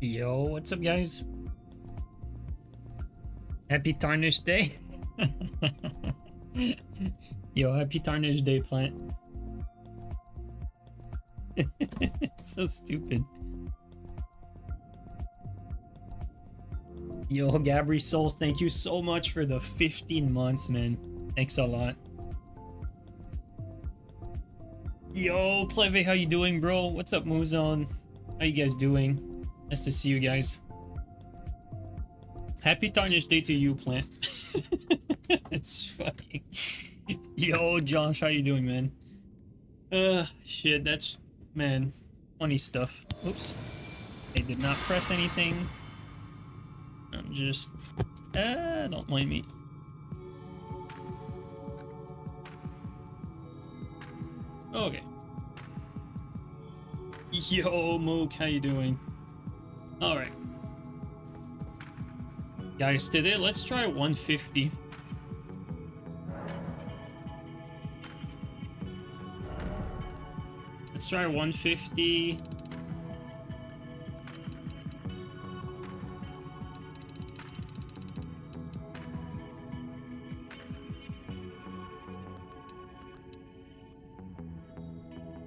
Yo, what's up, guys? Happy Tarnished Day. Yo, happy Tarnished Day, Plant. So stupid. Yo, Gabri Souls, thank you so much for the 15 months, man. Thanks a lot. Yo, Pleve, how you doing, bro? What's up, Muzon? How you guys doing? Nice to see you guys. Happy Tarnished Day to you, Plant. It's fucking... Yo, Josh, how you doing, man? Shit, that's... Man, funny stuff. Oops. I did not press anything. I'm just... don't mind me. Okay. Yo, Mook, how you doing? Alright. Guys, today let's try 150. Let's try 150.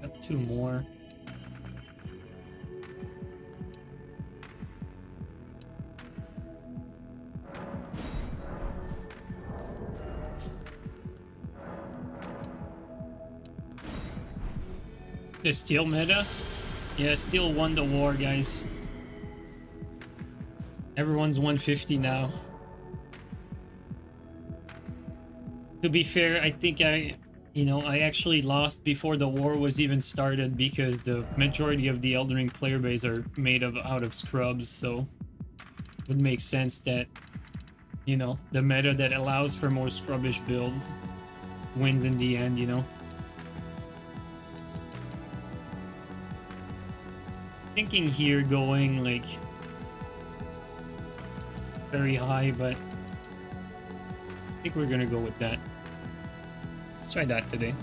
Got two more. The steel meta? Yeah, steel won the war, guys. Everyone's 150 now. To be fair, I think I actually lost before the war was even started because the majority of the Elden Ring player base are made out of scrubs, so it would make sense that, you know, the meta that allows for more scrubbish builds wins in the end, you know. Thinking here going like very high, but I think we're gonna go with that. Let's try that today.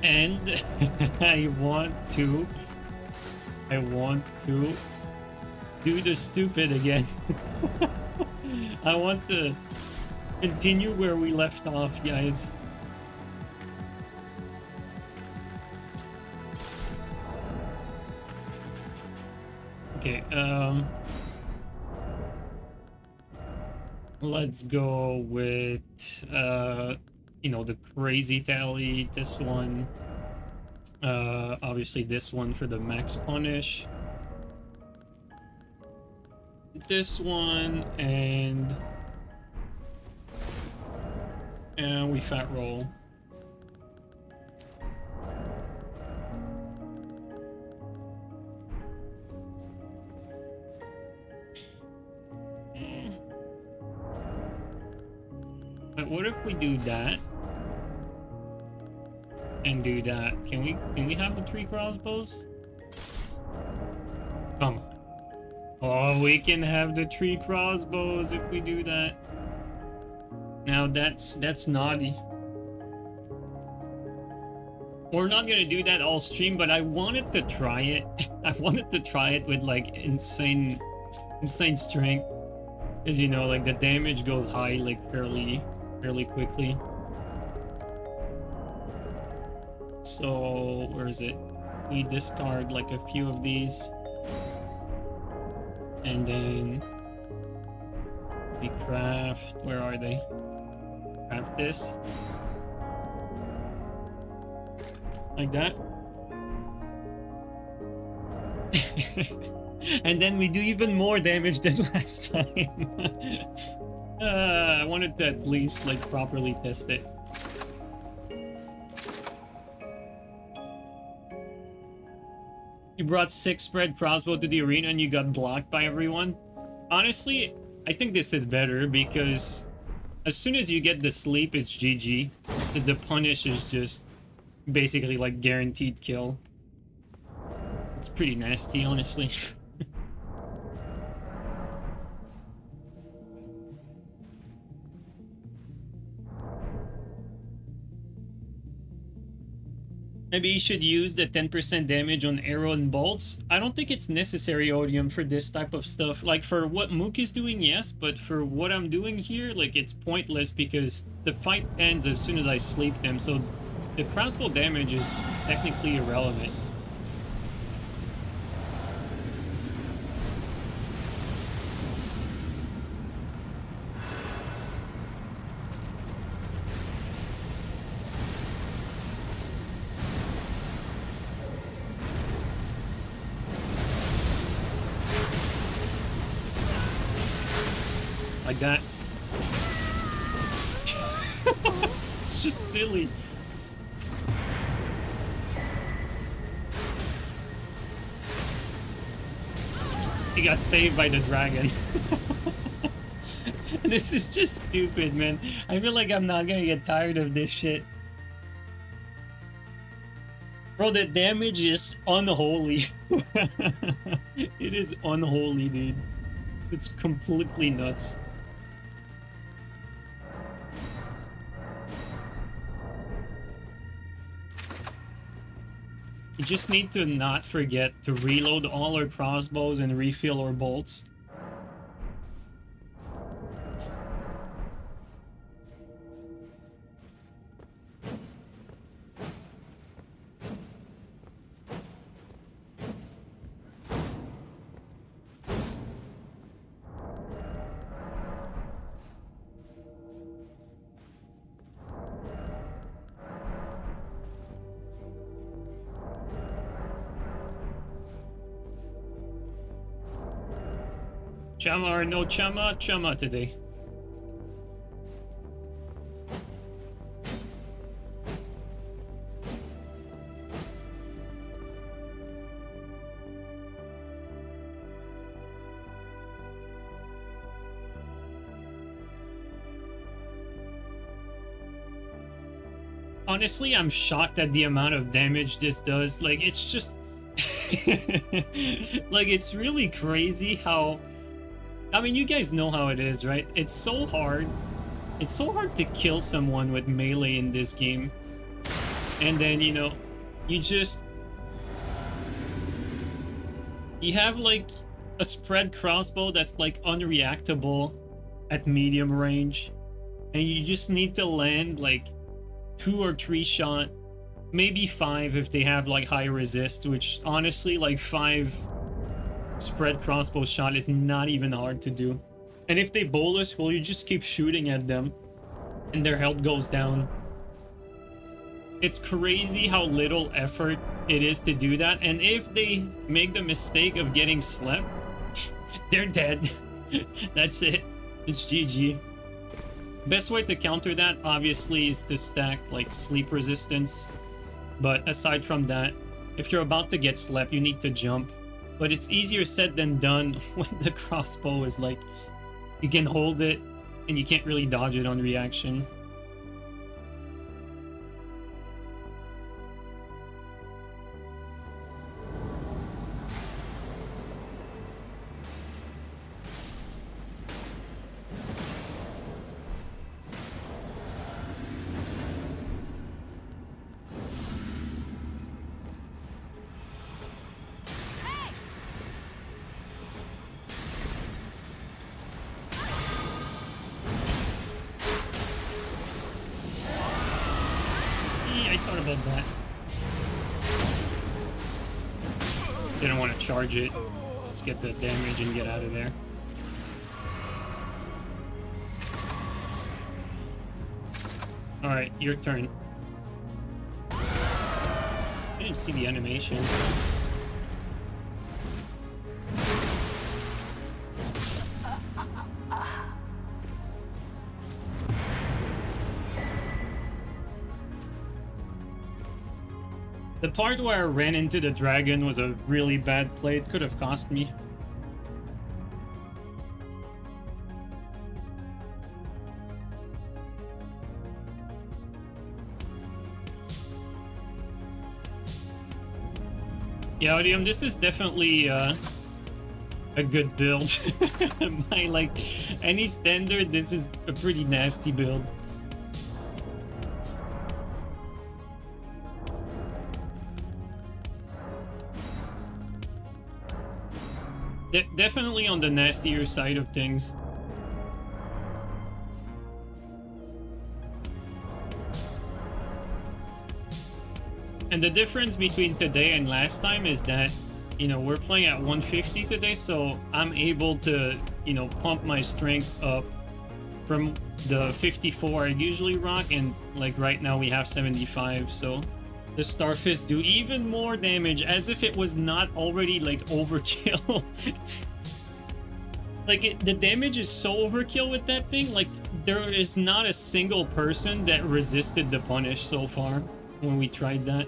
And I want to do the stupid again. I want to continue where we left off, guys. Okay, let's go with you know, the crazy tally, this one. Obviously this one for the max punish. This one, and we fat roll. But what if we do that and do that? Can we have the 3 crossbows? Come on. Oh, we can have the 3 crossbows if we do that. Now that's naughty. We're not gonna do that all stream, but I wanted to try it. I wanted to try it with like insane strength, because you know, like the damage goes high like fairly quickly. So where is it? We discard like a few of these. And then we craft, where are they? Craft this. Like that. And then we do even more damage than last time. I wanted to at least like properly test it. You brought 6 spread crossbow to the arena and you got blocked by everyone. Honestly, I think this is better because as soon as you get the sleep, it's GG. Because the punish is just basically like guaranteed kill. It's pretty nasty, honestly. Maybe you should use the 10% damage on arrow and bolts. I don't think it's necessary, Odium, for this type of stuff. Like, for what Mook is doing, yes, but for what I'm doing here, like, it's pointless because the fight ends as soon as I sleep them, so the crossbow damage is technically irrelevant. Like that. It's just silly. He got saved by the dragon. This is just stupid, man. I feel like I'm not gonna get tired of this shit. Bro, the damage is unholy. It is unholy, dude. It's completely nuts. You just need to not forget to reload all our crossbows and refill our bolts. Chama or no chama? Chama today. Honestly, I'm shocked at the amount of damage this does. Like, it's just... like, it's really crazy how... I mean, you guys know how it is, right? It's so hard. It's so hard to kill someone with melee in this game. And then, you know, you just... You have, like, a spread crossbow that's, like, unreactable at medium range. And you just need to land, like, 2 or 3 shot. Maybe 5 if they have, like, high resist, which, honestly, like, 5... spread crossbow shot is not even hard to do. And if they bolus, well, you just keep shooting at them and their health goes down. It's crazy how little effort it is to do that, and if they make the mistake of getting slept, they're dead. That's it. It's GG. Best way to counter that, obviously, is to stack, like, sleep resistance. But aside from that, if you're about to get slept, you need to jump. But it's easier said than done when the crossbow is like, you can hold it and you can't really dodge it on reaction. Charge it. Let's get the damage and get out of there. Alright, your turn. I didn't see the animation. The part where I ran into the dragon was a really bad play. It could have cost me. Yeah, Odium, this is definitely a good build. By, like, any standard, this is a pretty nasty build. Definitely on the nastier side of things. And the difference between today and last time is that, you know, we're playing at 150 today, so I'm able to, you know, pump my strength up from the 54 I usually rock, and like right now we have 75, so the Starfists do even more damage, as if it was not already like overkill. Like the damage is so overkill with that thing, like there is not a single person that resisted the punish so far when we tried that.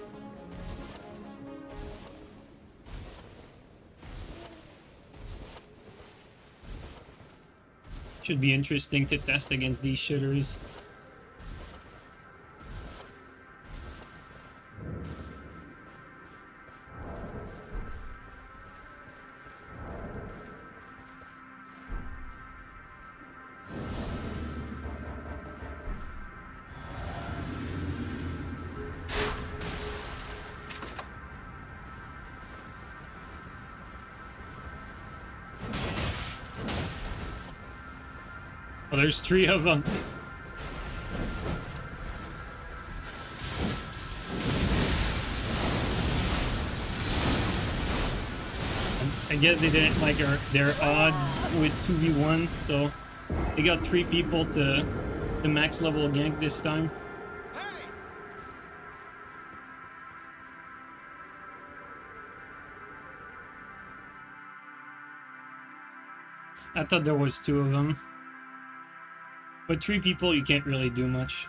Should be interesting to test against these shitters. Oh, there's 3 of them. I guess they didn't like their odds with 2v1, so they got 3 people to the max level gank this time. I thought there was 2 of them. But 3 people, you can't really do much.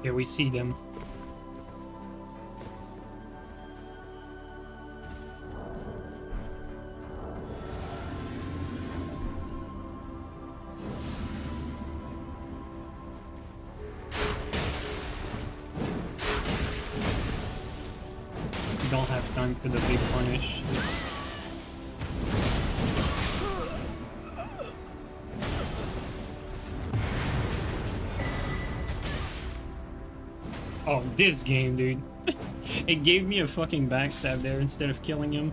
Here we see them. don't have time for the big punish. Oh, this game, dude. It gave me a fucking backstab there instead of killing him.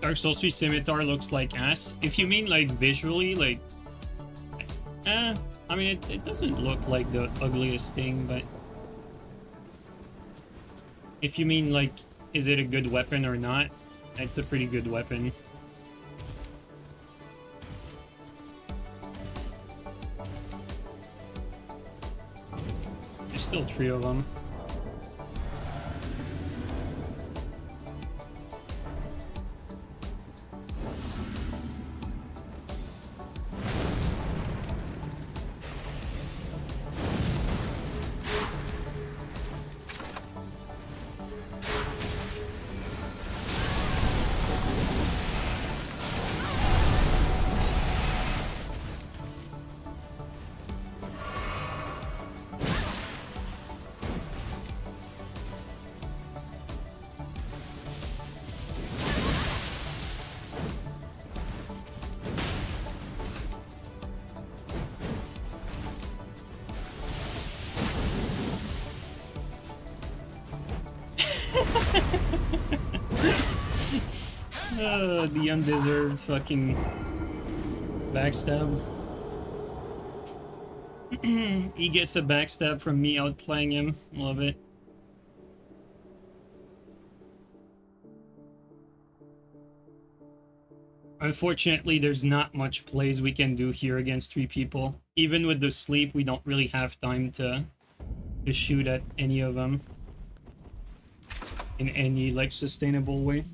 Dark Souls 3 Scimitar looks like ass. If you mean like visually, like... I mean, it doesn't look like the ugliest thing, but... If you mean like, is it a good weapon or not? It's a pretty good weapon. There's still 3 of them. The undeserved fucking backstab. He gets a backstab from me outplaying him. Love it. Unfortunately, there's not much plays we can do here against 3 people. Even with the sleep, we don't really have time to shoot at any of them in any like sustainable way.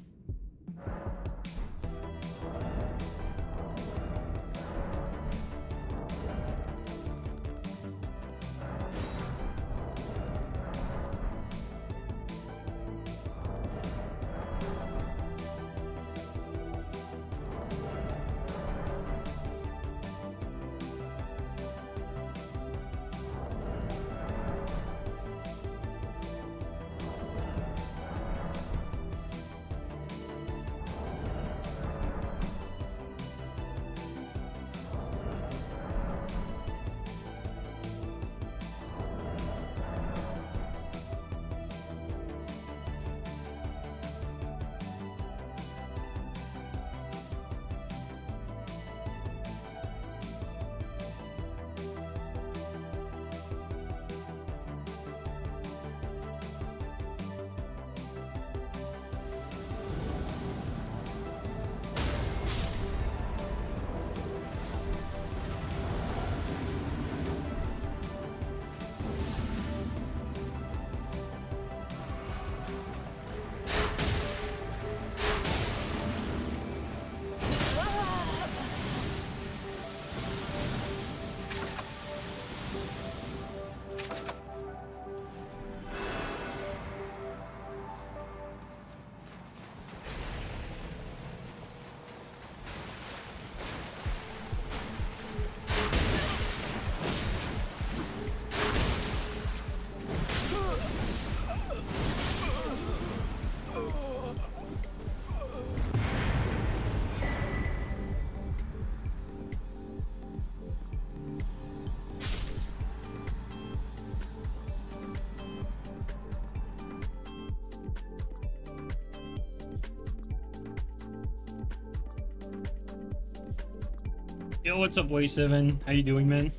Yo, what's up, Way7? How you doing, man?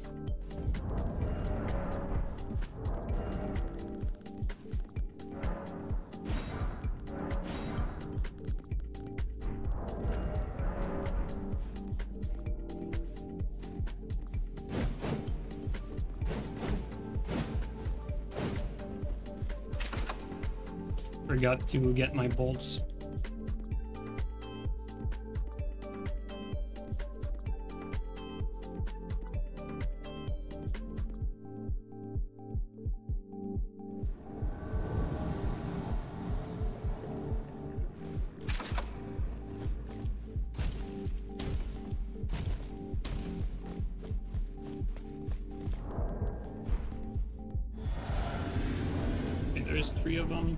Forgot to get my bolts. Okay, there's 3 of them.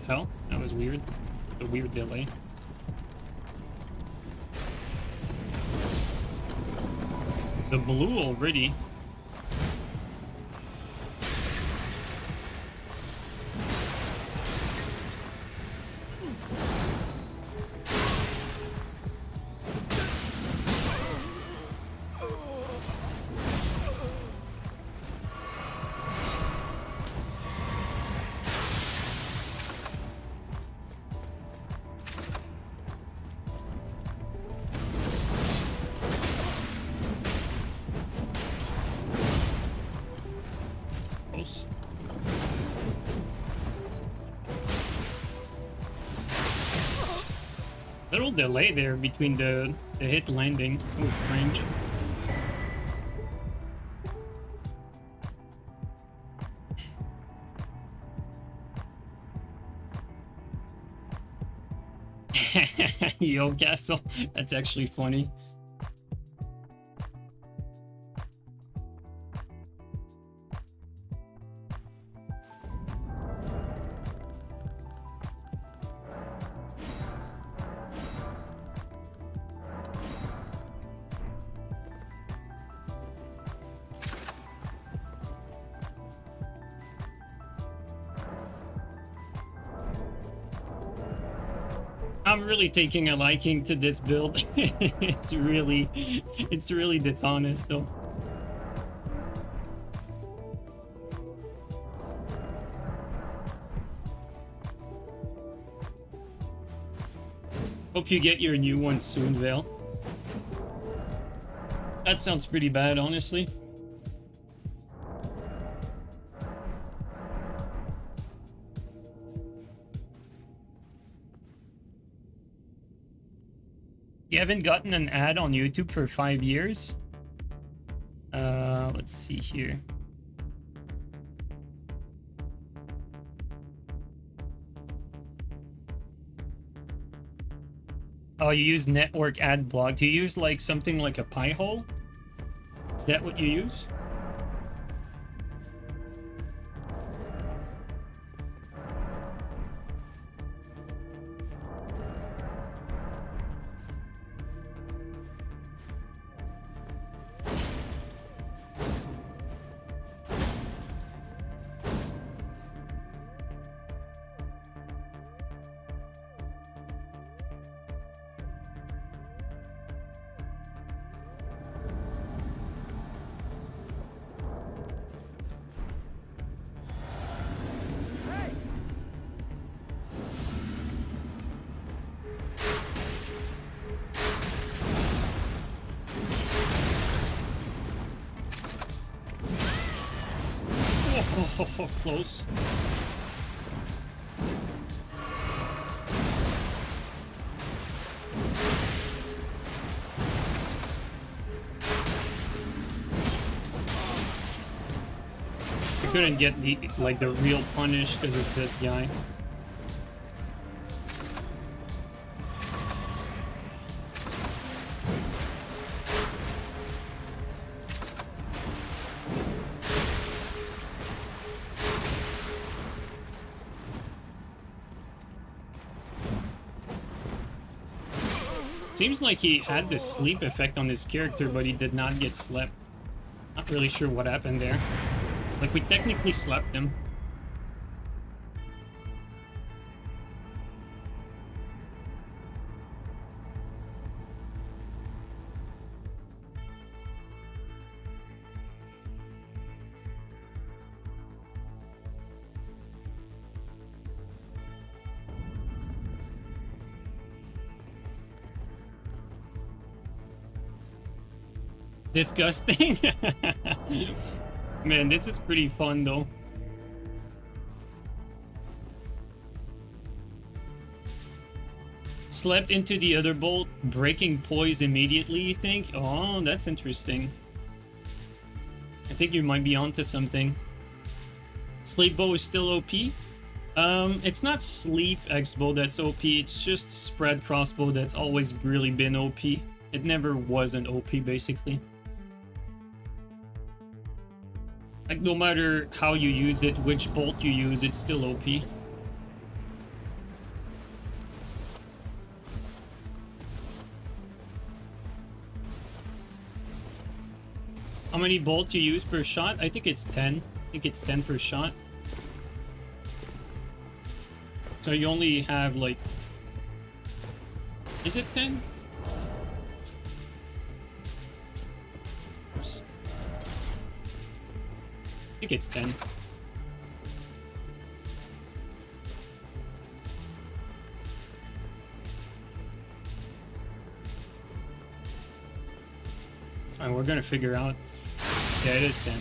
Hell, that was weird. A weird delay. The blue already. Little delay there between the hit landing. It was strange. Yo, Castle. That's actually funny. I'm really taking a liking to this build. it's really dishonest though. Hope you get your new one soon, Vale. That sounds pretty bad, honestly. You haven't gotten an ad on YouTube for 5 years? Let's see here. Oh, you use network ad block. Do you use like something like a pie hole? Is that what you use? Oh, close. Couldn't get the like the real punish because of this guy. Seems like he had the sleep effect on his character, but he did not get slept. Not really sure what happened there. Like, we technically slept him. Disgusting. Man, this is pretty fun though. Slept into the other bolt, breaking poise immediately, you think? Oh, that's interesting. I think you might be onto something. Sleep bow is still OP? It's not sleep X-bow that's OP, it's just spread crossbow that's always really been OP. It never wasn't OP, basically. Like, no matter how you use it, which bolt you use, it's still OP. How many bolts you use per shot? I think it's 10. I think it's 10 per shot. So you only have, like... Is it 10? Oops. I think it's 10. Alright, we're gonna figure out. Yeah, it is 10.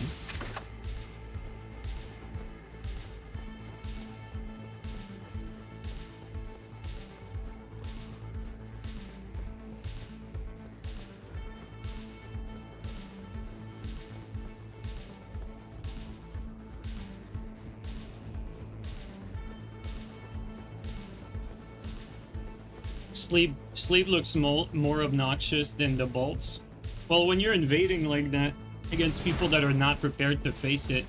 Sleep looks more obnoxious than the bolts. Well, when you're invading like that against people that are not prepared to face it,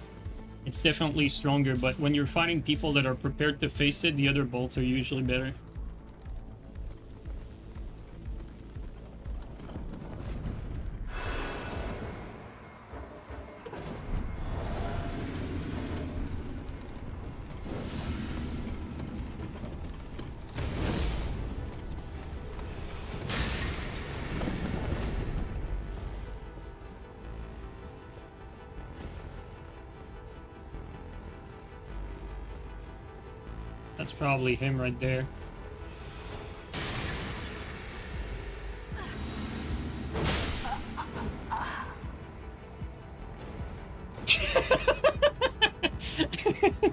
it's definitely stronger, but when you're fighting people that are prepared to face it, the other bolts are usually better. That's probably him right there.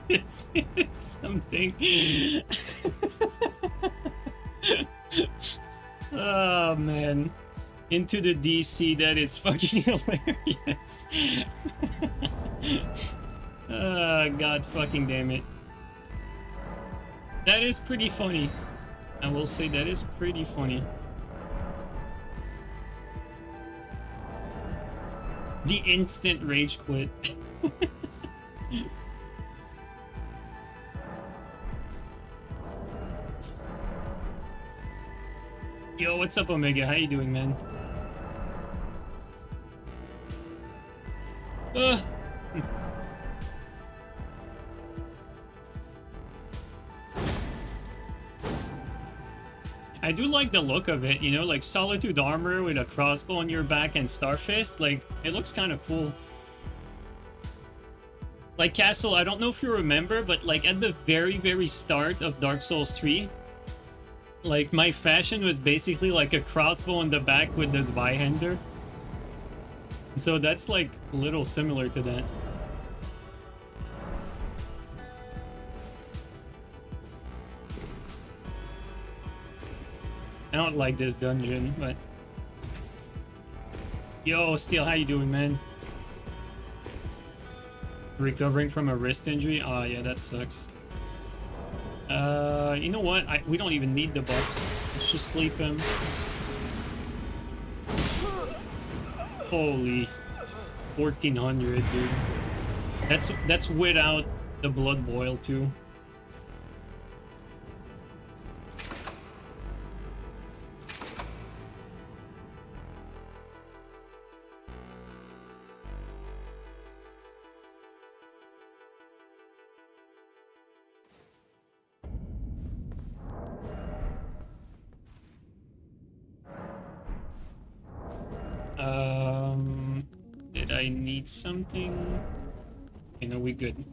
This is something. Oh man. Into the DC, that is fucking hilarious. God fucking damn it. That is pretty funny. I will say that is pretty funny. The instant rage quit. Yo, what's up, Omega? How you doing, man? I do like the look of it, you know, like Solitude armor with a crossbow on your back and Starfist. Like, it looks kind of cool. Like, Castle, I don't know if you remember, but like at the very start of Dark Souls 3, like my fashion was basically like a crossbow on the back with this Zweihander. So that's like a little similar to that. I don't like this dungeon, but... Yo, Steel, how you doing, man? Recovering from a wrist injury? Ah, yeah, that sucks. You know what? We don't even need the buffs. Let's just sleep him. Holy 1400, dude. That's without the blood boil too. Did I need something? Okay, no, we good.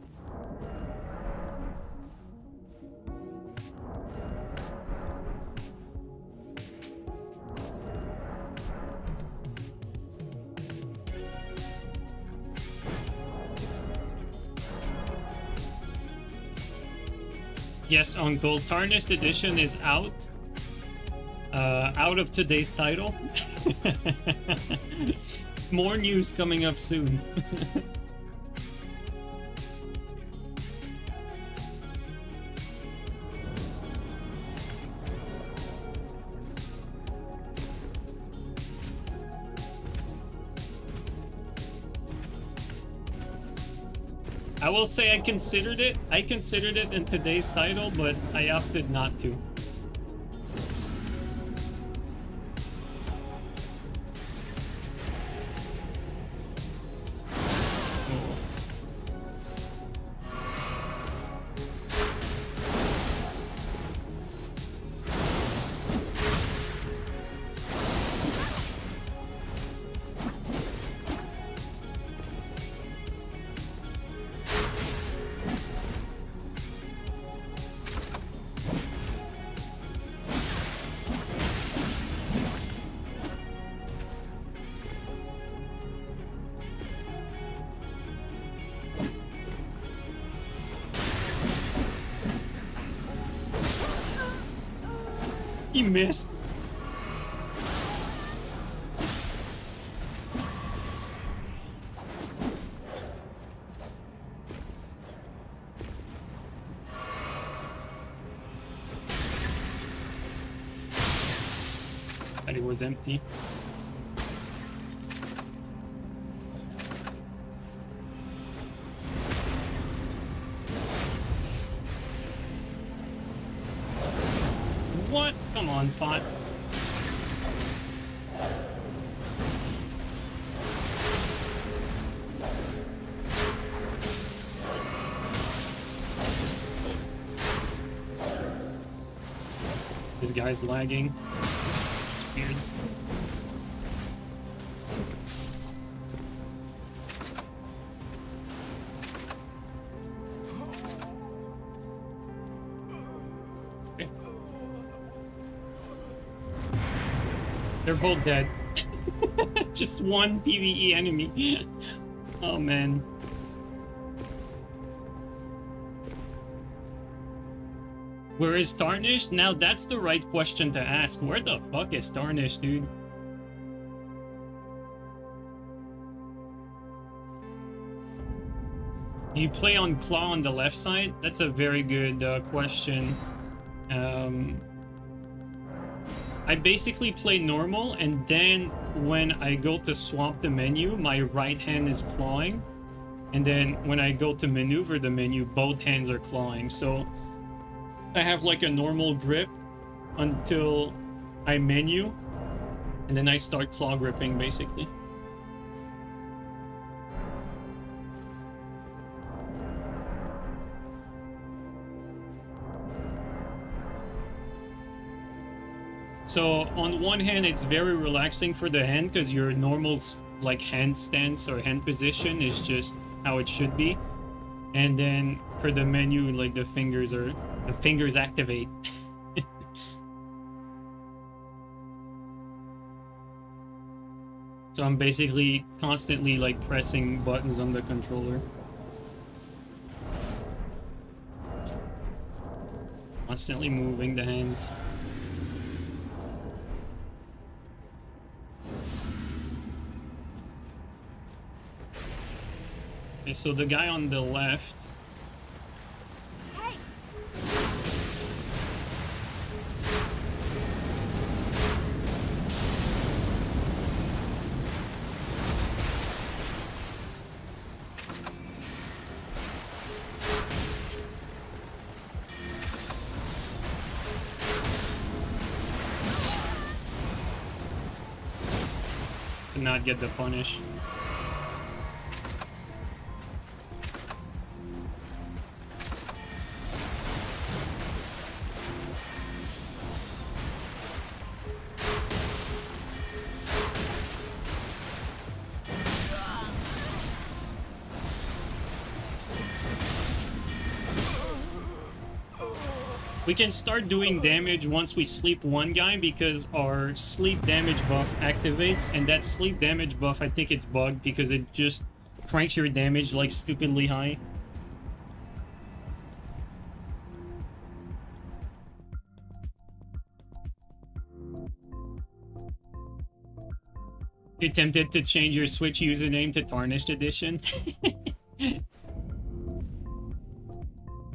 Yes, Uncle. Tarnished Edition is out. Out of today's title. More news coming up soon. I will say I considered it. I considered it in today's title, but I opted not to. He missed. And it was empty. What? Come on, pot. This guy's lagging. It's weird. They're both dead. Just one PvE enemy. Oh man. Where is Tarnished? Now that's the right question to ask. Where the fuck is Tarnished, dude? Do you play on Claw on the left side? That's a very good question. I basically play normal, and then when I go to swap the menu, my right hand is clawing. And then when I go to maneuver the menu, both hands are clawing. So I have like a normal grip until I menu, and then I start claw gripping basically. So on one hand, it's very relaxing for the hand because your normal like hand stance or hand position is just how it should be. And then for the menu, like the fingers activate. So I'm basically constantly like pressing buttons on the controller. Constantly moving the hands. Okay, so the guy on the left. Hey. Did not get the punish. We can start doing damage once we sleep one guy because our sleep damage buff activates, and that sleep damage buff, I think it's bugged because it just cranks your damage like stupidly high. You tempted to change your Switch username to Tarnished Edition?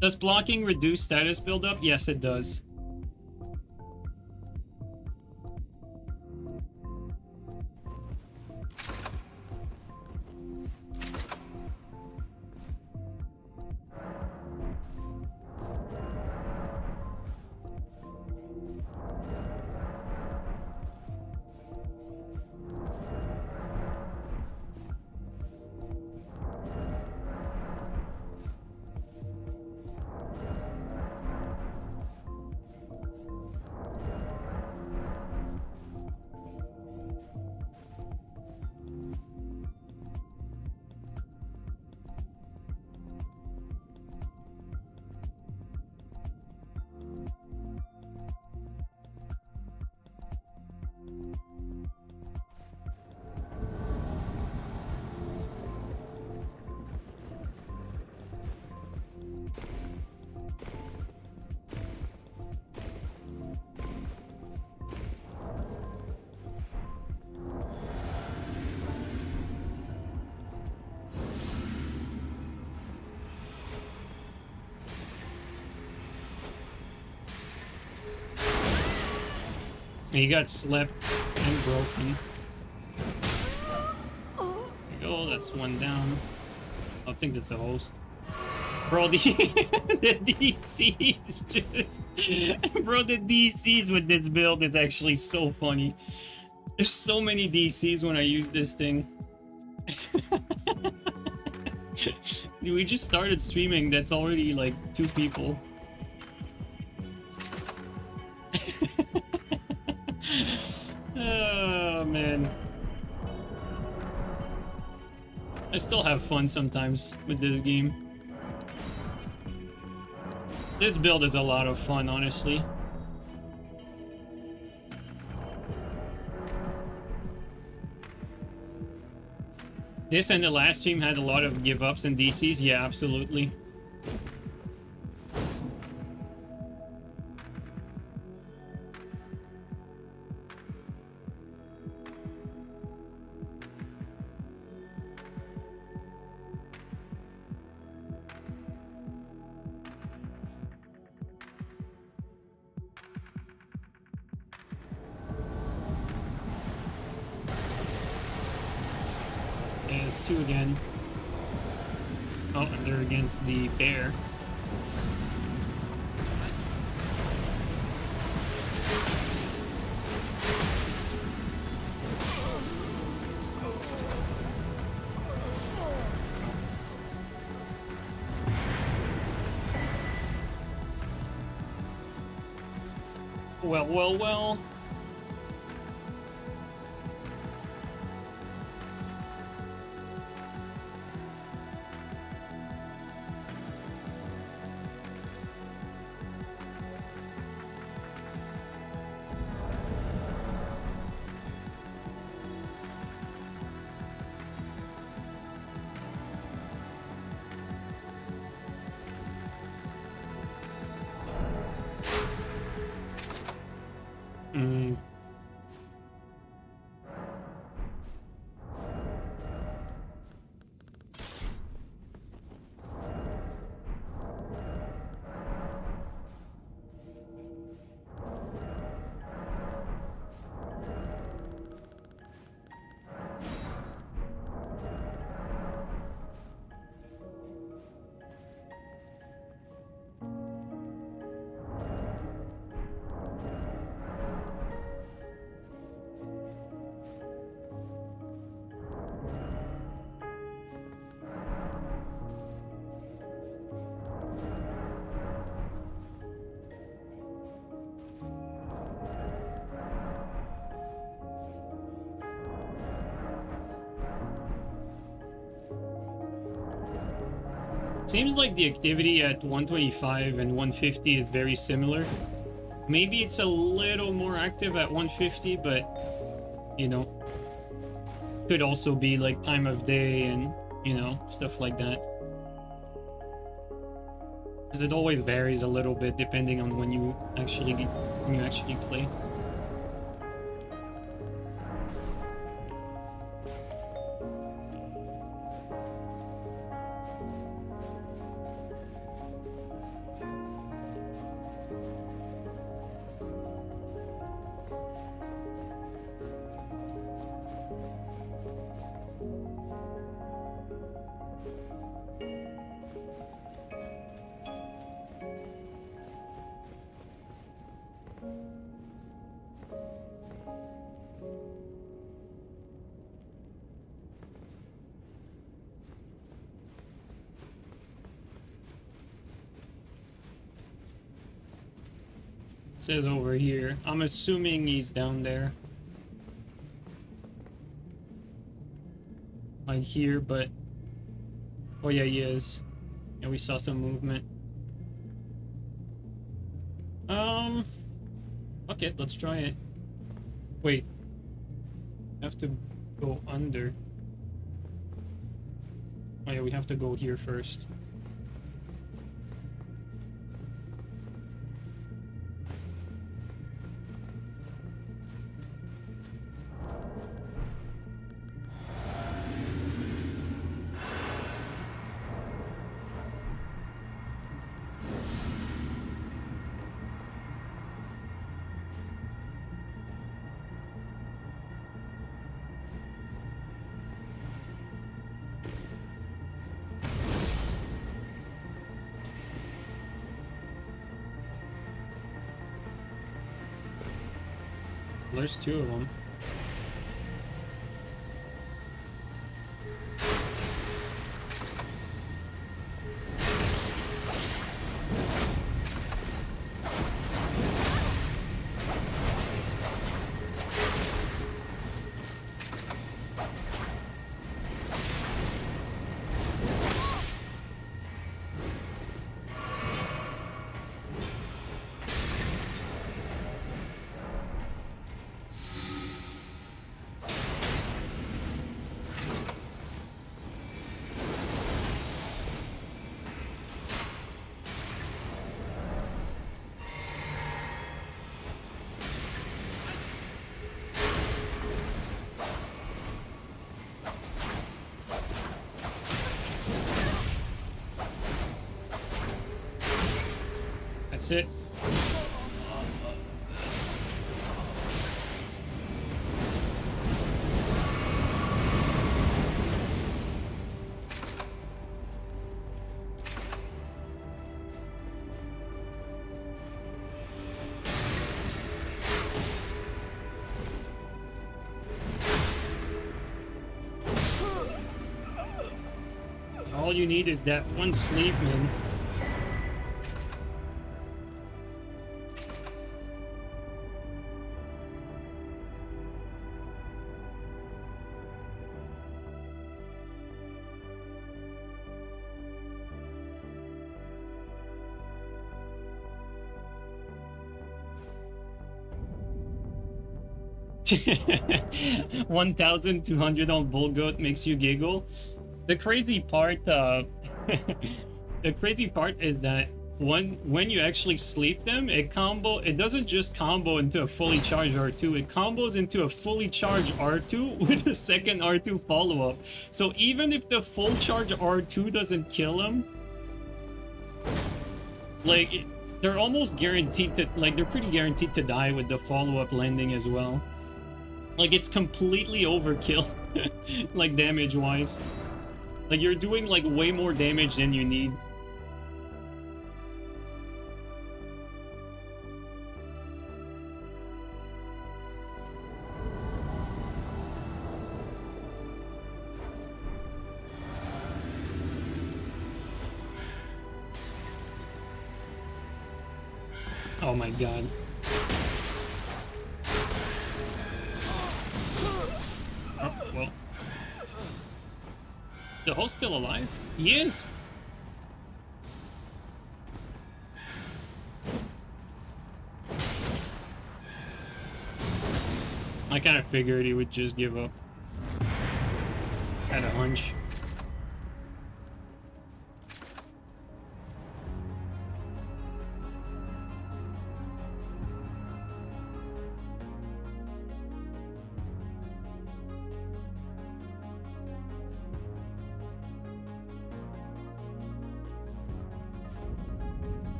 Does blocking reduce status buildup? Yes, it does. He got slept and broken. There you go, that's one down. I think that's the host. Bro, the DCs just... Bro, the DCs with this build is actually so funny. There's so many DCs when I use this thing. Dude, we just started streaming, that's already like 2 people. Oh, man. I still have fun sometimes with this game. This build is a lot of fun, honestly. This and the last stream had a lot of give-ups and DCs. Yeah, absolutely. It's 2 again. Oh, and they're against the bear. Well, well, well. Seems like the activity at 125 and 150 is very similar. Maybe it's a little more active at 150, but, you know, could also be like time of day and, you know, stuff like that. Because it always varies a little bit depending on when you actually play. Says over here. I'm assuming he's down there. Like here, but... Oh yeah, he is. Yeah, we saw some movement. Okay, let's try it. Wait. I have to go under. Oh yeah, we have to go here first. There's two of them. That's it. All you need is that one sleep, man. $1,200 on Bull Goat makes you giggle. The crazy part, the crazy part is that when you actually sleep them, it doesn't just combo into a fully charged R2, it combos into a fully charged R2 with a second R2 follow-up. So even if the full charge R2 doesn't kill him, like, they're almost guaranteed to, like, they're pretty guaranteed to die with the follow-up landing as well. Like, it's completely overkill, like, damage-wise. Like, you're doing, like, way more damage than you need. Oh my god. Oh, well. The host's still alive? He is? I kind of figured he would just give up. Had a hunch.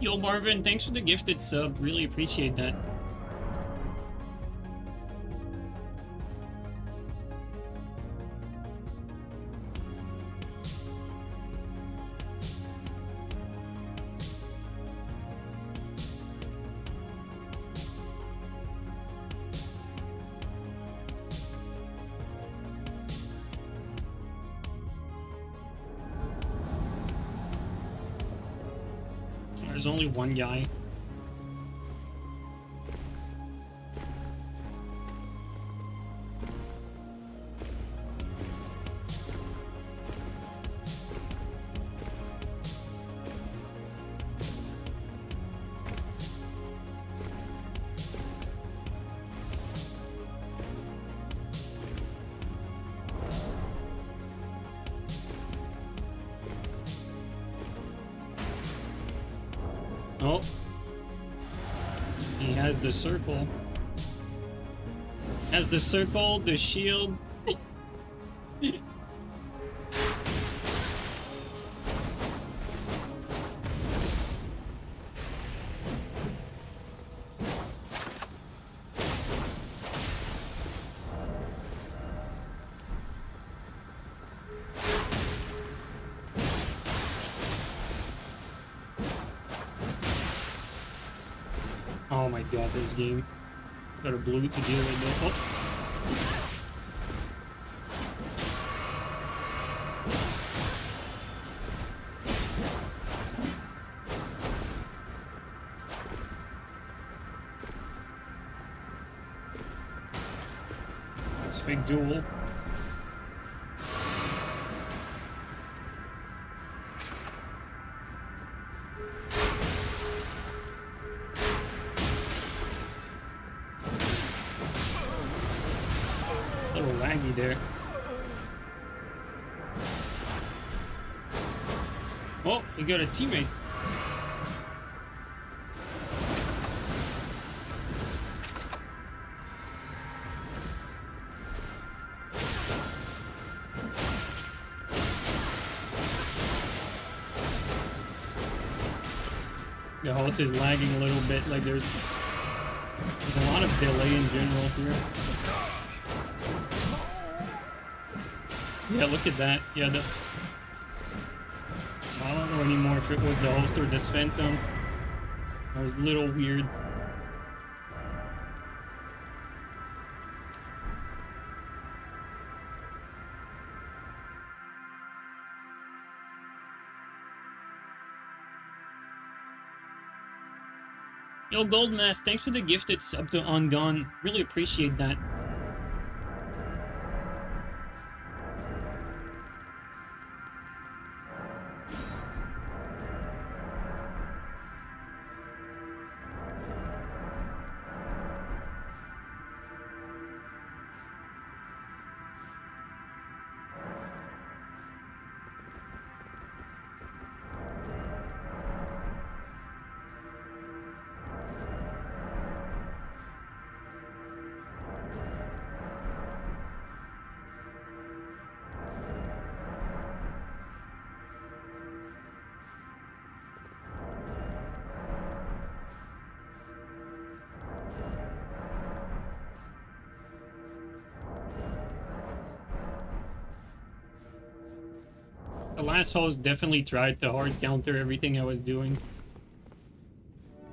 Yo, Marvin, thanks for the gifted sub. Really appreciate that. There's only one guy. Oh. He has the circle. Has the circle, the shield. Oh my god, this game. Got a blue to deal with though. Oh. It's a big duel. There. Oh, we got a teammate. The host is lagging a little bit, like there's a lot of delay in general here. Yeah, look at that. Yeah, I don't know anymore if it was the host or this phantom. That was a little weird. Yo, Goldmask, thanks for the gifted sub to Ungone. Really appreciate that. The last host definitely tried to hard counter everything I was doing.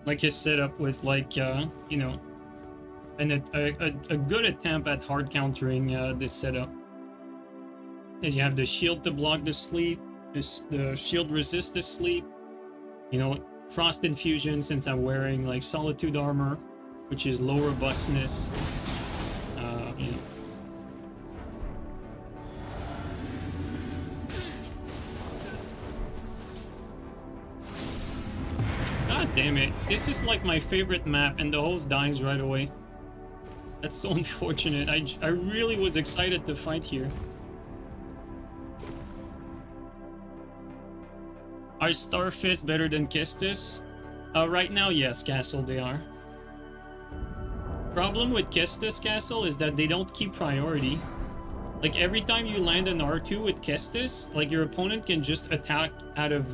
Like his setup was like, you know, a good attempt at hard countering this setup. As you have the shield to block the sleep, the shield resists the sleep. You know, frost infusion since I'm wearing like solitude armor. which is low robustness. You know. God damn it. This is like my favorite map and the host dies right away. That's so unfortunate. I really was excited to fight here. Are Starfist better than Kestis? Right now, yes, Castle, they are. Problem with Kestis Castle is that they don't keep priority. Like every time you land an R2 with Kestis, like your opponent can just attack out of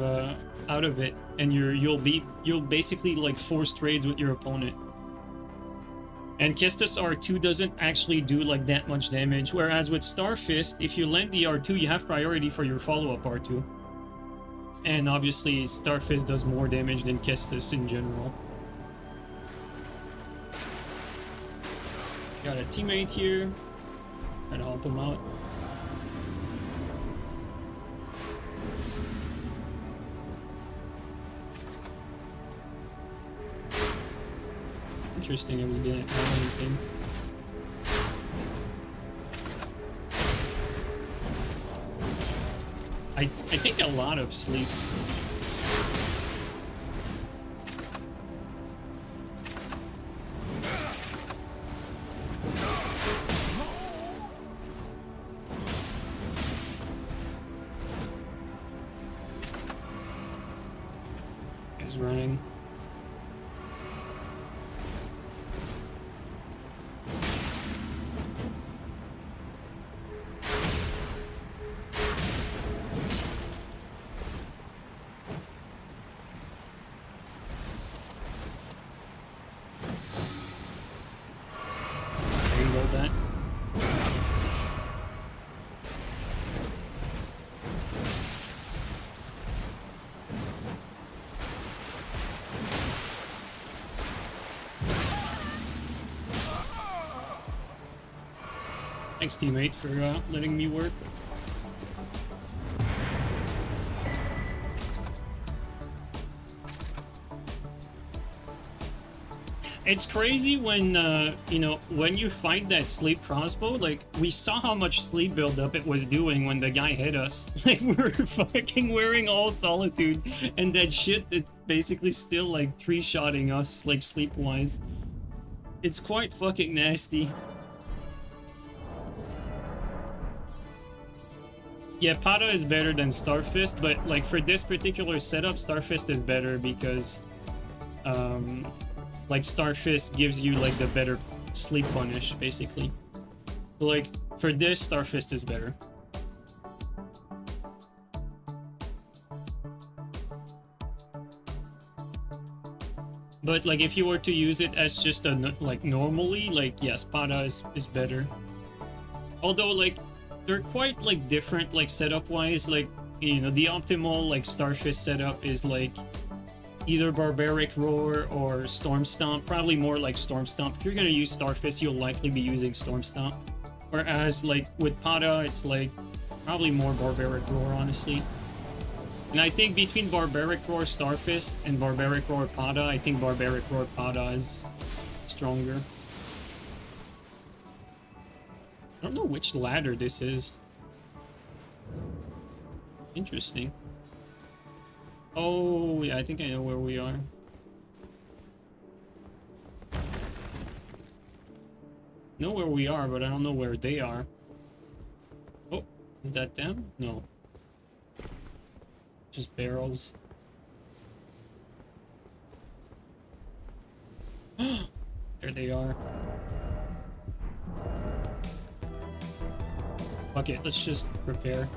it, and you'll basically like force trades with your opponent. And Kestis R2 doesn't actually do like that much damage, whereas with Starfist, if you land the R2, you have priority for your follow-up R2. And obviously, Starfist does more damage than Kestis in general. Got a teammate here. Trying to help him out. Interesting, I didn't have anything. I think a lot of sleep. He's running. Thanks, teammate, for letting me work. It's crazy when, you know, when you fight that sleep crossbow, like, we saw how much sleep buildup it was doing when the guy hit us. Like, we were fucking wearing all solitude, and that shit is basically still, like, three-shotting us, like, sleep-wise. It's quite fucking nasty. Yeah, Pada is better than Starfist, but like for this particular setup, Starfist is better because like Starfist gives you like the better sleep punish, basically. So, like for this, Starfist is better. But like if you were to use it as just a like normally, like yes, Pada is better. Although like they're quite like different like setup wise, like you know the optimal like Starfist setup is like either Barbaric Roar or Storm Stomp, probably more like Storm Stomp. If you're gonna use Starfist, you'll likely be using Storm Stomp, whereas like with Pada it's like probably more Barbaric Roar, honestly. And I think between Barbaric Roar Starfist and Barbaric Roar Pada, I think Barbaric Roar Pada is stronger. I don't know which ladder this is. Interesting. Oh, yeah, I think I know where we are. Know where we are, but I don't know where they are. Oh, is that them? No. Just barrels. There they are. Fuck it, let's just prepare.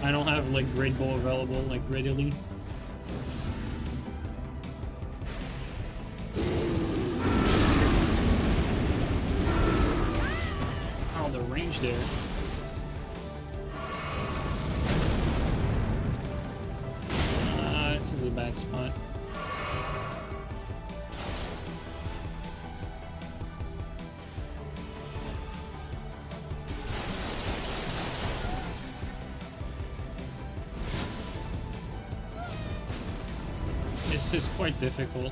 I don't have like Great Bow available like readily. Oh, the range there. This is a bad spot. This is quite difficult.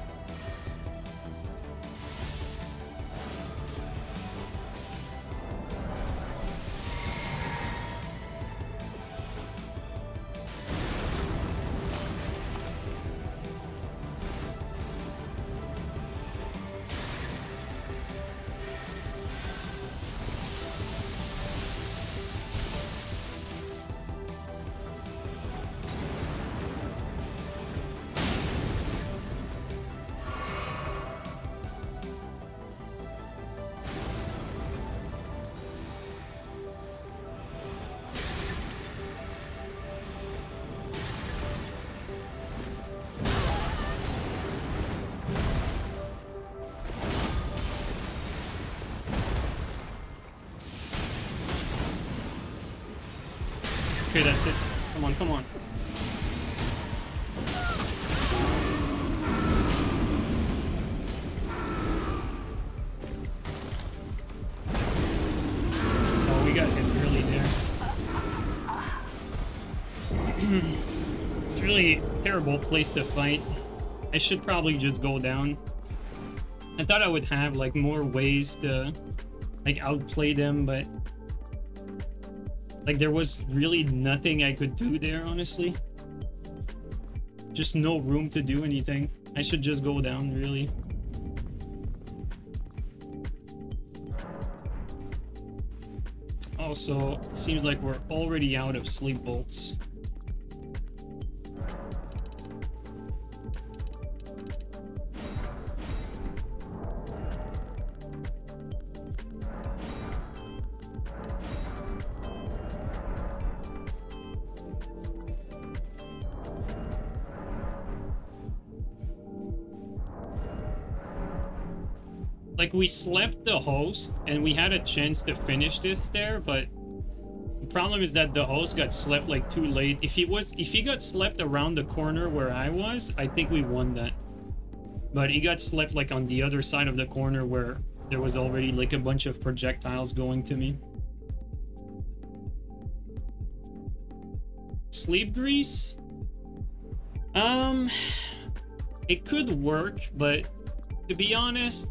Okay, that's it. Come on, come on. Oh, we got hit early there. It's really a terrible place to fight. I should probably just go down. I thought I would have like more ways to like outplay them, but like there was really nothing I could do there, honestly. Just no room to do anything. I should just go down, really. Also, it seems like we're already out of sleep bolts. Like, we slept the host, and we had a chance to finish this there, but the problem is that the host got slept, like, too late. If he got slept around the corner where I was, I think we won that. But he got slept, like, on the other side of the corner where there was already, like, a bunch of projectiles going to me. Sleep grease? It could work, but to be honest,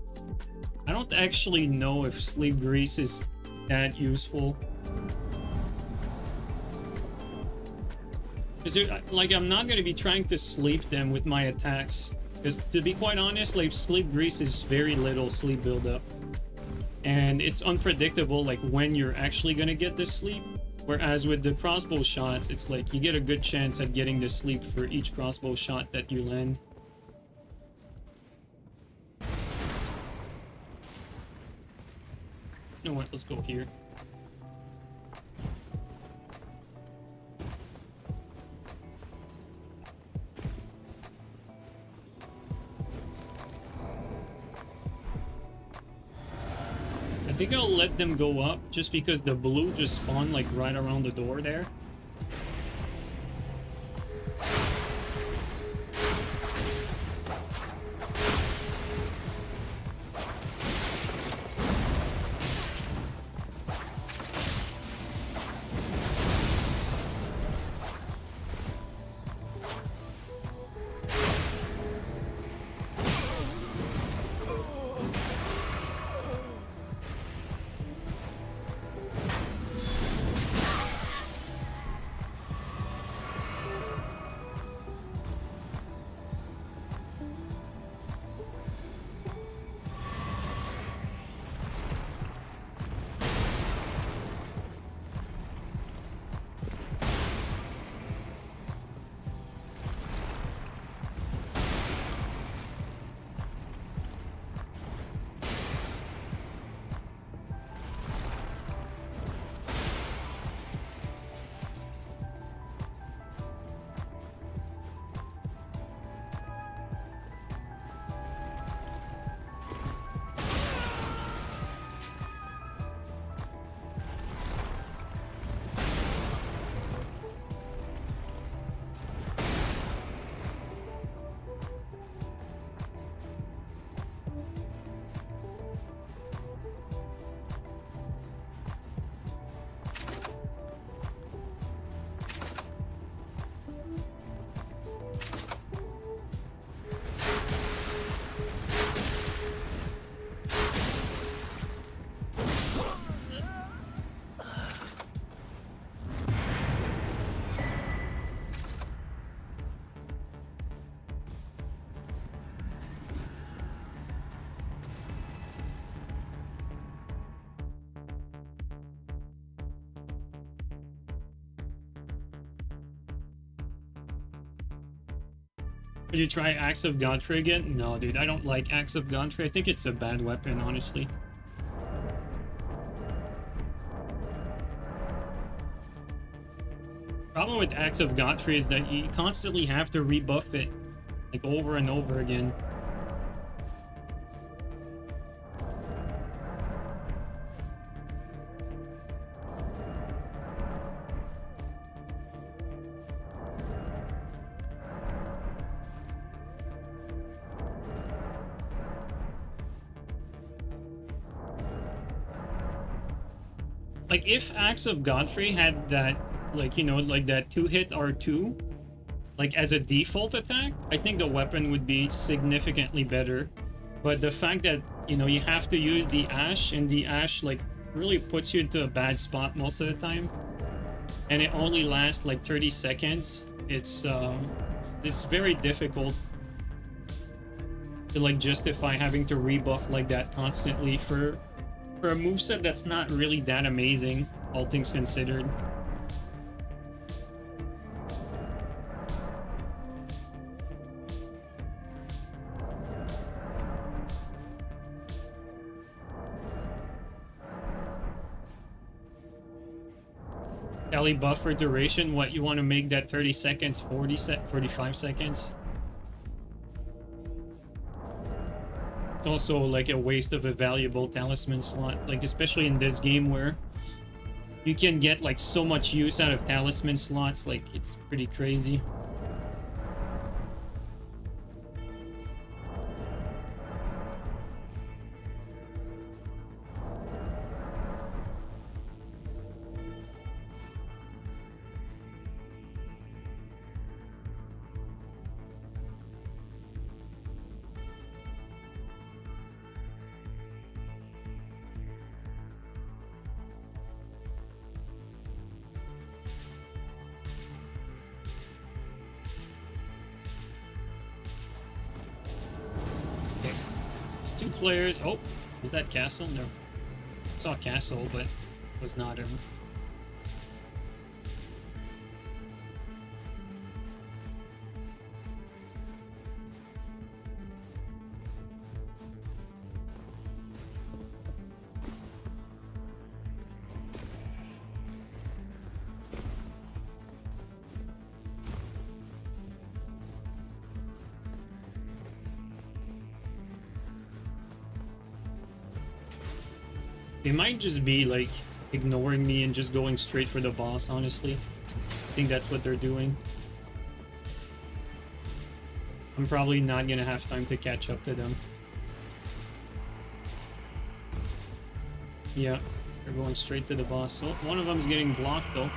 I don't actually know if sleep grease is that useful. Because, like, I'm not going to be trying to sleep them with my attacks. Because, to be quite honest, like, sleep grease is very little sleep buildup. And it's unpredictable, like, when you're actually going to get the sleep. Whereas with the crossbow shots, it's like, you get a good chance at getting the sleep for each crossbow shot that you land. You know what, let's go here. I think I'll let them go up just because the blue just spawned like right around the door there. Would you try Axe of Godfrey again? No, dude, I don't like Axe of Godfrey. I think it's a bad weapon, honestly. Problem with Axe of Godfrey is that you constantly have to rebuff it, like, over and over again. Like, if Axe of Godfrey had that, like, you know, like that 2-hit R2, like, as a default attack, I think the weapon would be significantly better. But the fact that, you know, you have to use the Ash, and the Ash, like, really puts you into a bad spot most of the time, and it only lasts, like, 30 seconds, it's very difficult to, like, justify having to rebuff like that constantly for a moveset that's not really that amazing, all things considered. Ellie buffer duration, what, you want to make that 30 seconds 45 seconds? It's also like a waste of a valuable talisman slot, like especially in this game where you can get like so much use out of talisman slots, like it's pretty crazy. Players. Oh, is that castle? No. I saw castle, but it was not him. It might just be like ignoring me and just going straight for the boss, honestly. I think that's what they're doing. I'm probably not gonna have time to catch up to them. Yeah, they're going straight to the boss. Oh, one of them's getting blocked though.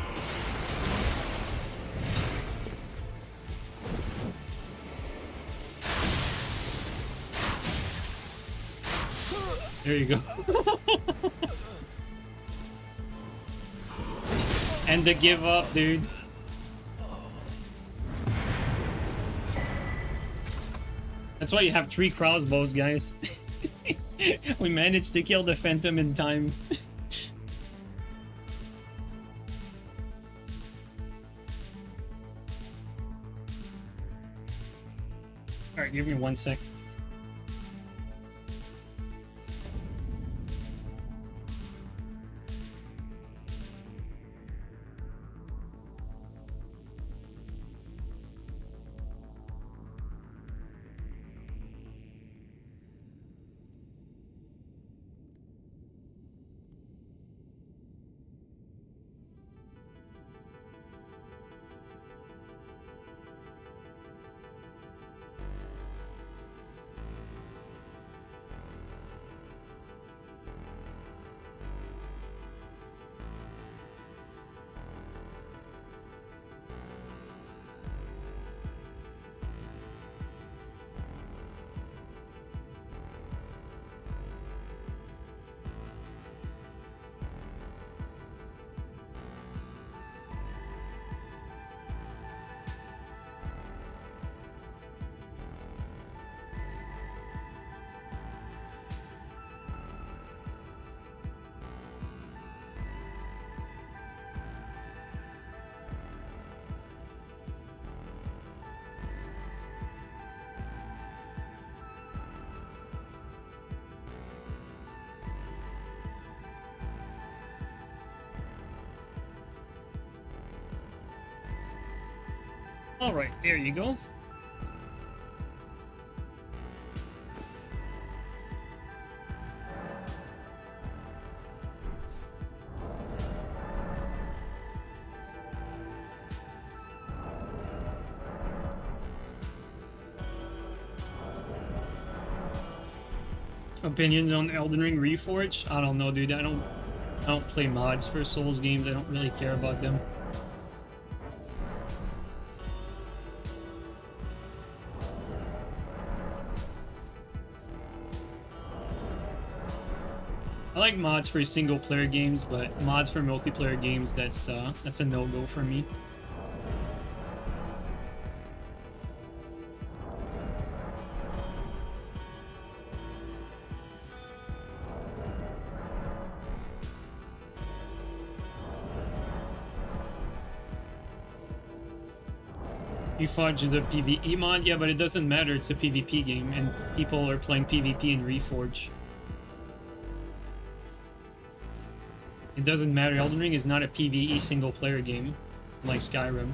There you go. And the give up, dude. That's why you have 3 crossbows, guys. We managed to kill the Phantom in time. Alright, give me 1 sec. Alright, there you go. Opinions on Elden Ring Reforged? I don't know, dude. I don't I don't play mods for Souls games. I don't really care about them. I like mods for single player games, but mods for multiplayer games, that's a no-go for me. You fudge the PvE mod? Yeah, but it doesn't matter, it's a PvP game, and people are playing PvP in Reforge. It doesn't matter, Elden Ring is not a PvE single player game, like Skyrim.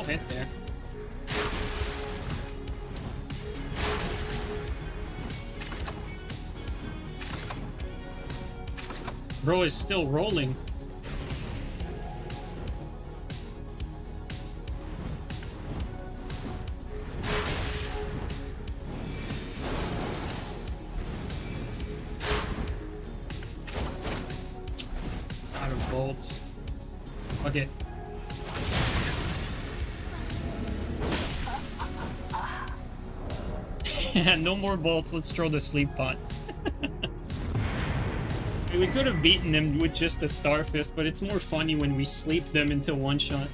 Hit there. Bro is still rolling. Out of bolts. Okay. No more bolts, let's throw the sleep pot. We could have beaten them with just a Starfist, but it's more funny when we sleep them into one shot.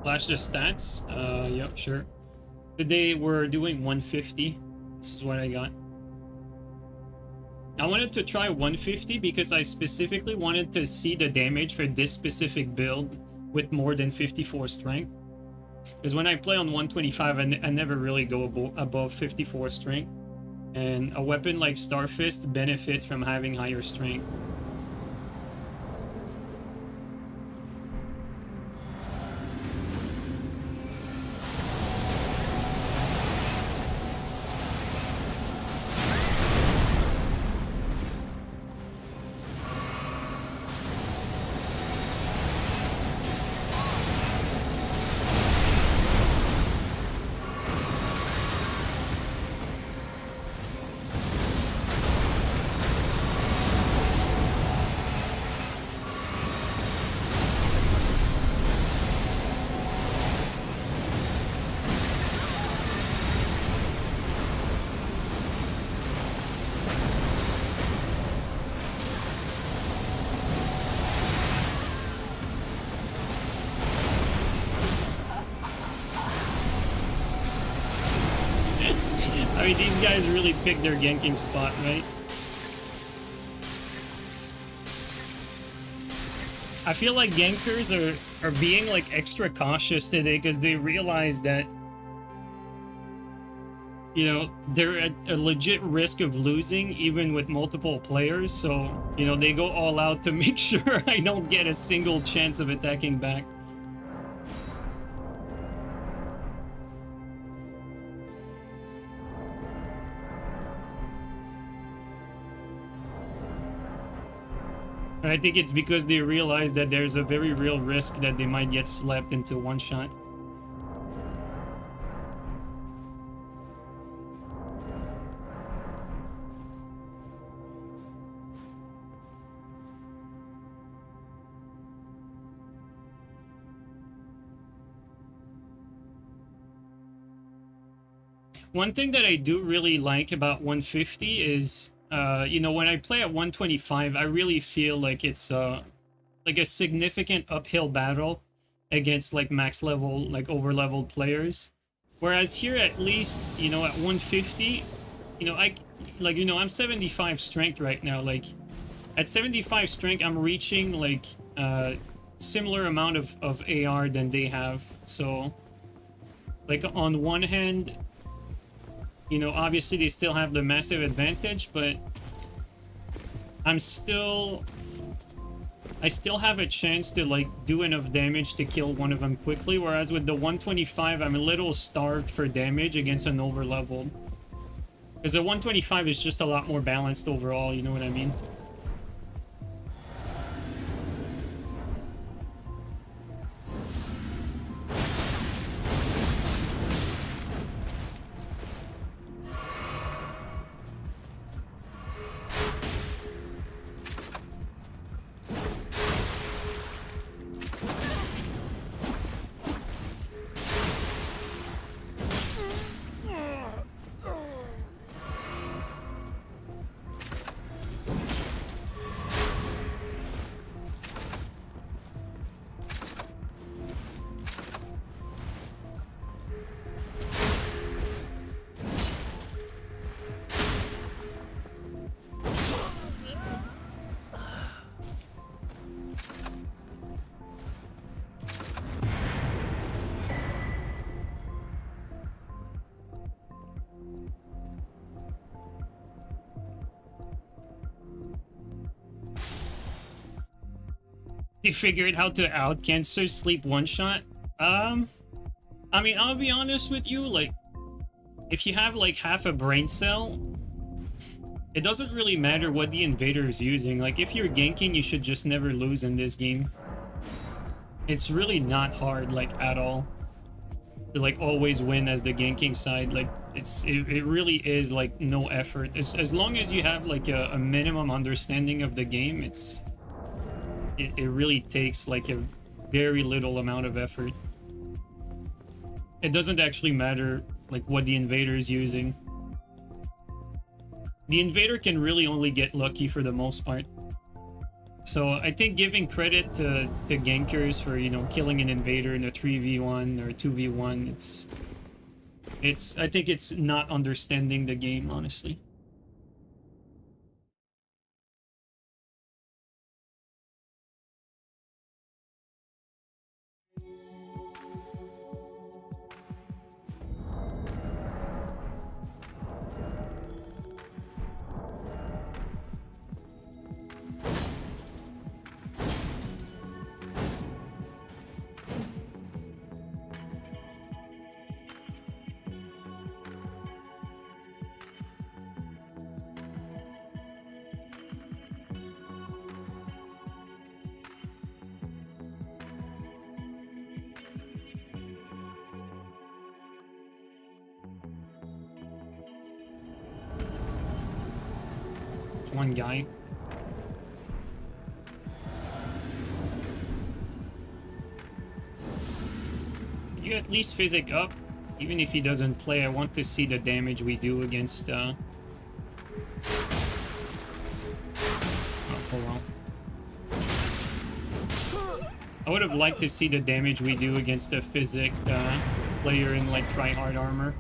Flash the stats? Yep, sure. Today we're doing 150. This is what I got. I wanted to try 150 because I specifically wanted to see the damage for this specific build with more than 54 strength. Because when I play on 125, I never really go above 54 strength. And a weapon like Starfist benefits from having higher strength. I mean, these guys really picked their ganking spot, right? I feel like gankers are being like extra cautious today because they realize that, you know, they're at a legit risk of losing even with multiple players. So, you know, they go all out to make sure I don't get a single chance of attacking back. And I think it's because they realize that there's a very real risk that they might get slapped into one shot. One thing that I do really like about 150 is, you know, when I play at 125, I really feel like it's like a significant uphill battle against like max level, like over-leveled players. Whereas here, at least, you know, at 150, you know, I'm 75 strength right now. Like, at 75 strength, I'm reaching like similar amount of AR than they have. So, like, on one hand, you know, obviously they still have the massive advantage, but I still have a chance to like do enough damage to kill one of them quickly, whereas with the 125 I'm a little starved for damage against an overleveled. Because the 125 is just a lot more balanced overall, you know what I mean? They figured how to out cancer sleep one shot. I mean, I'll be honest with you, like, if you have like half a brain cell, it doesn't really matter what the invader is using. Like, if you're ganking, you should just never lose in this game. It's really not hard, like, at all, to like always win as the ganking side. Like, it really is like no effort. As long as you have like a minimum understanding of the game, it really takes like a very little amount of effort. It doesn't actually matter like what the invader is using. The invader can really only get lucky for the most part. So I think giving credit to gankers for, you know, killing an invader in a 3v1 or 2v1, I think it's not understanding the game, honestly. One guy. You at least physic up, even if he doesn't play. I want to see the damage we do against oh, well. I would have liked to see the damage we do against the physic player in like try-hard armor.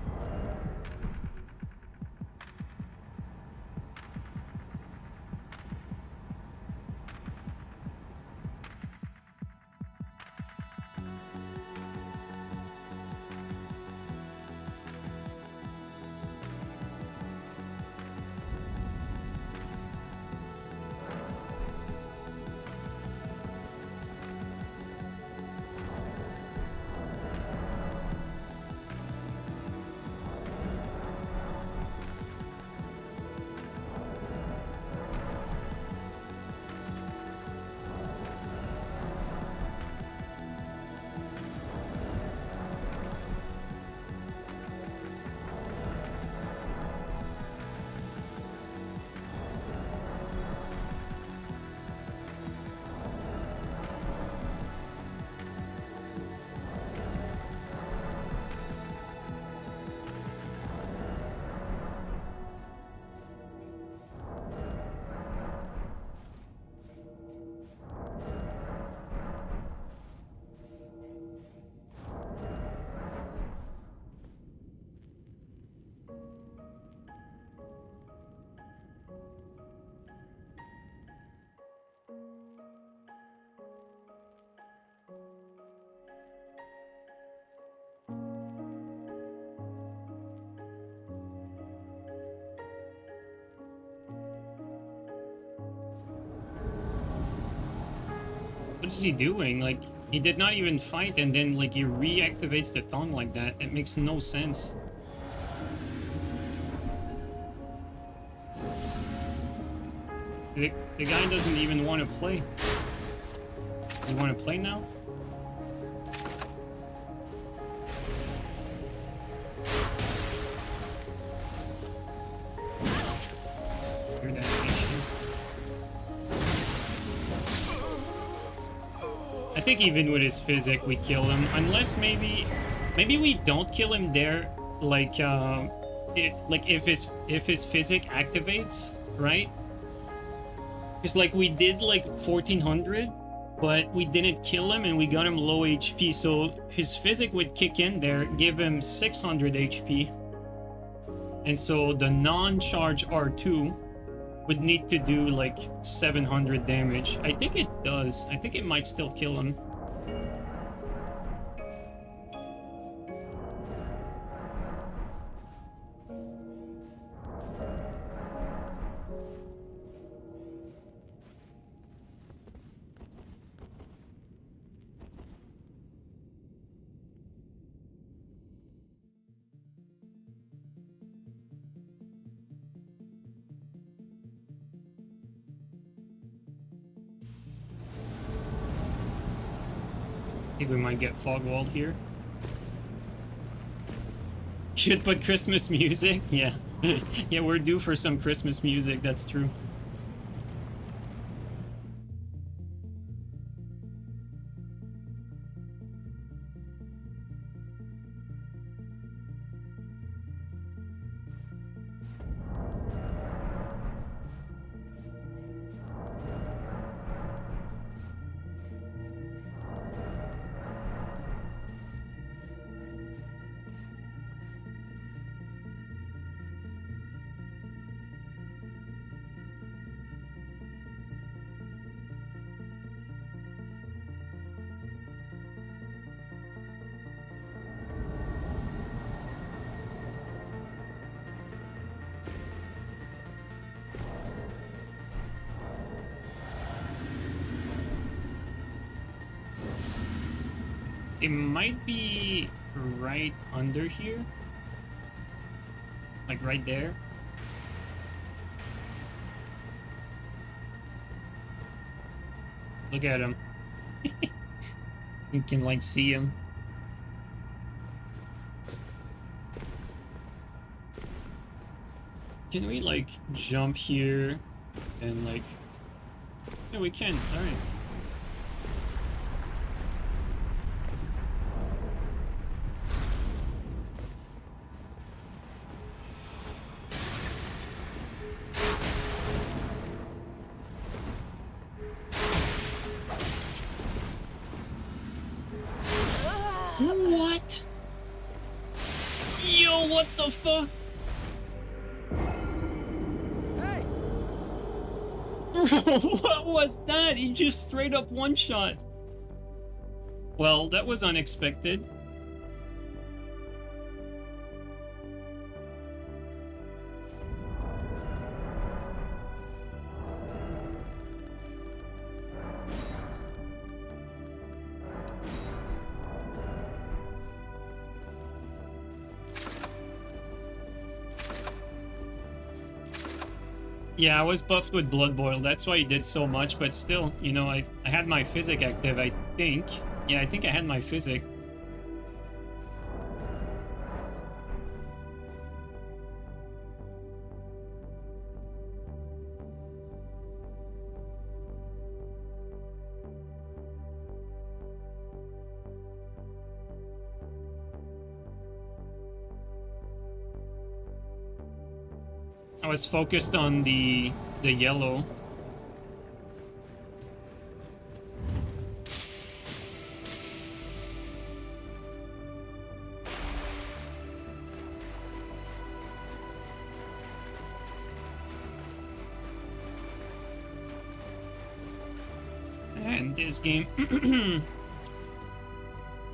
What is he doing? Like, he did not even fight, and then, like, he reactivates the tongue like that. It makes no sense. The guy doesn't even want to play. You want to play now? Hear that animation? I think even with his physic, we kill him. Unless maybe we don't kill him there. Like, if his physic activates, right? Because like we did like 1400, but we didn't kill him and we got him low HP. So his physic would kick in there, give him 600 HP. And so the non-charge R2 would need to do like 700 damage. I think it does. I think it might still kill him. I think we might get fog walled here. Should put Christmas music? Yeah. Yeah, we're due for some Christmas music, that's true. It might be right under here. Like right there. Look at him. You can like see him. Can we like jump here and like... Yeah, we can. All right. What? Yo, what the fuck? Hey! Bro, what was that? He just straight up one-shot. Well, that was unexpected. Yeah, I was buffed with Blood Boil. That's why he did so much, but still, you know, I had my physic active, I think. Yeah, I think I had my physic. I was focused on the yellow. And this game,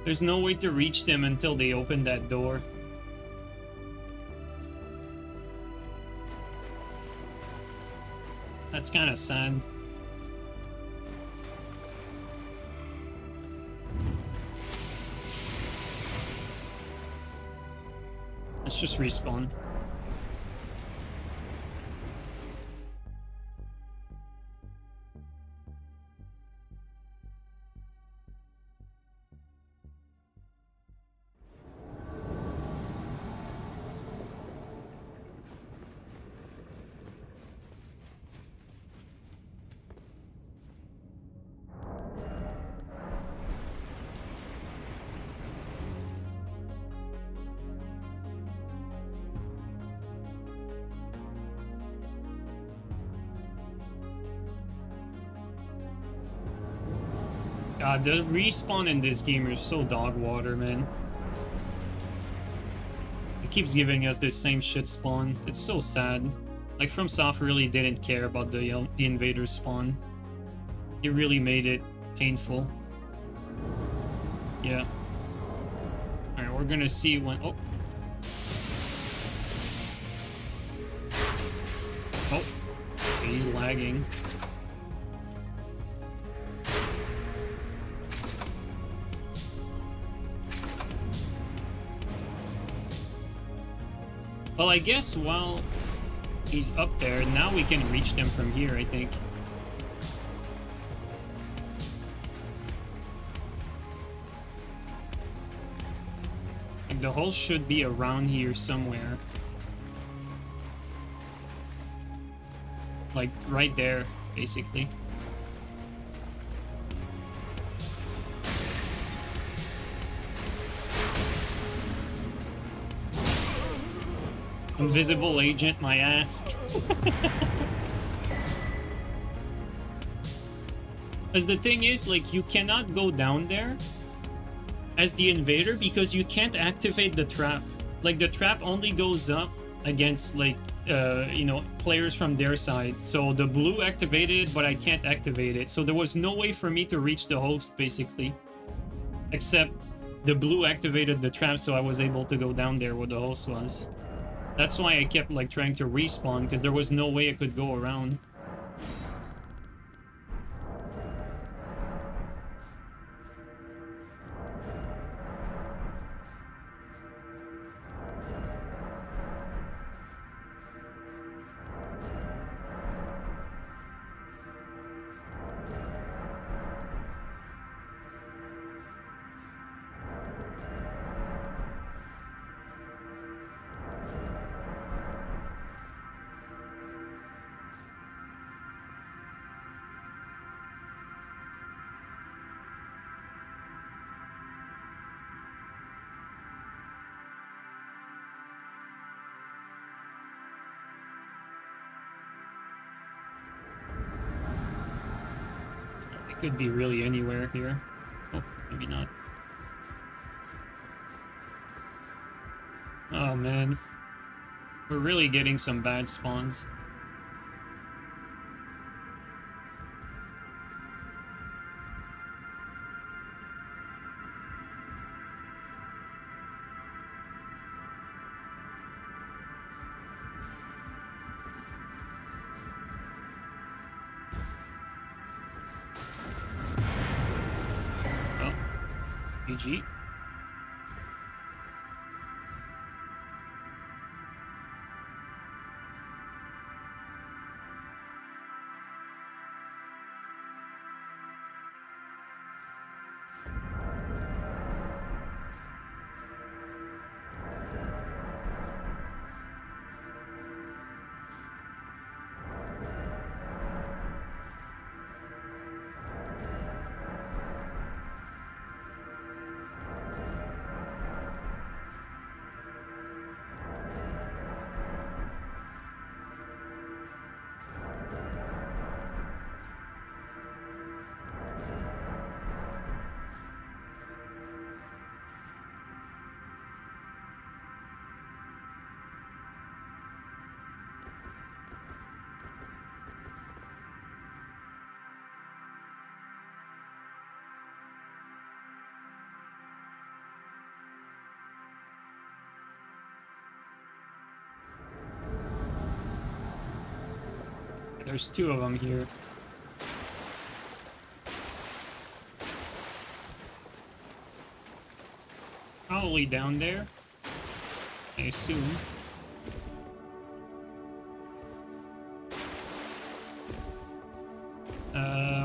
there's no way to reach them until they open that door. That's kind of sad. just respawn. God, the respawn in this game is so dog water, man. It keeps giving us the same shit spawn. It's so sad. Like, FromSoft really didn't care about the invader spawn. It really made it painful. Yeah. Alright, we're gonna see when... Oh. Oh. He's lagging. Well, I guess while he's up there, now we can reach them from here, I think. Like, the hole should be around here somewhere. Like, right there, basically. Invisible agent, my ass. As the thing is, like, you cannot go down there as the invader because you can't activate the trap. Like, the trap only goes up against, like, you know, players from their side. So the blue activated, but I can't activate it. So there was no way for me to reach the host, basically. Except the blue activated the trap, so I was able to go down there where the host was. That's why I kept, like, trying to respawn, because there was no way I could go around. Could be really anywhere here. Oh, maybe not. Oh man. We're really getting some bad spawns. GG. There's two of them here. Probably down there. I assume.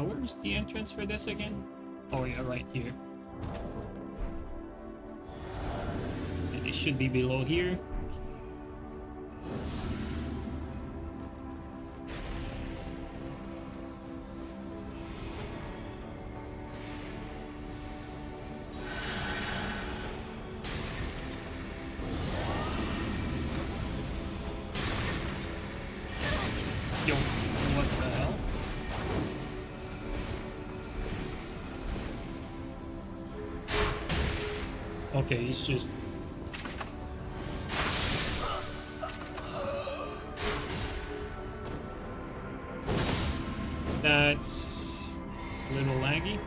Where's the entrance for this again? Oh yeah, right here. And it should be below here. Yo, what the hell? Okay, he's just... That's a little laggy.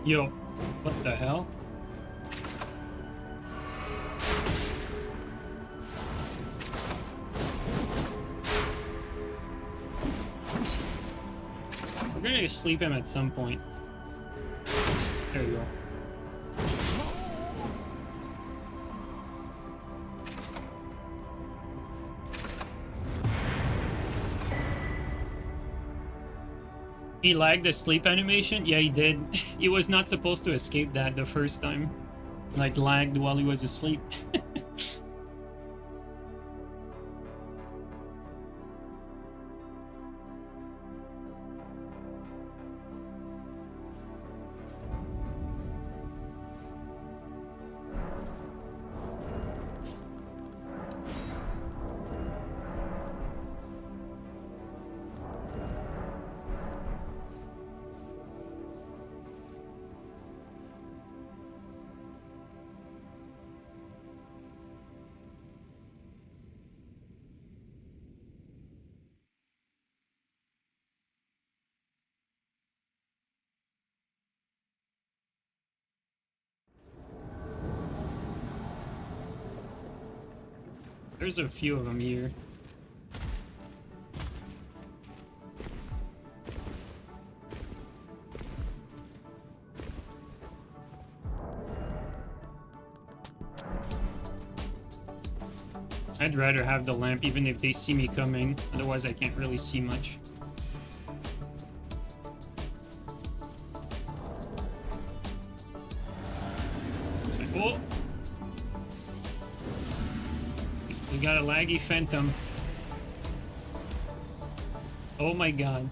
Yo, what the hell? We're gonna sleep him at some point. There you go. He lagged the sleep animation? Yeah, he did. He was not supposed to escape that the first time. Like, lagged while he was asleep. There's a few of them here. I'd rather have the lamp even if they see me coming, otherwise I can't really see much. Oh! We got a laggy phantom. Oh my god.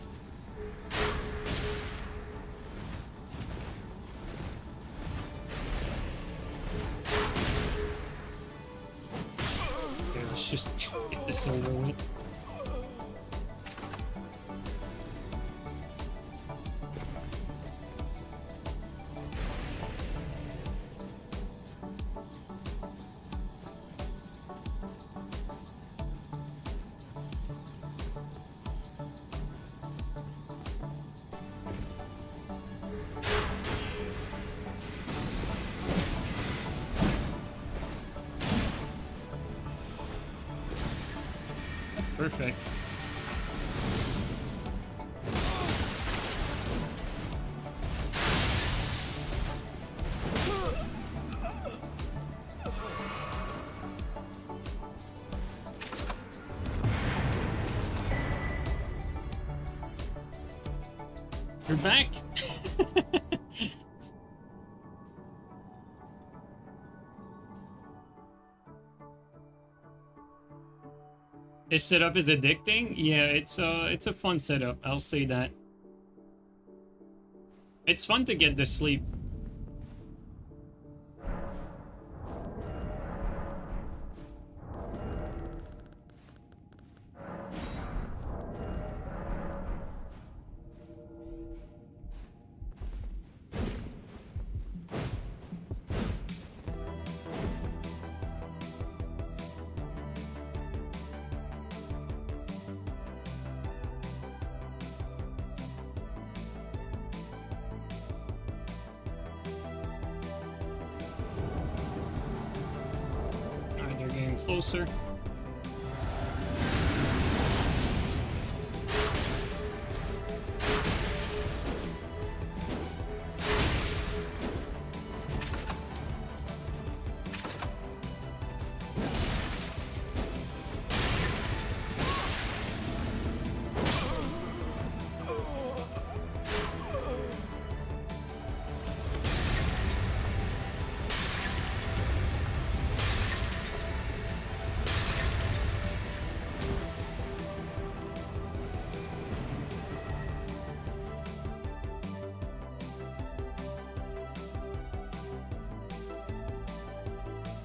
Okay, let's just get this over with. Perfect. You're back. This setup is addicting. Yeah, it's a fun setup. I'll say that. It's fun to get to sleep. Closer.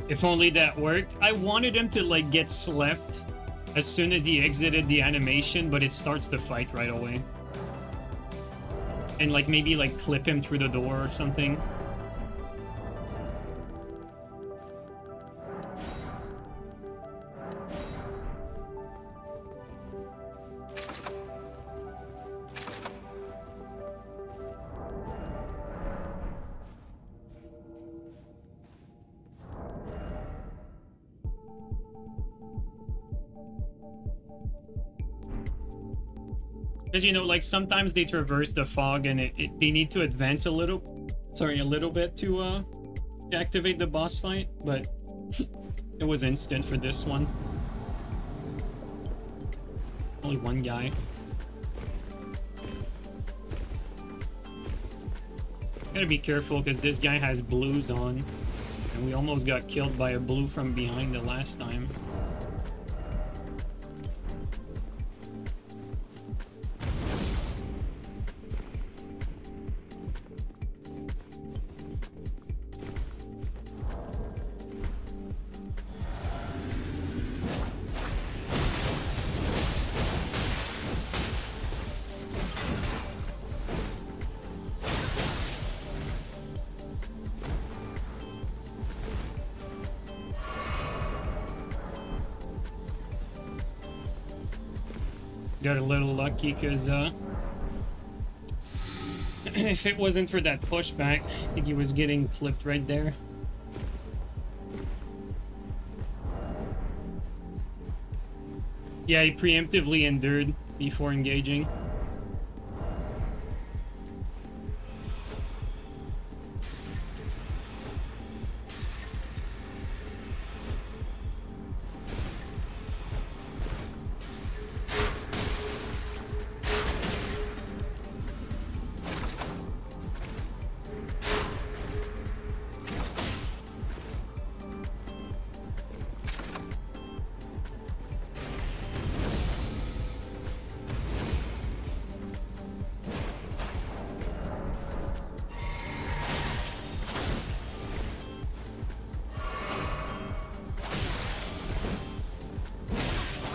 If only that worked. I wanted him to like get slept as soon as he exited the animation, but it starts the fight right away. And like maybe like clip him through the door or something. Because, you know, like sometimes they traverse the fog and they need to advance a little bit to activate the boss fight, but it was instant for this one. Only one guy. Gotta be careful because this guy has blues on, and we almost got killed by a blue from behind the last time. Got a little lucky because if it wasn't for that pushback, I think he was getting clipped right there. Yeah, he preemptively endured before engaging.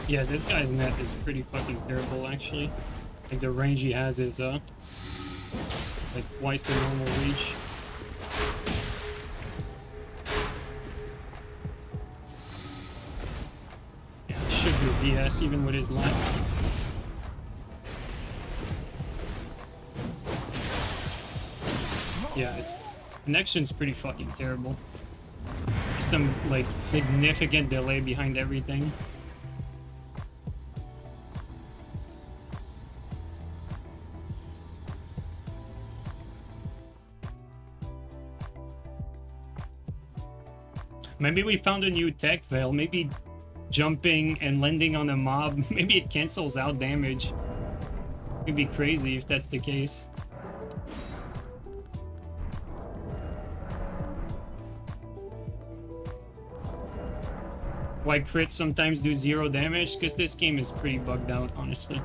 Yeah, this guy's net is pretty fucking terrible, actually. Like, the range he has is, like, twice the normal reach. Yeah, it should do BS, even with his left. Yeah, its connection's pretty fucking terrible. There's some, like, significant delay behind everything. Maybe we found a new tech veil. Maybe jumping and landing on a mob, maybe it cancels out damage. It'd be crazy if that's the case. Why crits sometimes do 0 damage? Because this game is pretty bugged out, honestly.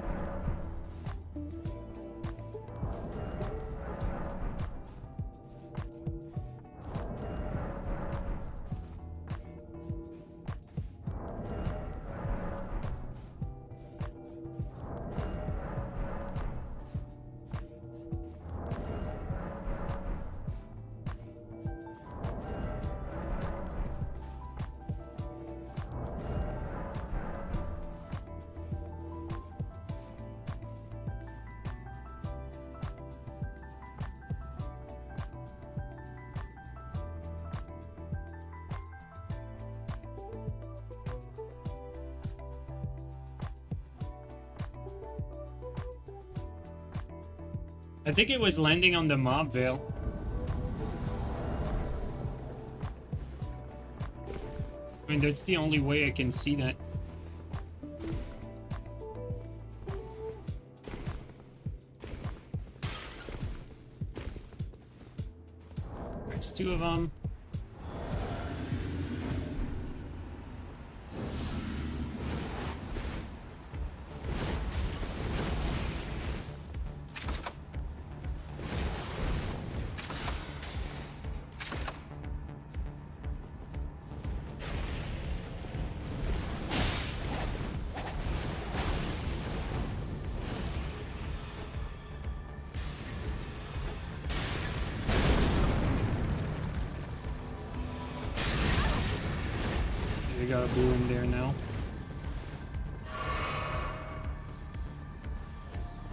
I think it was landing on the mob veil. I mean, that's the only way I can see that. There's 2 of them. We got a blue in there now.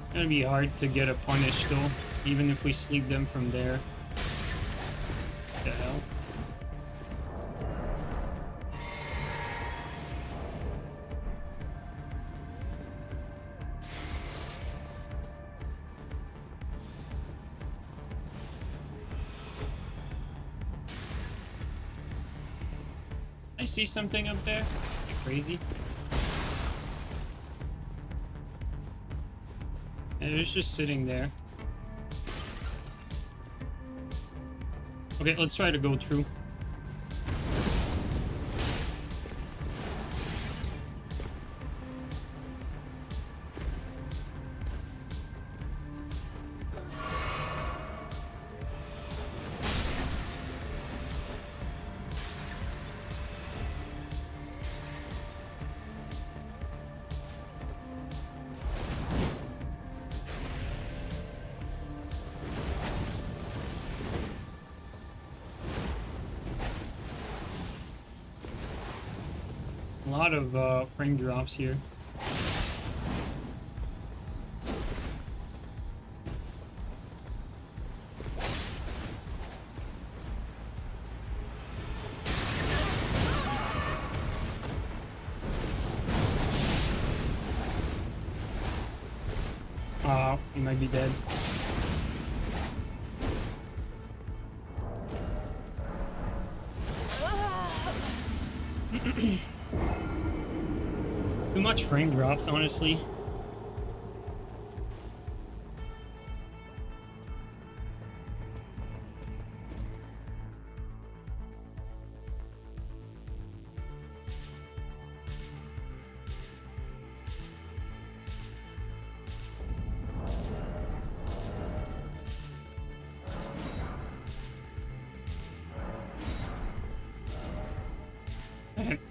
It's gonna be hard to get a punish though, even if we sleep them from there. What the hell? I see something up there. Crazy. And it's just sitting there. Okay, let's try to go through. A lot of frame drops here. He might be dead. Too much frame drops, honestly.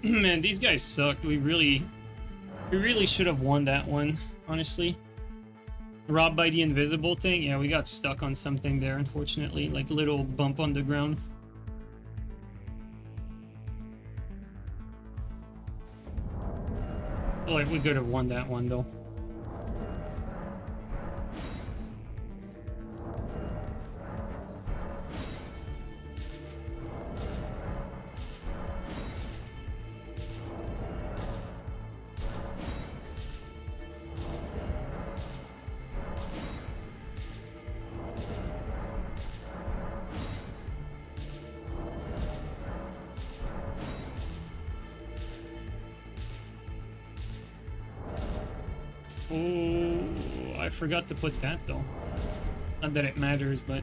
Man, these guys suck. We really should have won that one, honestly. Robbed by the invisible thing? Yeah, we got stuck on something there, unfortunately. Like a little bump on the ground. Like, we could have won that one, though. Oh, I forgot to put that though. Not that it matters, but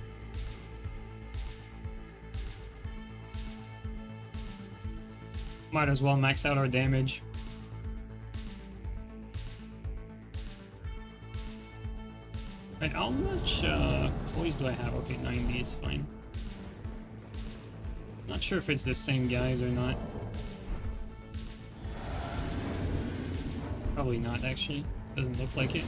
might as well max out our damage. Right, how much toys do I have? Okay, 90, it's fine. Not sure if it's the same guys or not. Probably not, actually. Doesn't look like it.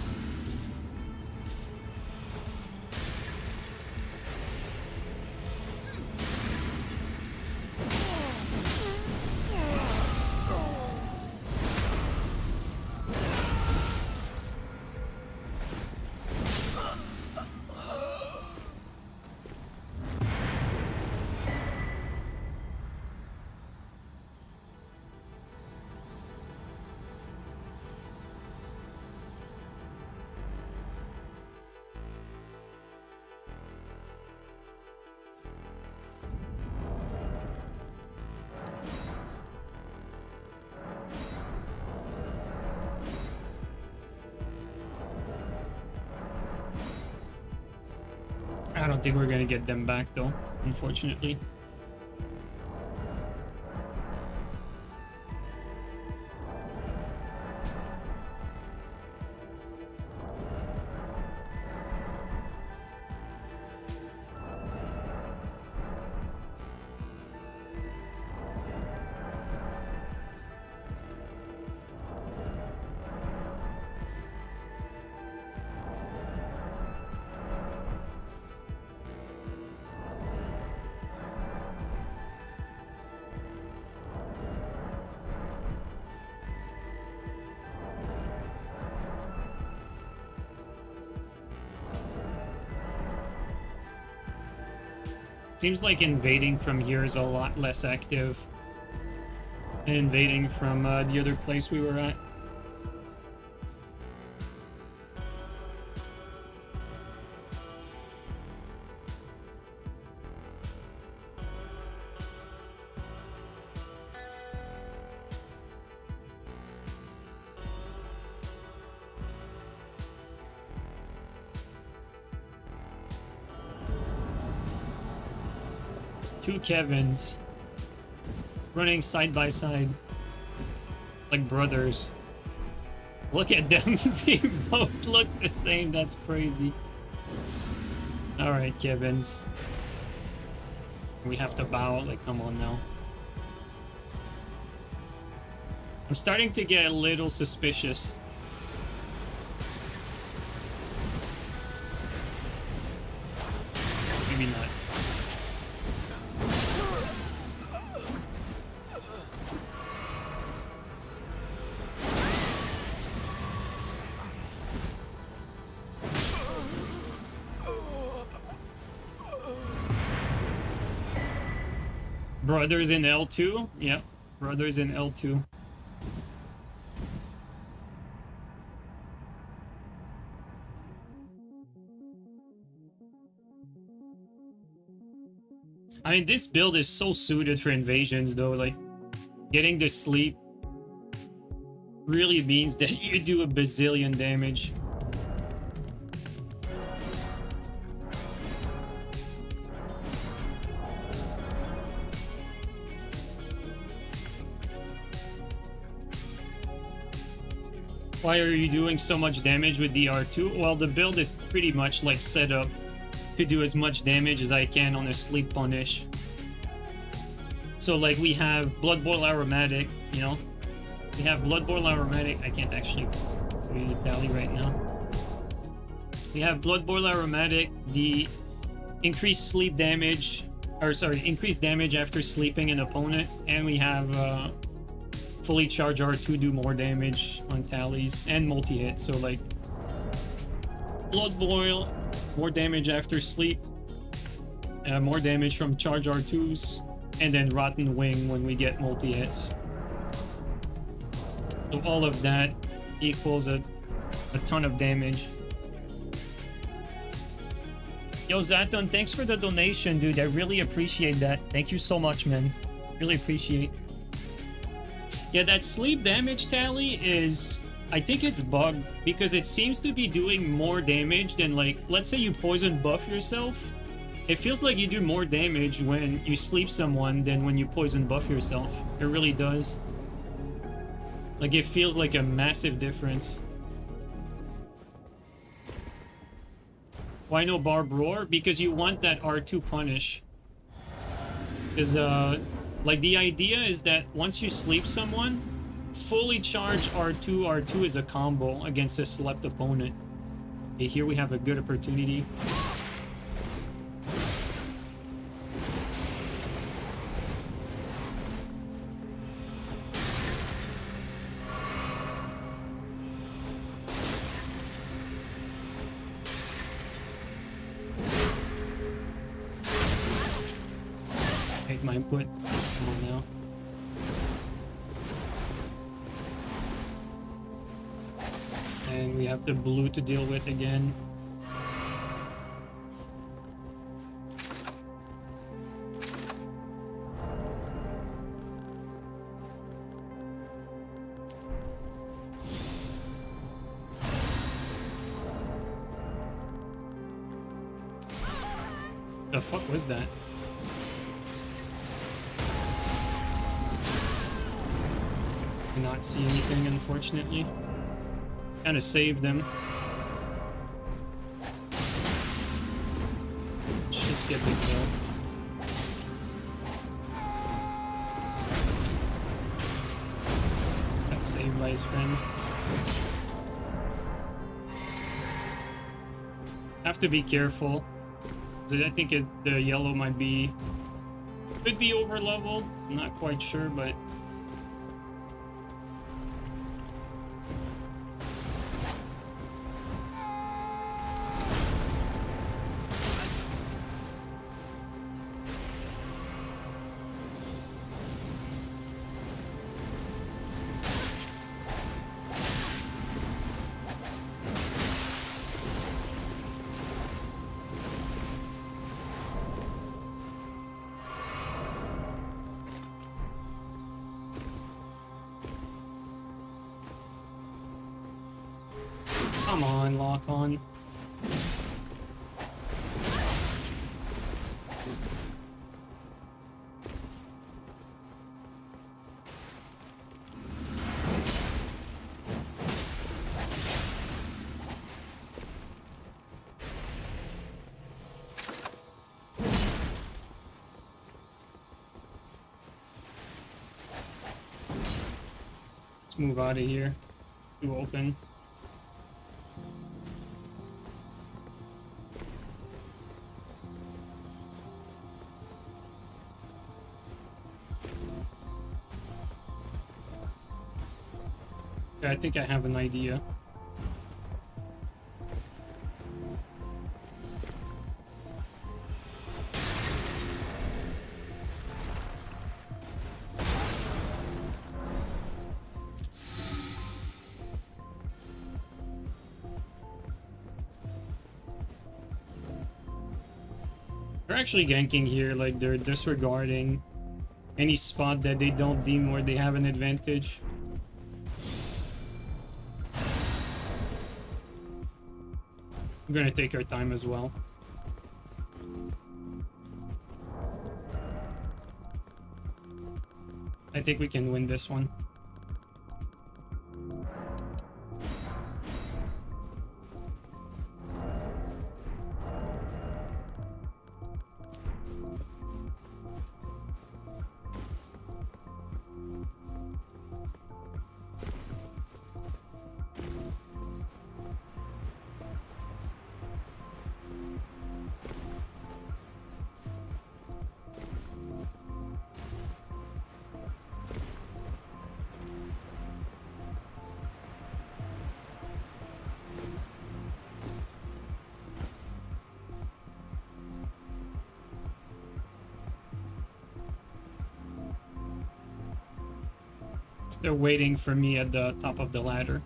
I don't think we're gonna get them back though, unfortunately. Seems like invading from here is a lot less active than invading from the other place we were at. Two Kevins running side by side like brothers. Look at them. They both look the same. That's crazy. All right, Kevins. We have to bow. Like, come on now. I'm starting to get a little suspicious. Maybe not. Brothers in L2? Yep, brothers in L2. I mean, this build is so suited for invasions, though. Like, getting to sleep really means that you do a bazillion damage. Why are you doing so much damage with the R2? Well, the build is pretty much like set up to do as much damage as I can on a sleep punish. So like we have Blood Boil Aromatic, you know? We have Blood Boil Aromatic. I can't actually read the tally right now. We have Blood Boil Aromatic, the increased sleep damage, or sorry, increased damage after sleeping an opponent, and we have fully charge R2 do more damage on tallies and multi-hit. So like Blood Boil, more damage after sleep, more damage from charge R2s, and then Rotten Wing when we get multi-hits. So all of that equals a ton of damage. Yo, Zaton, thanks for the donation, dude. I really appreciate that. Thank you so much, man. Really appreciate. Yeah, that sleep damage tally is... I think it's bugged because it seems to be doing more damage than, like, let's say you poison buff yourself. It feels like you do more damage when you sleep someone than when you poison buff yourself. It really does. Like, it feels like a massive difference. Why no Barb Roar? Because you want that R2 punish. Because, like, the idea is that once you sleep someone, fully charge R2. R2 is a combo against a slept opponent. Okay, here we have a good opportunity. Take my input. Come on now. And we have the blue to deal with again. The fuck was that? Not see anything, unfortunately. Kind of saved them. Let's just get the kill. Got saved by his friend. Have to be careful. So I think the yellow might be... could be over leveled. I'm not quite sure, but... Come on, lock on. Let's move out of here. Too open. I think I have an idea. They're actually ganking here, like they're disregarding any spot that they don't deem where they have an advantage. I'm gonna take our time as well. I think we can win this one. They're waiting for me at the top of the ladder.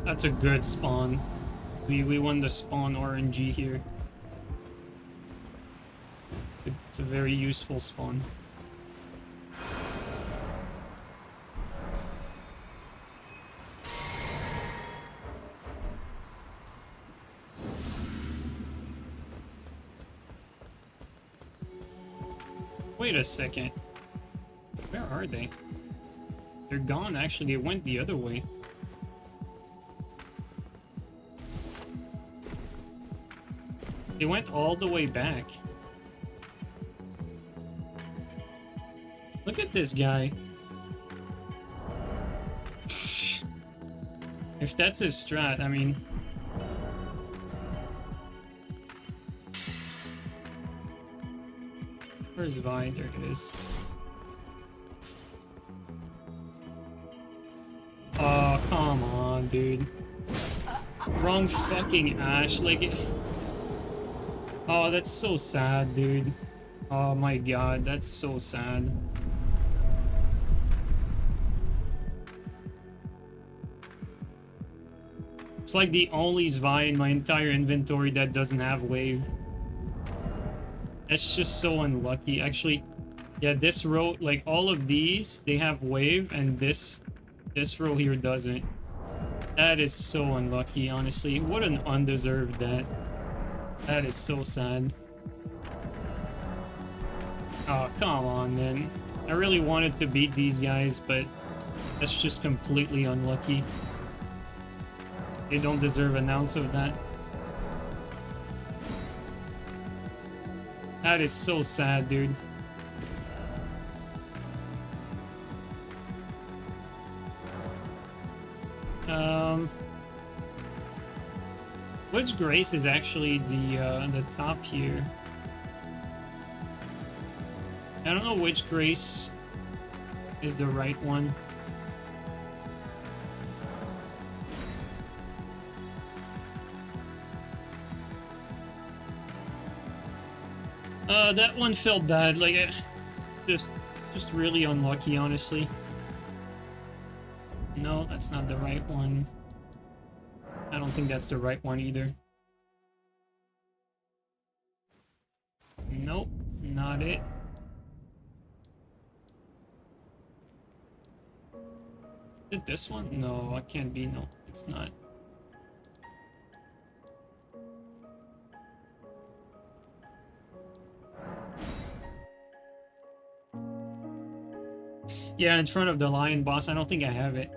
That's a good spawn. We won the spawn RNG here. It's a very useful spawn. Wait a second. Where are they? They're gone, actually. It went the other way. They went all the way back. Look at this guy. If that's his strat, I mean... Where's Vi? There it is. Oh, come on, dude. Wrong fucking Ash. Like it... Oh, that's so sad, dude. Oh my god, that's so sad. It's like the only Zvi in my entire inventory that doesn't have wave. That's just so unlucky. Actually, yeah, this row, like all of these, they have wave, and this row here doesn't. That is so unlucky, honestly. What an undeserved death. That is so sad. Oh, come on, man. I really wanted to beat these guys, but that's just completely unlucky. They don't deserve an ounce of that. That is so sad, dude. Which Grace is actually the top here? I don't know which Grace is the right one. That one felt bad. Like, just really unlucky, honestly. No, that's not the right one. I don't think that's the right one either. Nope, not it. Is it this one? No, it can't be. No, it's not. Yeah, in front of the lion boss. I don't think I have it.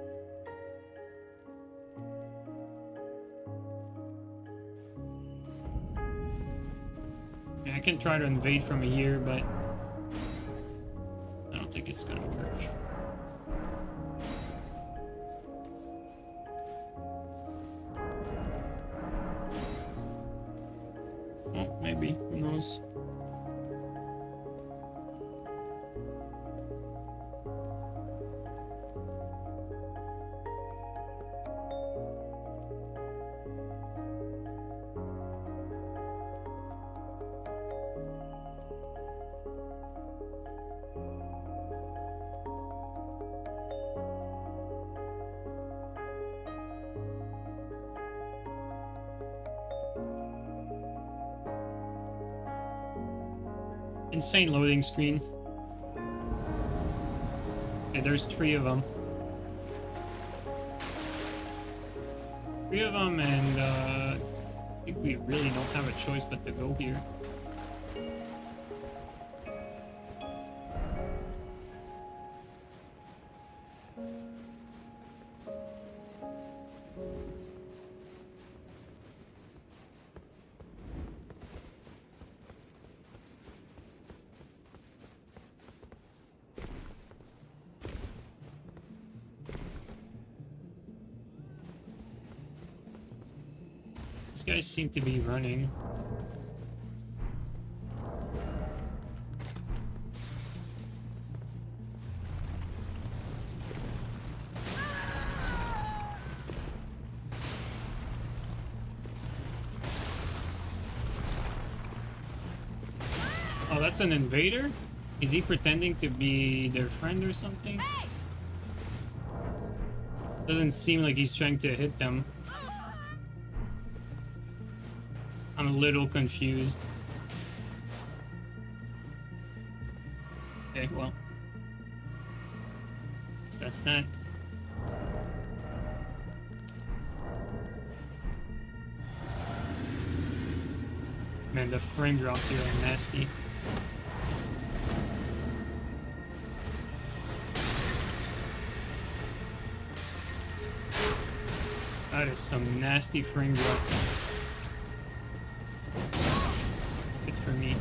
Yeah, I can try to invade from here, but I don't think it's gonna work. Oh, maybe. Who knows? Insane loading screen. Okay, there's 3 of them. 3 of them, and I think we really don't have a choice but to go here. These guys seem to be running. Oh, that's an invader? Is he pretending to be their friend or something? Hey! Doesn't seem like he's trying to hit them. I'm a little confused. Okay, well. That's that. Man, the frame drop here are nasty. That is some nasty frame drops. Good for me.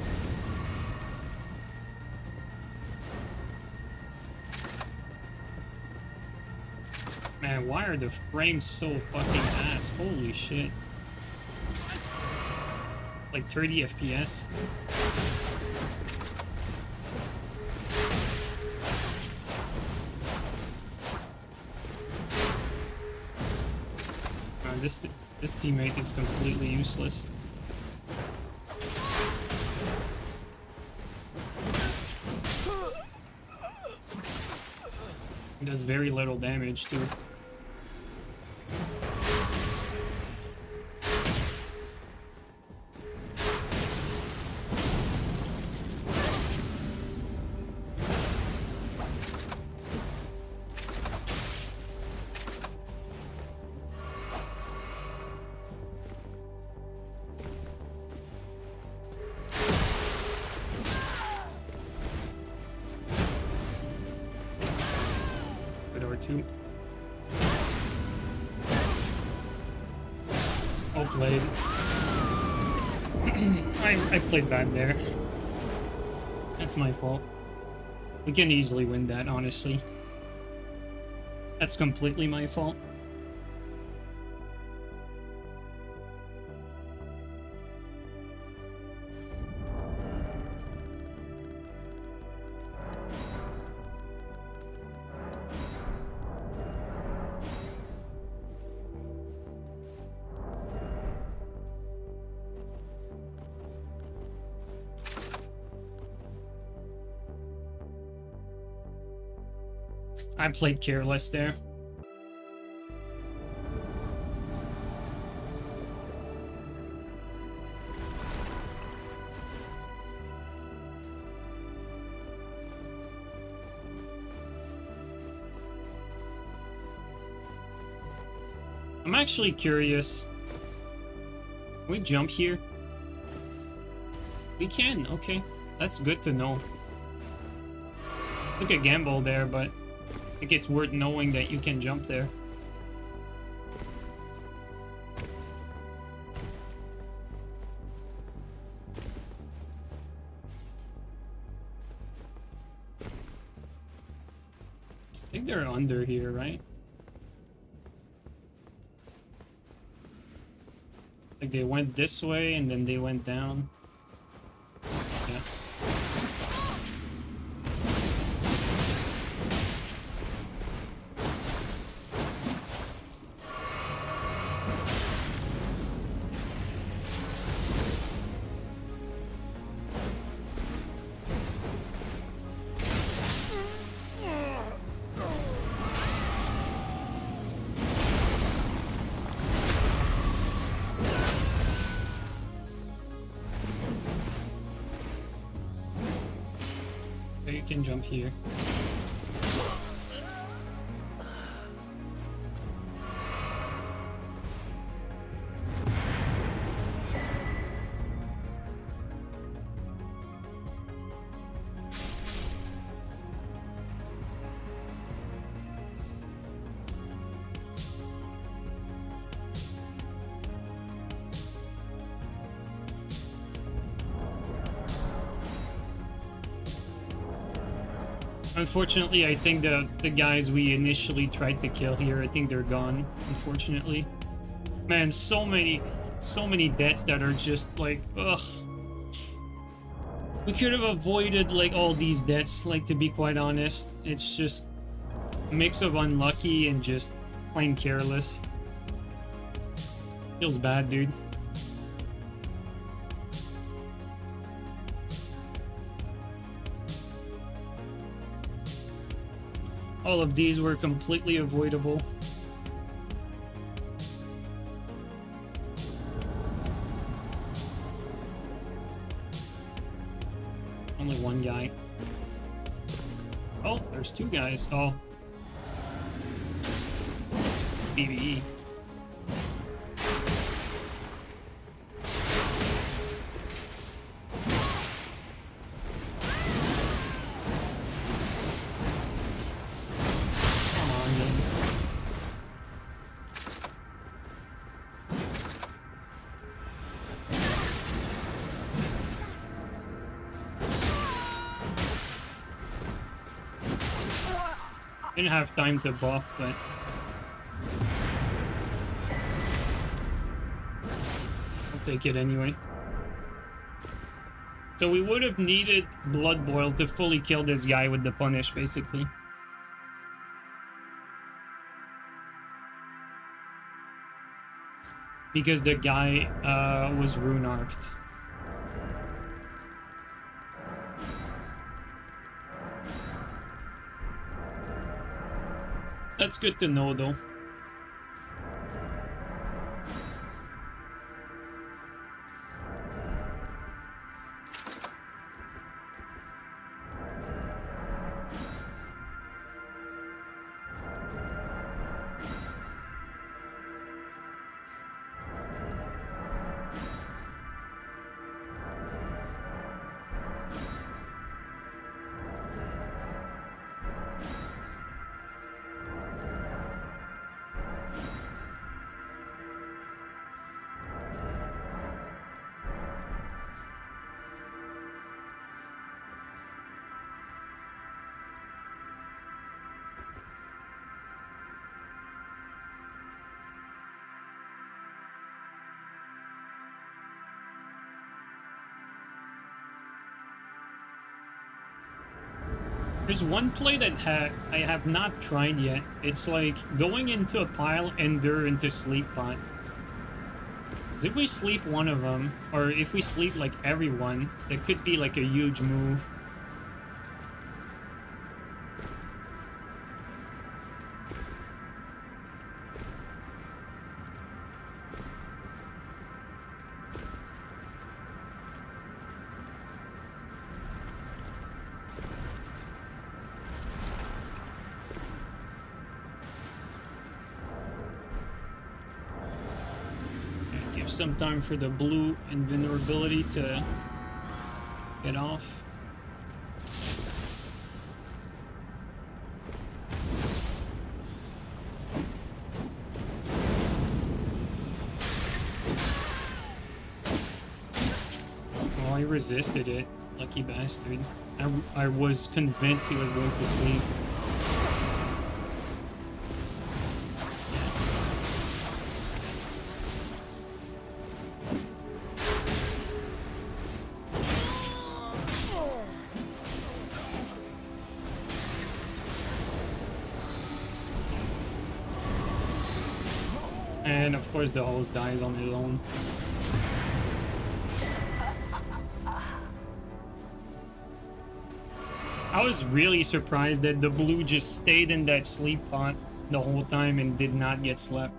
Man, why are the frames so fucking ass? Holy shit. Like 30 FPS. This teammate is completely useless. He does very little damage too. I played bad there. That's my fault. We can easily win that, honestly. That's completely my fault. I played careless there. I'm actually curious. Can we jump here? We can, okay. That's good to know. Took a gamble there, but I think it's worth knowing that you can jump there. I think they're under here, right? Like they went this way and then they went down. Yeah. So you can jump here. Unfortunately, I think the guys we initially tried to kill here, I think they're gone, unfortunately. Man, so many deaths that are just like, ugh. We could have avoided like all these deaths, like, to be quite honest. It's just a mix of unlucky and just plain careless. Feels bad, dude. All of these were completely avoidable. Only one guy. Oh, there's two guys. Oh. PvE. Didn't have time to buff, but I'll take it anyway. So we would have needed Blood Boil to fully kill this guy with the punish, basically. Because the guy was rune-arced. That's good to know, though. There's one play that I have not tried yet. It's like going into a pile, ender into sleep pot. 'Cause if we sleep one of them, or if we sleep like everyone, it could be like a huge move. some time for the blue invulnerability to get off. Oh, he resisted it. Lucky bastard. I was convinced he was going to sleep. And of course the hose dies on his own. I was really surprised that the blue just stayed in that sleep pot the whole time and did not get slept.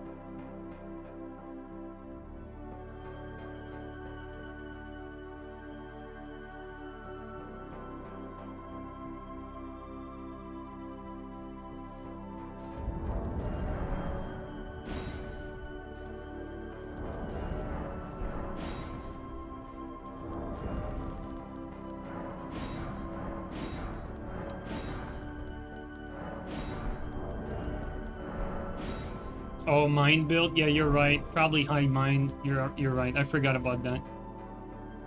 Oh, mind build? Yeah, you're right. Probably high mind. You're right. I forgot about that.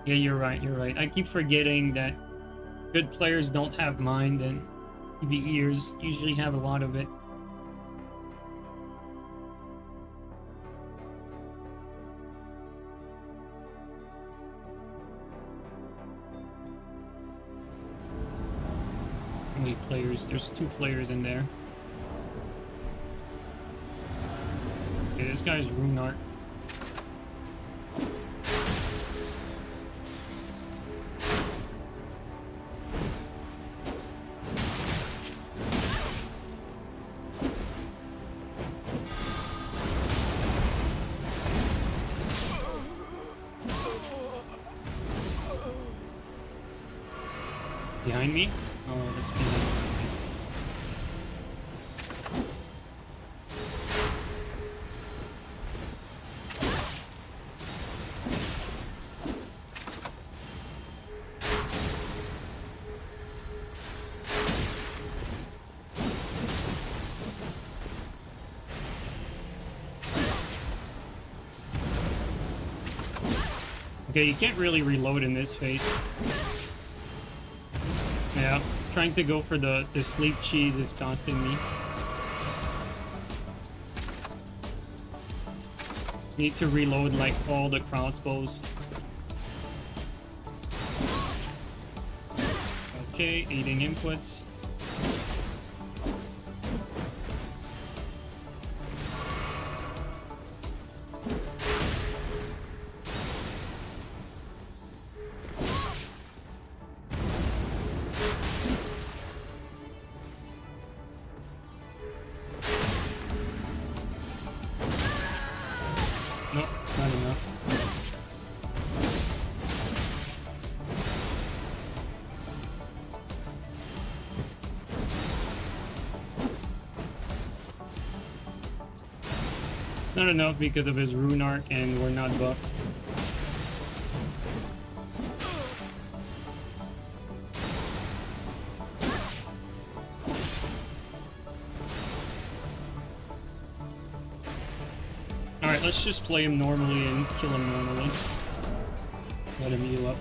Yeah, you're right. You're right. I keep forgetting that good players don't have mind, and PvEers usually have a lot of it. How many players? There's 2 players in there. Okay, this guy's rune art. Behind me? Oh, that's behind me. Okay, you can't really reload in this phase. Yeah, trying to go for the sleep cheese is costing me. Need to reload like all the crossbows. Okay, aiding inputs. Not enough because of his rune arc, and we're not buffed. Alright, let's just play him normally and kill him normally. Let him heal up.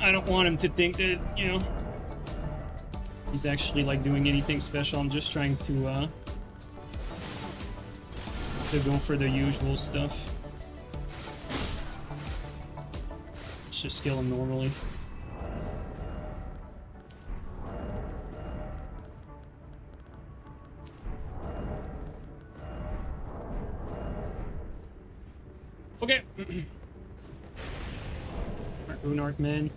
I don't want him to think that, you know, he's actually like doing anything special. I'm just trying to go for the usual stuff. Let's just kill him normally. Okay. Rune Arc man.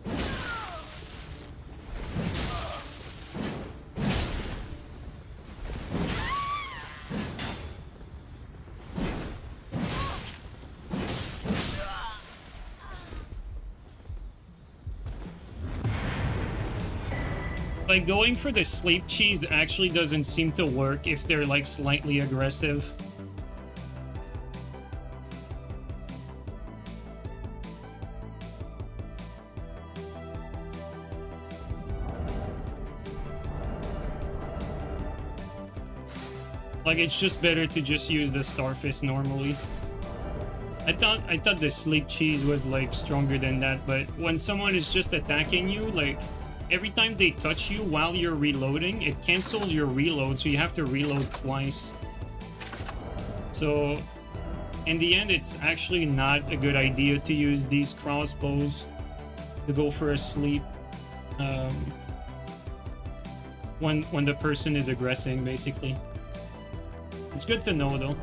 Like, going for the sleep cheese actually doesn't seem to work if they're, like, slightly aggressive. Like, it's just better to just use the Starfist normally. I thought the sleep cheese was like stronger than that, but when someone is just attacking you, like every time they touch you while you're reloading, it cancels your reload, so you have to reload twice. So in the end, it's actually not a good idea to use these crossbows to go for a sleep when the person is aggressing, basically. It's good to know though.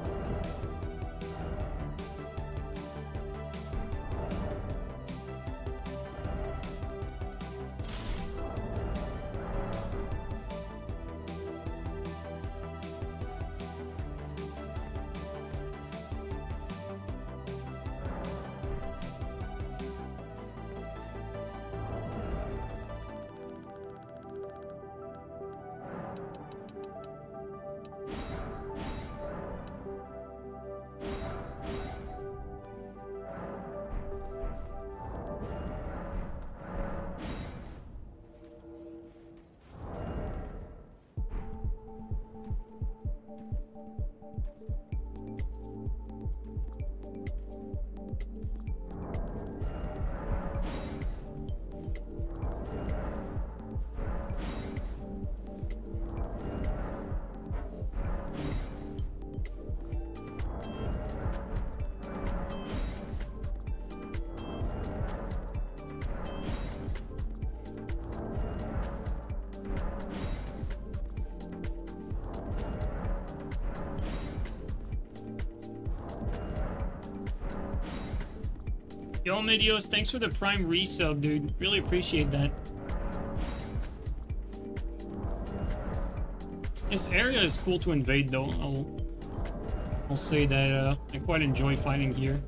Yo, Medios, thanks for the Prime resub, dude. Really appreciate that. This area is cool to invade, though. I'll say that I quite enjoy fighting here.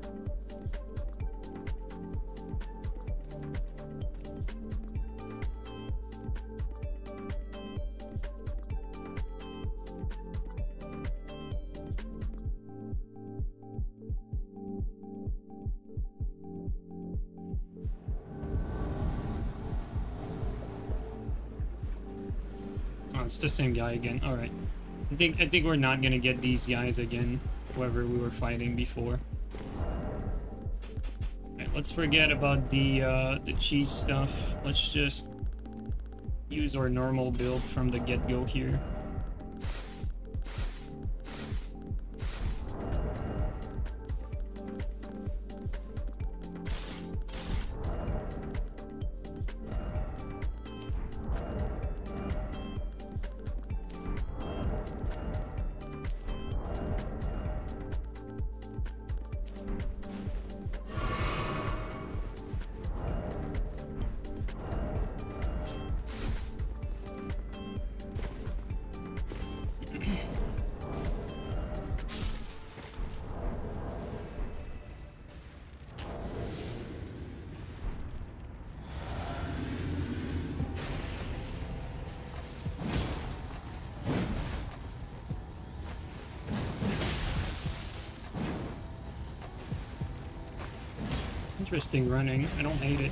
It's the same guy again. All right. I think we're not gonna get these guys again. Whoever we were fighting before. Alright, let's forget about the cheese stuff. Let's just use our normal build from the get-go here. Interesting running. I don't hate it.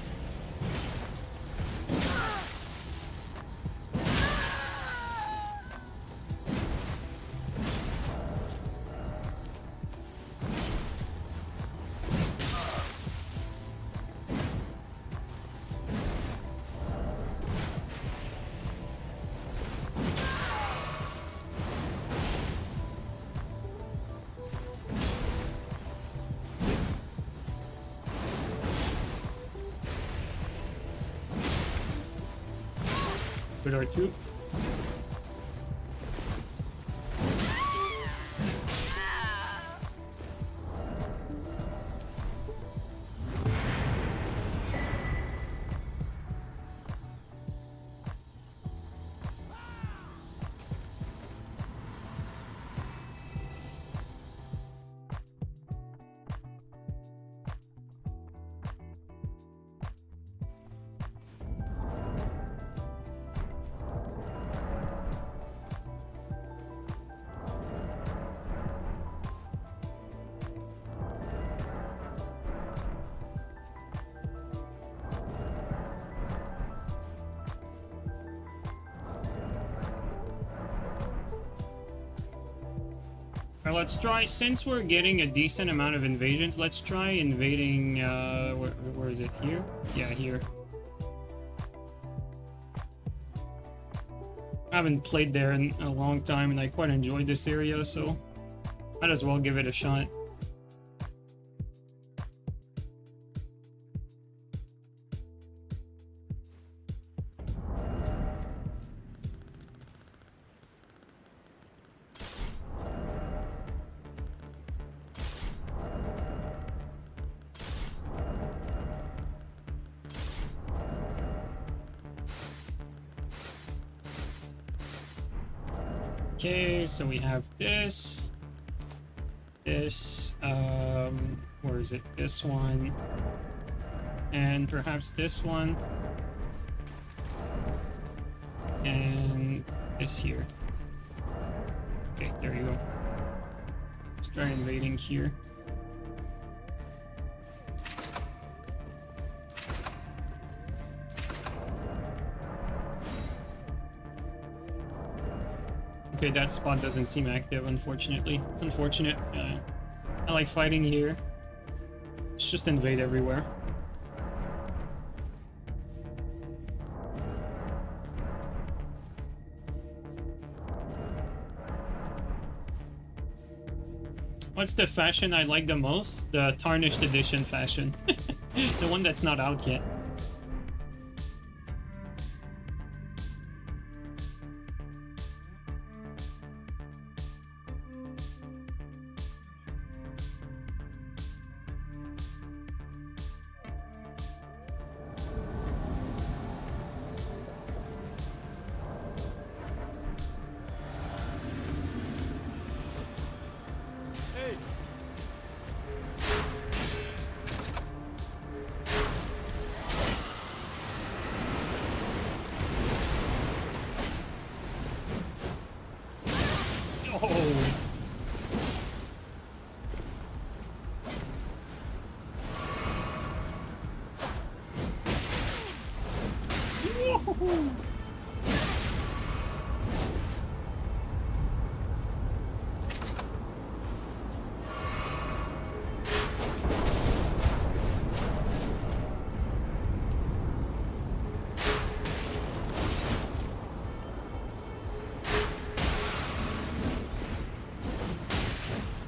Good R2. Alright, let's try, since we're getting a decent amount of invasions, let's try invading, where is it? Here? Yeah, here. I haven't played there in a long time, and I quite enjoyed this area, so might as well give it a shot. Okay, so we have this, where is it? This one, and perhaps this one, and this here. Okay, there you go. Let's try invading here. Okay, that spot doesn't seem active, unfortunately. It's unfortunate. I like fighting here. Let's just invade everywhere. What's the fashion I like the most? The Tarnished Edition fashion. The one that's not out yet.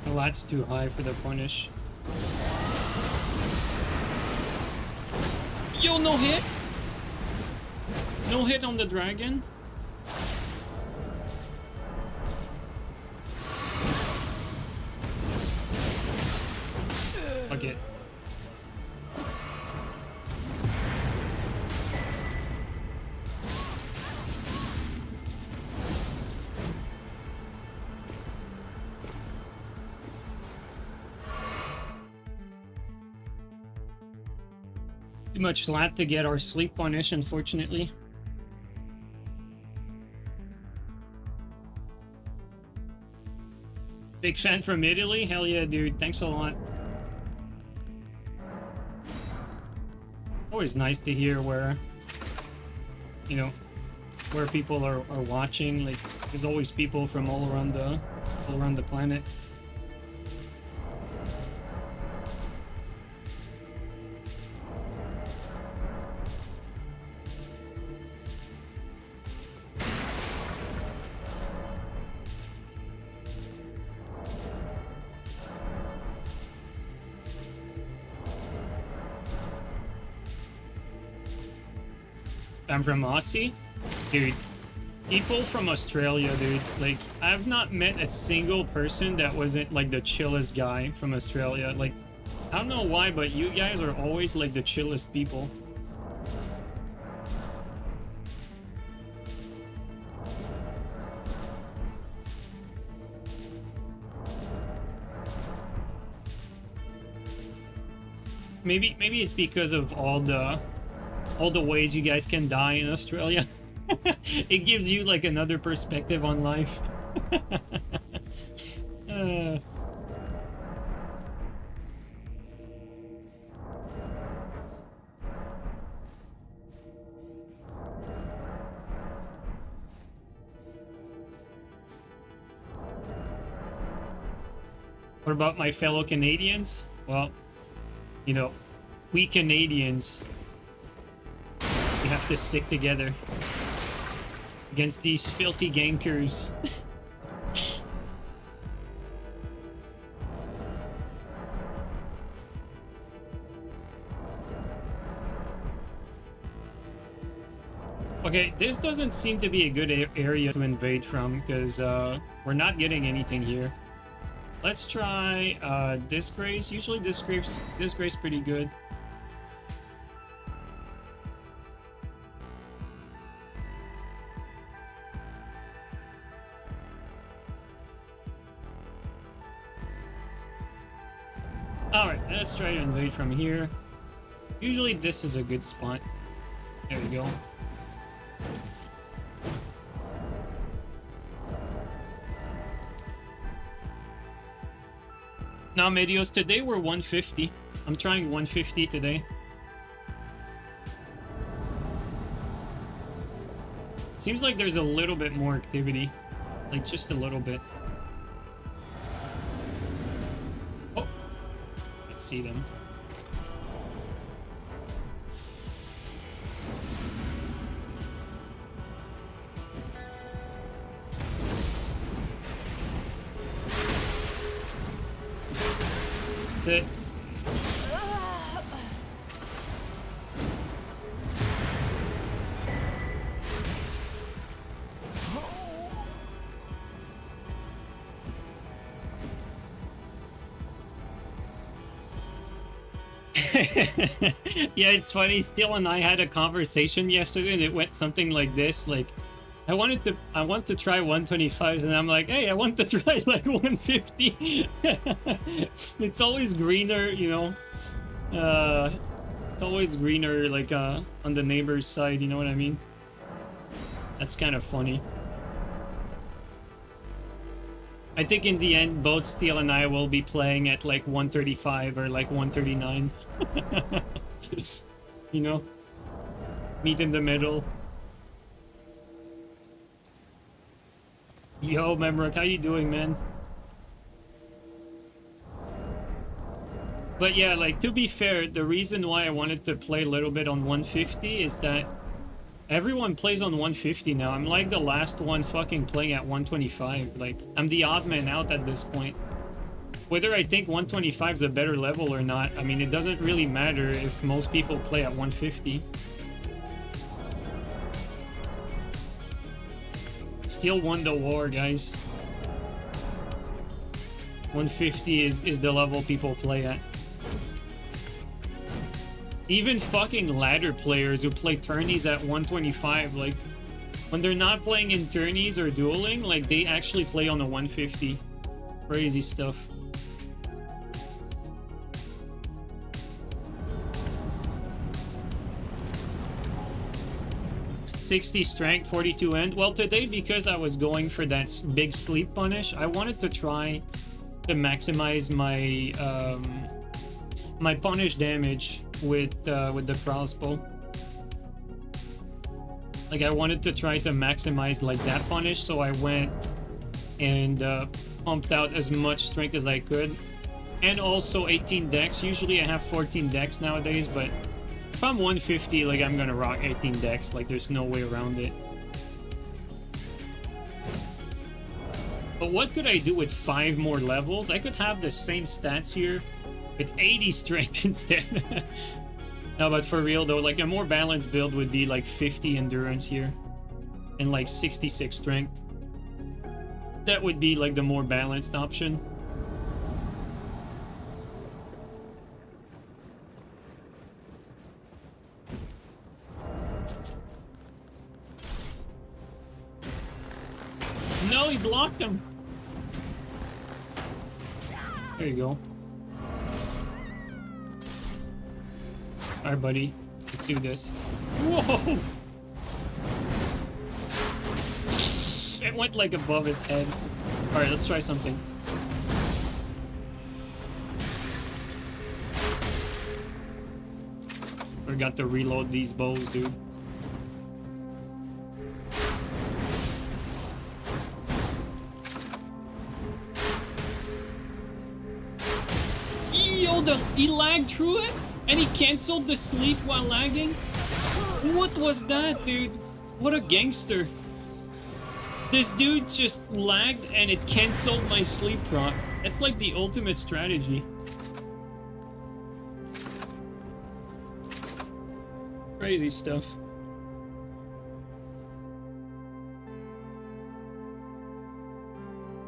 Well, that's too high for the punish. Yo, no hit? No hit on the dragon? Fuck it. Too much lat to get our sleep punish, unfortunately. Big fan from Italy? Hell yeah, dude. Thanks a lot. Always nice to hear where, you know, where people are watching. Like, there's always people from all around the planet. I'm from Aussie? Dude, people from Australia, dude, like, I've not met a single person that wasn't, like, the chillest guy from Australia. Like, I don't know why, but you guys are always, like, the chillest people. Maybe it's because of all the ways you guys can die in Australia. It gives you like another perspective on life. What about my fellow Canadians? Well, you know, we Canadians, we have to stick together against these filthy gankers. Okay, this doesn't seem to be a good area to invade from because we're not getting anything here. Let's try Disgrace. Usually Disgrace pretty good. Alright, let's try to invade from here. Usually this is a good spot. There we go. Now, Medios, today we're 150. I'm trying 150 today. Seems like there's a little bit more activity. Like, just a little bit. Oh! Let's see them. That's it. Yeah, it's funny. Still and I had a conversation yesterday, and it went something like this: like, I want to try 125, and I'm like, hey, I want to try like 150. It's always greener, you know. It's always greener, like on the neighbor's side. You know what I mean? That's kind of funny. I think in the end, both Steel and I will be playing at like 135 or like 139. You know? Meet in the middle. Yo, Memrock, how you doing, man? But yeah, like, to be fair, the reason why I wanted to play a little bit on 150 is that everyone plays on 150 now. I'm like the last one fucking playing at 125. Like, I'm the odd man out at this point. Whether I think 125 is a better level or not, I mean, it doesn't really matter if most people play at 150. Still won the war, guys. 150 is the level people play at. Even fucking ladder players who play tourneys at 125, like, when they're not playing in tourneys or dueling, like, they actually play on a 150. Crazy stuff. $60 strength, 42 end. Well, today, because I was going for that big sleep punish, I wanted to try to maximize my my punish damage with the crossbow. Like, I wanted to try to maximize like that punish, so I went and pumped out as much strength as I could, and also 18 dex. Usually I have 14 dex nowadays, but if I'm 150, like, I'm gonna rock 18 dex. Like, there's no way around it. But what could I do with 5 more levels? I could have the same stats here with 80 strength instead. No, but for real though, like, a more balanced build would be like 50 endurance here and like 66 strength. That would be like the more balanced option. No, he blocked him. There you go. Alright, buddy. Let's do this. Whoa! It went like above his head. Alright, let's try something. Forgot to reload these bows, dude. Oh, he lagged through it? And he cancelled the sleep while lagging? What was that, dude? What a gangster. This dude just lagged and it cancelled my sleep proc. That's like the ultimate strategy. Crazy stuff.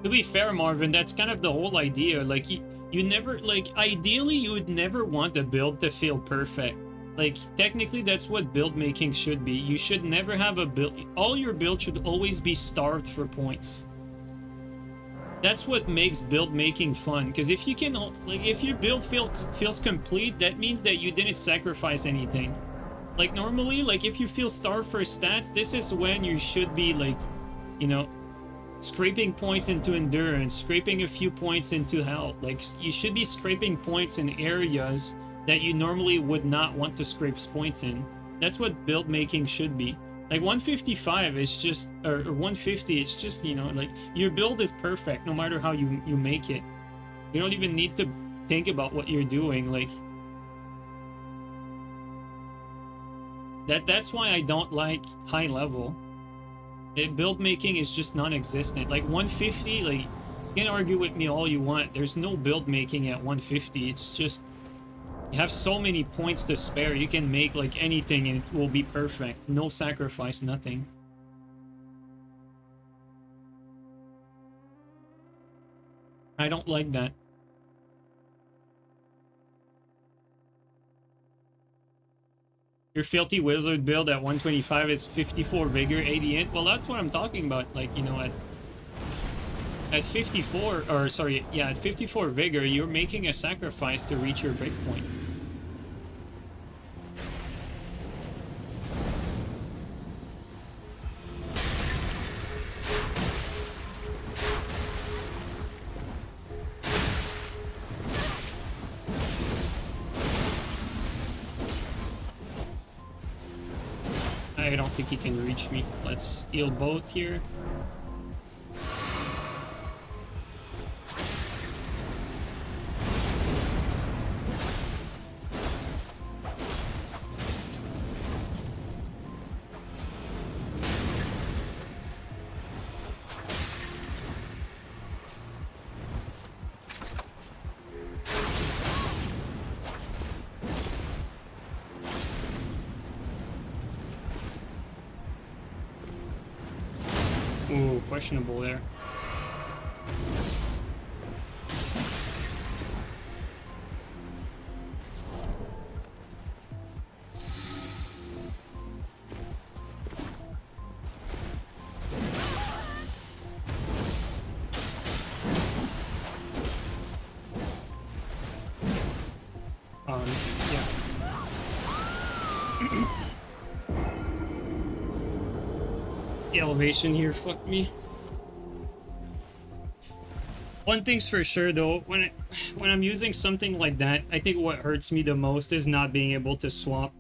To be fair, Marvin, that's kind of the whole idea. Like, you never, like, ideally, you would never want a build to feel perfect. Like, technically, that's what build making should be. You should never have a build. All your build should always be starved for points. That's what makes build making fun. Because if you can, like, if your build feels complete, that means that you didn't sacrifice anything. Like, normally, like, if you feel starved for stats, this is when you should be, like, you know, scraping points into endurance, scraping a few points into health. Like, you should be scraping points in areas that you normally would not want to scrape points in. That's what build making should be. Like, 155 is just, or 150, it's just, you know, like, your build is perfect no matter how you make it. You don't even need to think about what you're doing. Like, that's why I don't like high level. Build making is just non-existent. Like 150, like, you can argue with me all you want. There's no build making at 150. It's just, you have so many points to spare. You can make like anything and it will be perfect. No sacrifice, nothing. I don't like that. Your filthy wizard build at 125 is 54 vigor, 80 int. Well, that's what I'm talking about. Like, you know, at 54, or sorry, yeah, at 54 vigor, you're making a sacrifice to reach your breakpoint. I don't think he can reach me. Let's heal both here. Ooh, questionable there. Yeah. The elevation here fucked me. One thing's for sure though, when I'm using something like that, I think what hurts me the most is not being able to swap.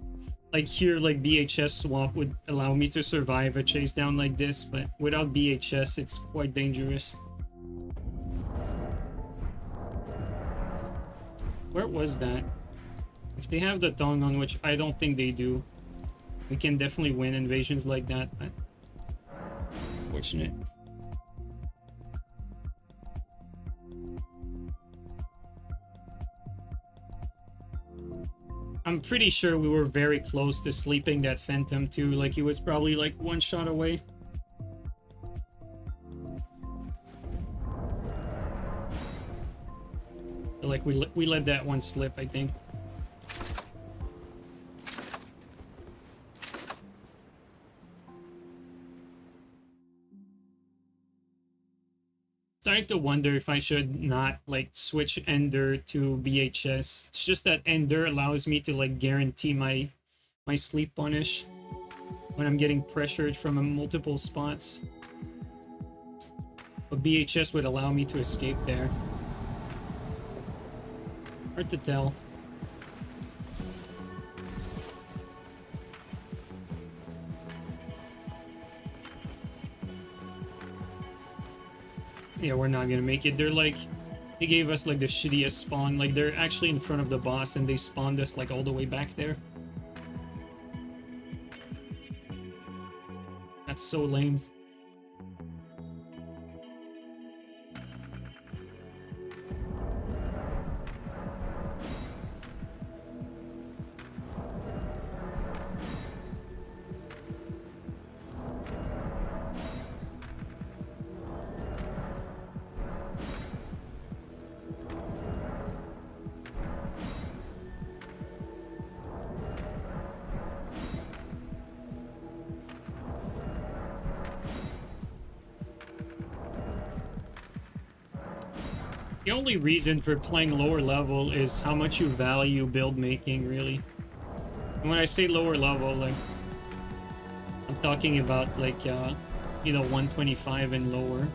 Like here, like BHS swap would allow me to survive a chase down like this, but without BHS, it's quite dangerous. Where was that? If they have the tongue on, which I don't think they do, we can definitely win invasions like that, but unfortunate. I'm pretty sure we were very close to sleeping that Phantom too, like he was probably like one shot away. Like we let that one slip, I think. Starting to wonder if I should not like switch Ender to BHS. It's just that Ender allows me to like guarantee my sleep punish when I'm getting pressured from multiple spots. But BHS would allow me to escape there. Hard to tell. Yeah, we're not gonna make it. They're like They gave us like the shittiest spawn. Like they're actually in front of the boss and they spawned us like all the way back there. That's so lame. The only reason for playing lower level is how much you value build making, really. And when I say lower level, like, I'm talking about, like, you know, 125 and lower.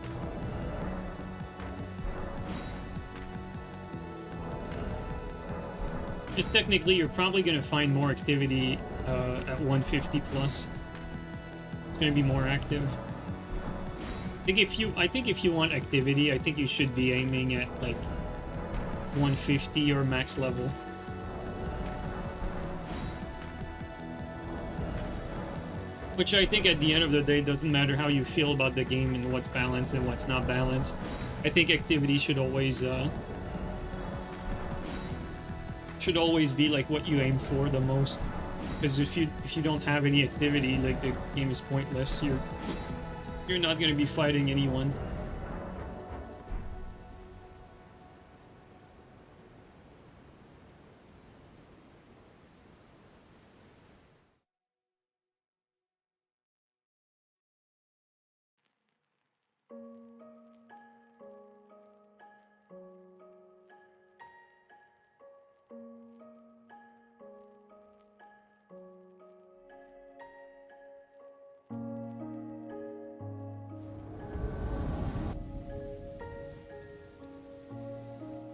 Just technically, you're probably going to find more activity at 150 plus. It's going to be more active. I think if you want activity, I think you should be aiming at like 150 or max level. Which I think at the end of the day doesn't matter how you feel about the game and what's balanced and what's not balanced. I think activity should always be like what you aim for the most. Because if you don't have any activity, like the game is pointless. You're not going to be fighting anyone.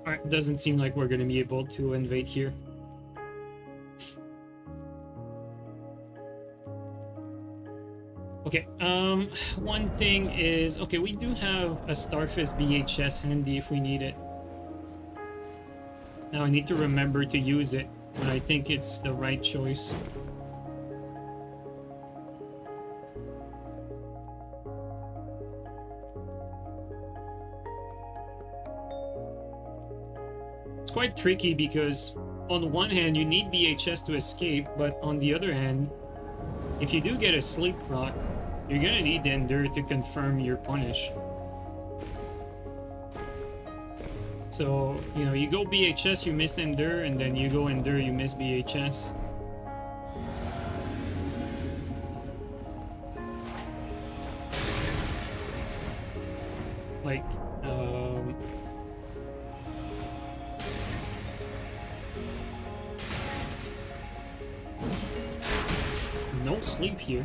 Alright, doesn't seem like we're going to be able to invade here. Okay, one thing is, okay, we do have a Starfist BHS handy if we need it. Now I need to remember to use it when I think it's the right choice. It's quite tricky because on one hand you need BHS to escape, but on the other hand, if you do get a sleep proc, you're gonna need the Endure to confirm your punish. So, you know, you go BHS, you miss Endure, and then you go Endure, you miss BHS. Like, no sleep here.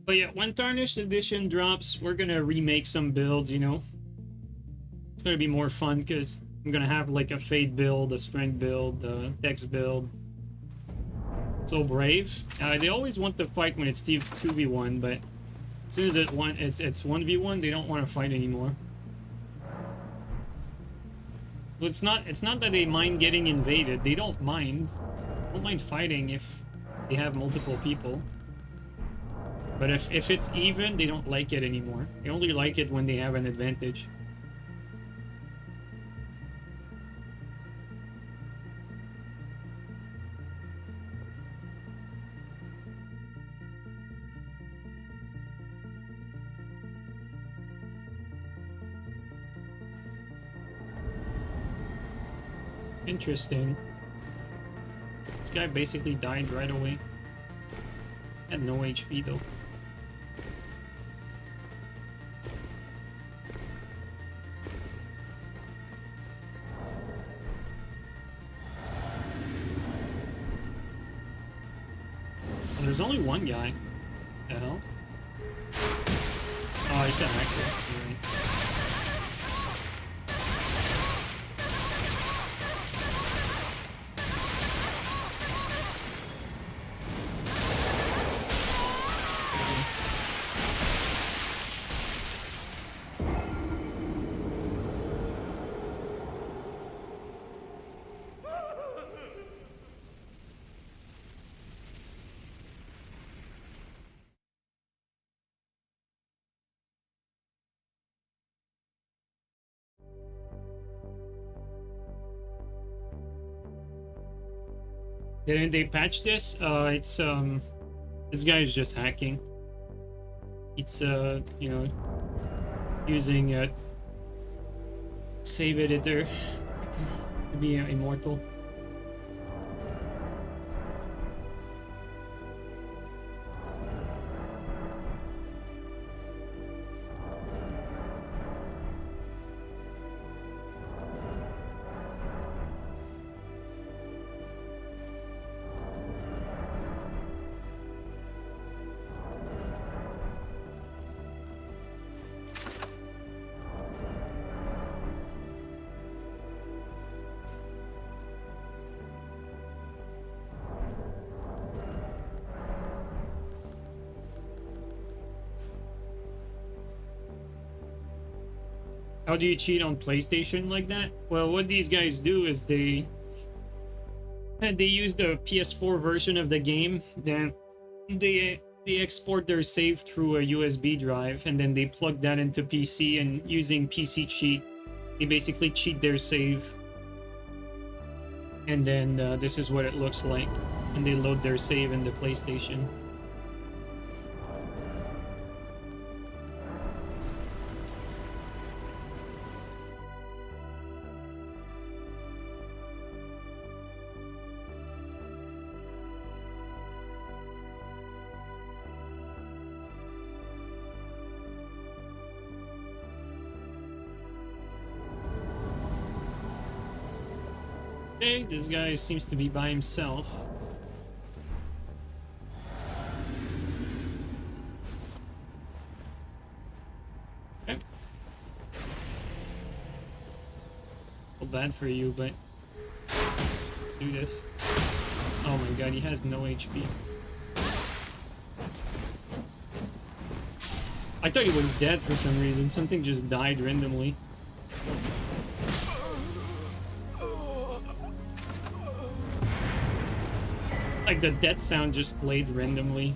But yeah, when Tarnished Edition drops, we're gonna remake some builds, you know? It's gonna be more fun because I'm gonna have like a Fade build, a Strength build, a Dex build. So Brave. They always want to fight when it's 2v1, but as soon as it's 1v1, they don't want to fight anymore. So it's not that they mind getting invaded. They don't mind. They don't mind fighting if they have multiple people. But if it's even, they don't like it anymore. They only like it when they have an advantage. Interesting. This guy basically died right away. Had no HP though. There's only one guy. The hell? Oh, it's an actor. You're right. Didn't they patch this? It's this guy is just hacking. It's you know, using a save editor to be immortal. How do you cheat on PlayStation like that? Well, what these guys do is they use the PS4 version of the game, then they export their save through a USB drive, and then they plug that into PC, and using PC cheat, they basically cheat their save. And then this is what it looks like, and they load their save in the PlayStation. Okay, this guy seems to be by himself. Okay. Well, bad for you, but let's do this. Oh my god, he has no HP. I thought he was dead for some reason. Something just died randomly. Like the death sound just played randomly.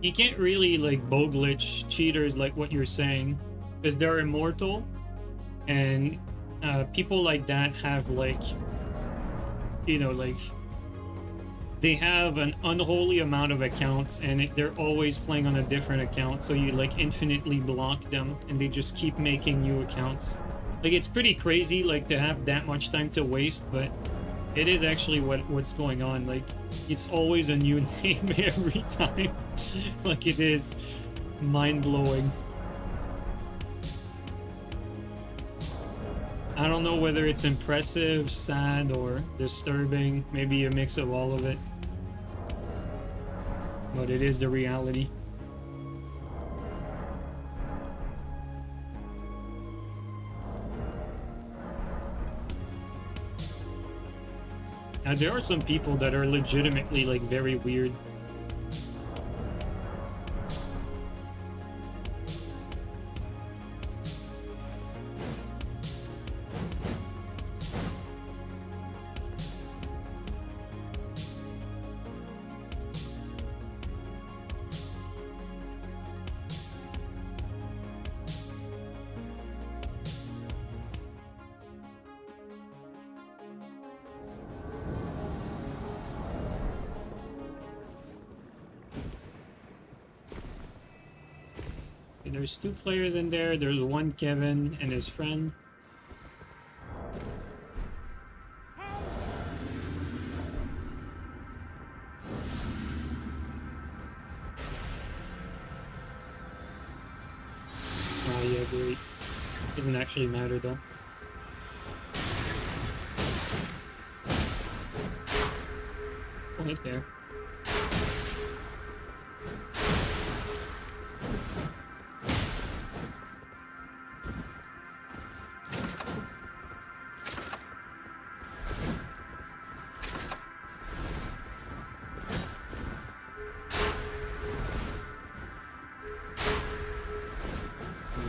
You can't really like bow glitch cheaters like what you're saying, because they're immortal, and people like that have like, you know, like they have an unholy amount of accounts, and they're always playing on a different account, so you like infinitely block them and they just keep making new accounts. Like, it's pretty crazy like to have that much time to waste, but it is actually what's going on. Like, it's always a new name every time. Like, it is mind-blowing. I don't know whether it's impressive, sad, or disturbing. Maybe a mix of all of it. But it is the reality. Now, there are some people that are legitimately, like, very weird. There's 2 players in there. There's one Kevin and his friend. great. Doesn't actually matter though. Oh, hit there.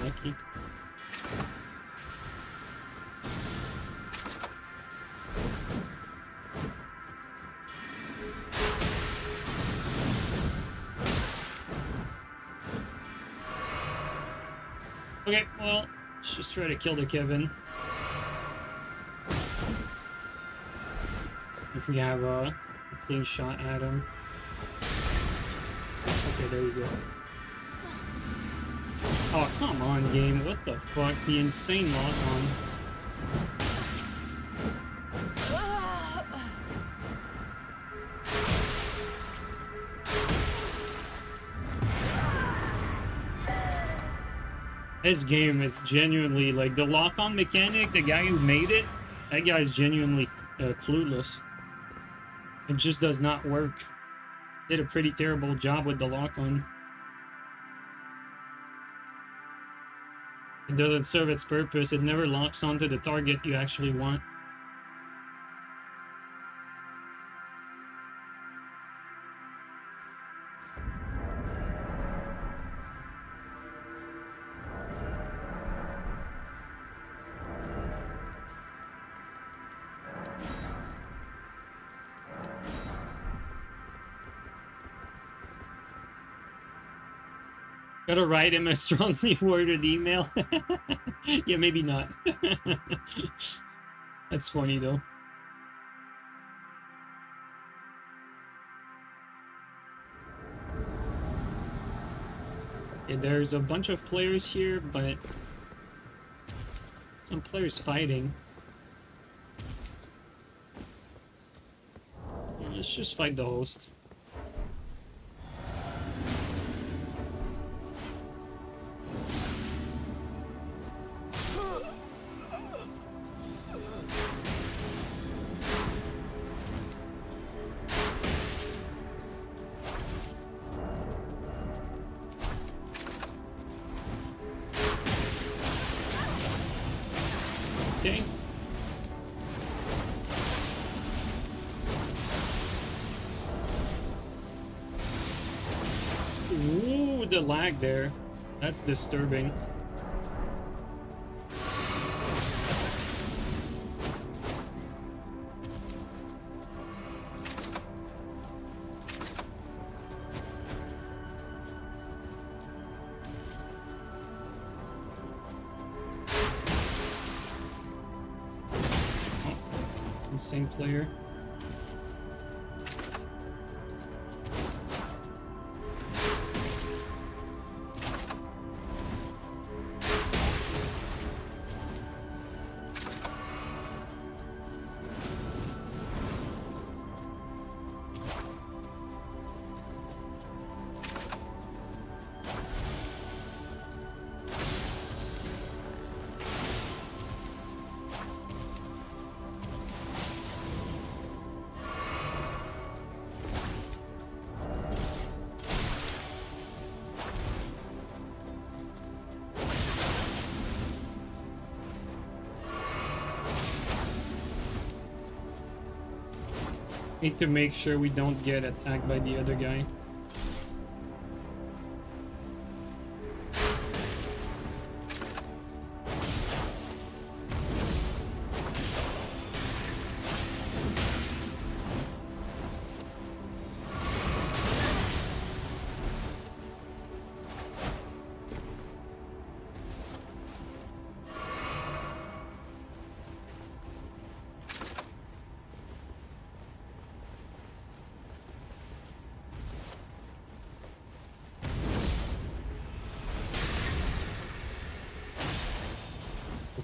Lucky. Okay, well, let's just try to kill the Kevin. If we have a clean shot at him. Okay, there we go. Oh, come on, game. What the fuck? The insane lock on. This game is genuinely, like, the lock-on mechanic, the guy who made it, that guy is genuinely clueless. It just does not work. Did a pretty terrible job with the lock-on. It doesn't serve its purpose. It never locks onto the target you actually want. Gotta write him a strongly worded email. Yeah, maybe not. That's funny though. Okay, there's a bunch of players here, but some players fighting. Let's just fight the host. Okay. Ooh, the lag there. That's disturbing. Same player. Need to make sure we don't get attacked by the other guy.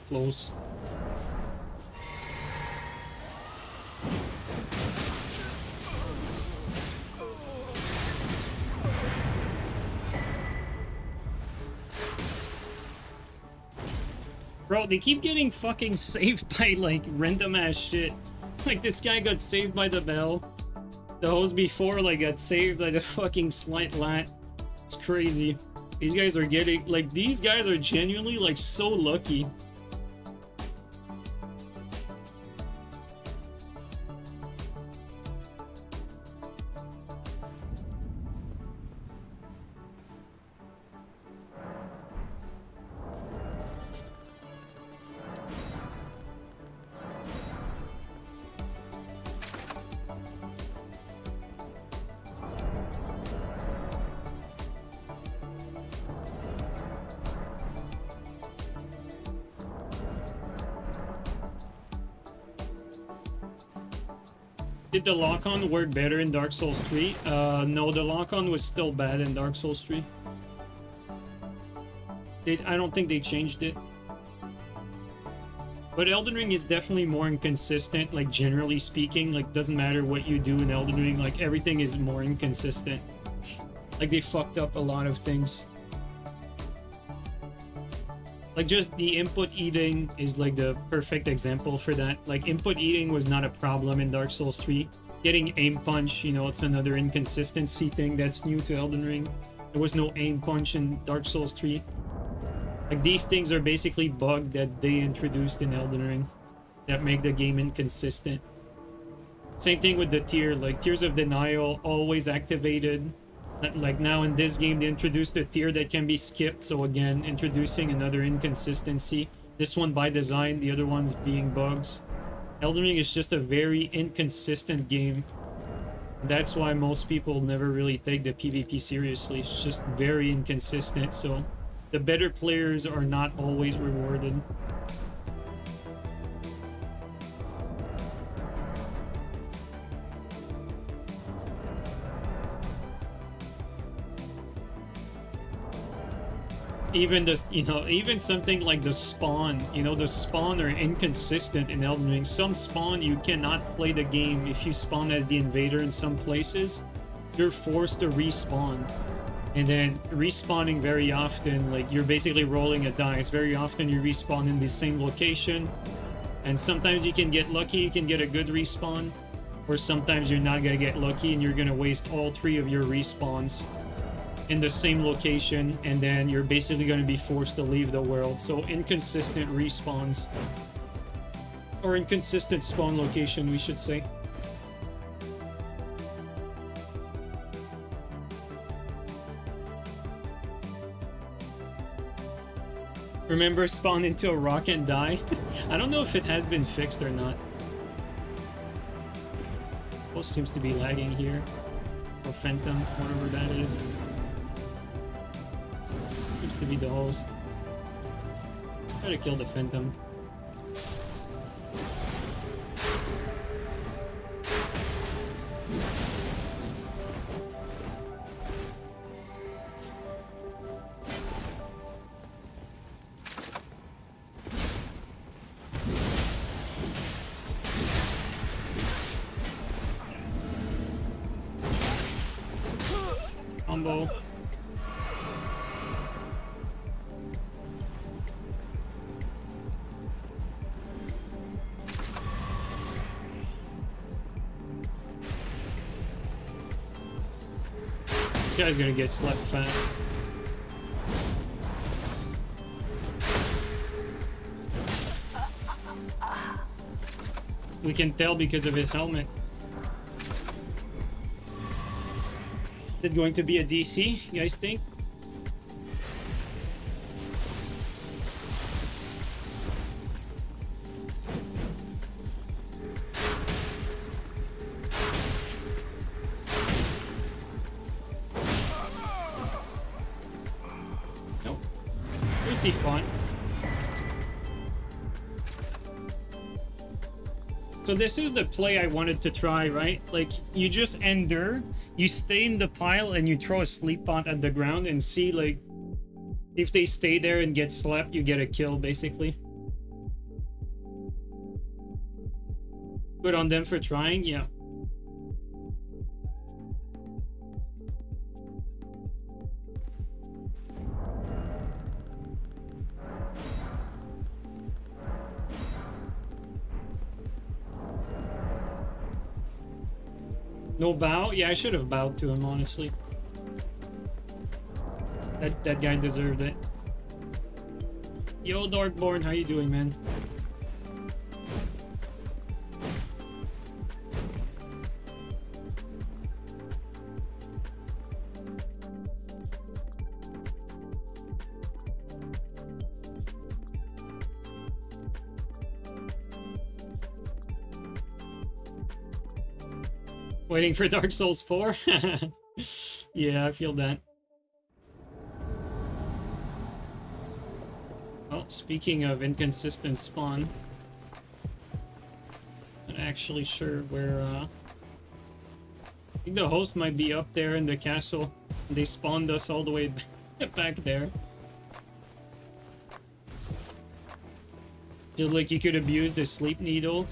Close. Bro, they keep getting fucking saved by, like, random ass shit. Like, this guy got saved by the bell. The host before, like, got saved by the fucking slight lat. It's crazy. These guys are getting, like, these guys are genuinely, like, so lucky. Did the lock-on work better in Dark Souls 3? No, the lock-on was still bad in Dark Souls 3. I don't think they changed it. But Elden Ring is definitely more inconsistent, like, generally speaking. Like, doesn't matter what you do in Elden Ring, like, everything is more inconsistent. Like, they fucked up a lot of things. Like, just the input eating is, like, the perfect example for that. Like, input eating was not a problem in Dark Souls 3. Getting aim punch, you know, it's another inconsistency thing that's new to Elden Ring. There was no aim punch in Dark Souls 3. Like, these things are basically bugs that they introduced in Elden Ring that make the game inconsistent. Same thing with the tier. Like, Tears of Denial always activated. Like, now in this game, they introduced a tier that can be skipped. So again, introducing another inconsistency. This one by design, the other ones being bugs. Elden Ring is just a very inconsistent game. That's why most people never really take the PvP seriously. It's just very inconsistent. So the better players are not always rewarded. Even the, you know, even something like the spawn, you know, the spawn are inconsistent in Elden Ring. Some spawn, you cannot play the game if you spawn as the invader in some places. You're forced to respawn. And then respawning very often, like, you're basically rolling a dice. Very often you respawn in the same location. And sometimes you can get lucky, you can get a good respawn. Or sometimes you're not gonna get lucky and you're gonna waste all 3 of your respawns in the same location, and then you're basically going to be forced to leave the world. So inconsistent respawns, or inconsistent spawn location, we should say. Remember, spawn into a rock and die? I don't know if it has been fixed or not. Boss seems to be lagging here, or Phantom, whatever that is. Seems to be the host. Try to kill the Phantom. Combo. This guy's gonna get slept fast. We can tell because of his helmet. Is it going to be a DC, you guys think? Nope. Pretty fun. So this is the play I wanted to try, right? Like, you just endure, you stay in the pile, and you throw a sleep pot at the ground and see, like, if they stay there and get slept, you get a kill, basically. Good on them for trying, yeah. No bow? Yeah, I should have bowed to him, honestly. That guy deserved it. Yo, Darkborn, how you doing, man? Waiting for Dark Souls 4? Yeah, I feel that. Oh, speaking of inconsistent spawn, not actually sure where, I think the host might be up there in the castle. They spawned us all the way back there. Just like you could abuse the sleep needle.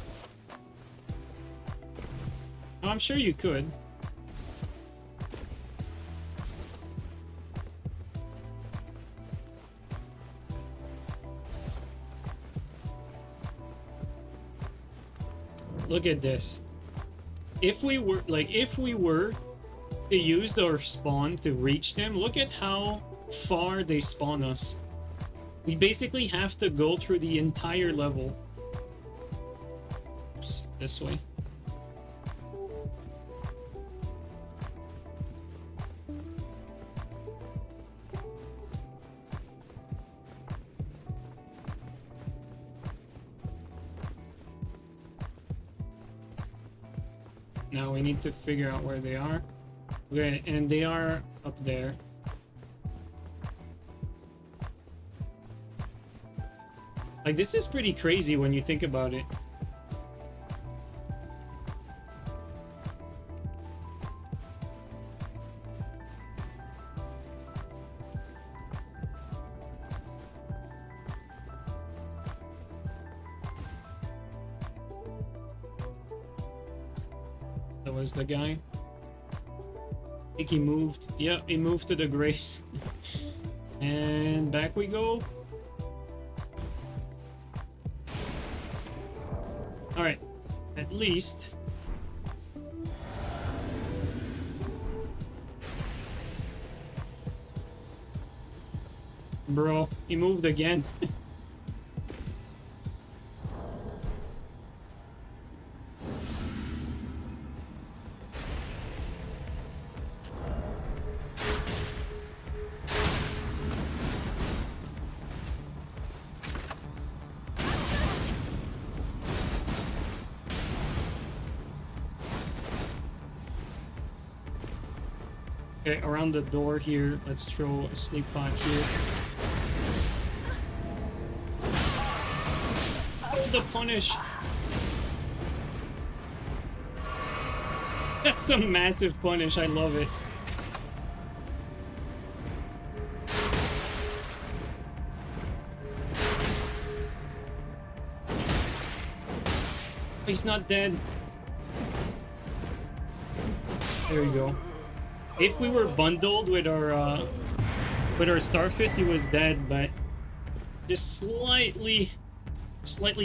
Oh, I'm sure you could. Look at this. If we were to use our spawn to reach them, look at how far they spawn us. We basically have to go through the entire level. Oops, this way. Now we need to figure out where they are. Okay, and they are up there. Like, this is pretty crazy when you think about it. That was the guy. I think he moved. Yeah, he moved to the grace. And back we go. Alright, at least. Bro, he moved again. Okay, around the door here, let's throw a sleep pot here. Oh, the punish! That's some massive punish, I love it. He's not dead. There you go. If we were bundled with our Starfist, he was dead, but just slightly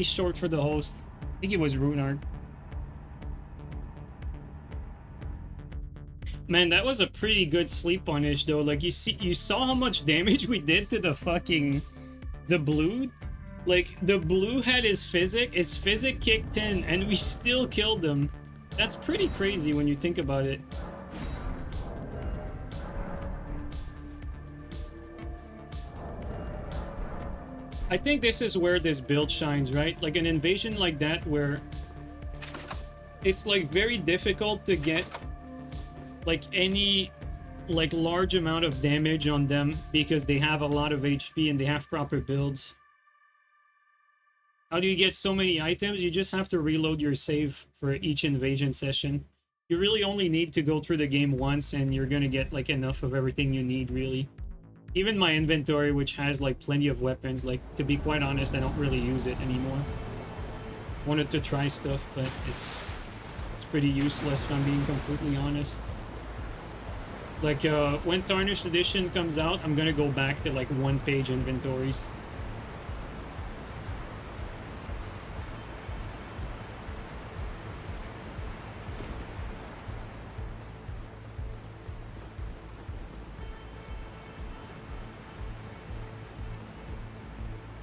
short for the host. I think it was Runard. Man, that was a pretty good sleep punish though. Like you saw how much damage we did to the blue. Like the blue had his physic kicked in, and we still killed him. That's pretty crazy when you think about it. I think this is where this build shines, right? Like an invasion like that where it's like very difficult to get like any like large amount of damage on them because they have a lot of HP and they have proper builds. How do you get so many items? You just have to reload your save for each invasion session. You really only need to go through the game once and you're gonna get like enough of everything you need, really. Even my inventory, which has like plenty of weapons, like to be quite honest, I don't really use it anymore. Wanted to try stuff, but it's pretty useless if I'm being completely honest. Like when Tarnished Edition comes out, I'm gonna go back to like one-page inventories.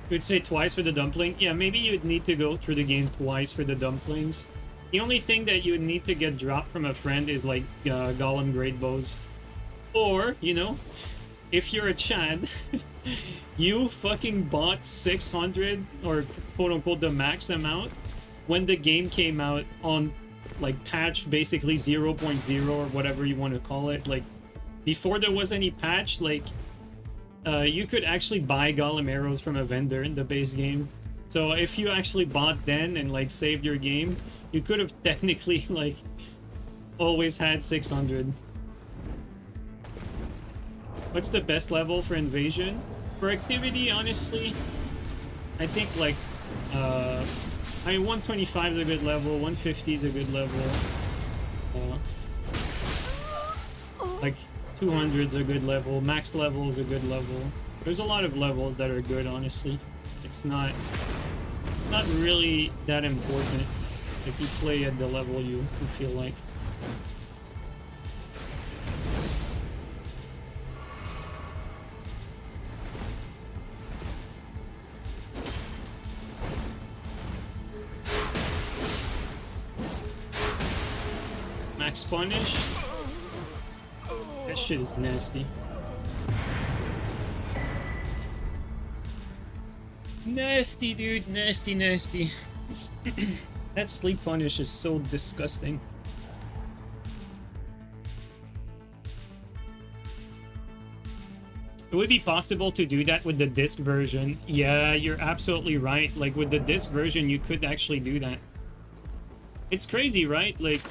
You'd say twice for the dumpling? Yeah, maybe you'd need to go through the game twice for the dumplings. The only thing that you would need to get dropped from a friend is like Gollum Great Bows. Or, you know, if you're a Chad, you fucking bought 600 or quote unquote the max amount when the game came out on like patch basically 0.0 or whatever you want to call it. Like before there was any patch, like you could actually buy Gollum arrows from a vendor in the base game. So if you actually bought then and like saved your game, you could have technically like always had 600. What's the best level for invasion? For activity, honestly, I think like I mean 125 is a good level, 150 is a good level. Like 200 is a good level, max level is a good level. There's a lot of levels that are good, honestly. It's not really that important if you play at the level you feel like. Max punish. That shit is nasty. Nasty, dude. Nasty, nasty. That sleep punish is so disgusting. It would be possible to do that with the disc version. Yeah, you're absolutely right. Like with the disc version, you could actually do that. It's crazy, right? Like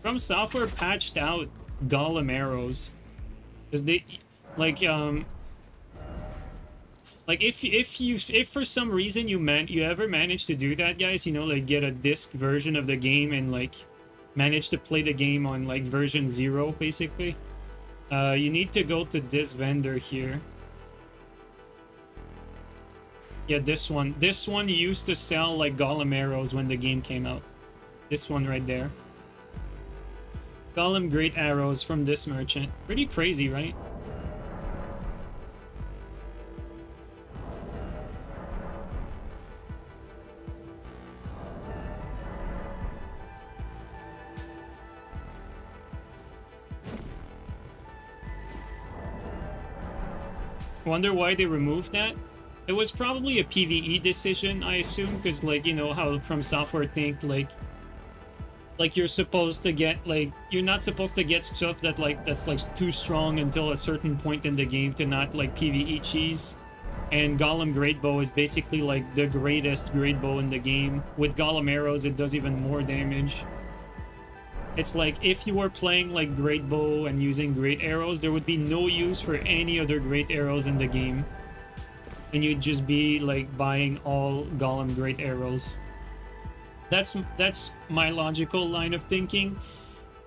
From Software patched out Gollum arrows because they like if for some reason you ever manage to do that, guys, you know, like get a disc version of the game and like manage to play the game on like version 0 basically, you need to go to this vendor here. Yeah, this one used to sell like Gollum arrows when the game came out. This one right there. Gollum great arrows from this merchant. Pretty crazy, right? Wonder why they removed that? It was probably a PvE decision, I assume, because like, you know how From Software think like you're supposed to get like you're not supposed to get stuff that's like too strong until a certain point in the game to not like PvE cheese. And Gollum Great Bow is basically like the greatest great bow in the game. With Gollum arrows, it does even more damage. It's like if you were playing like Great Bow and using great arrows, there would be no use for any other great arrows in the game. And you'd just be like buying all Gollum great arrows. That's my logical line of thinking,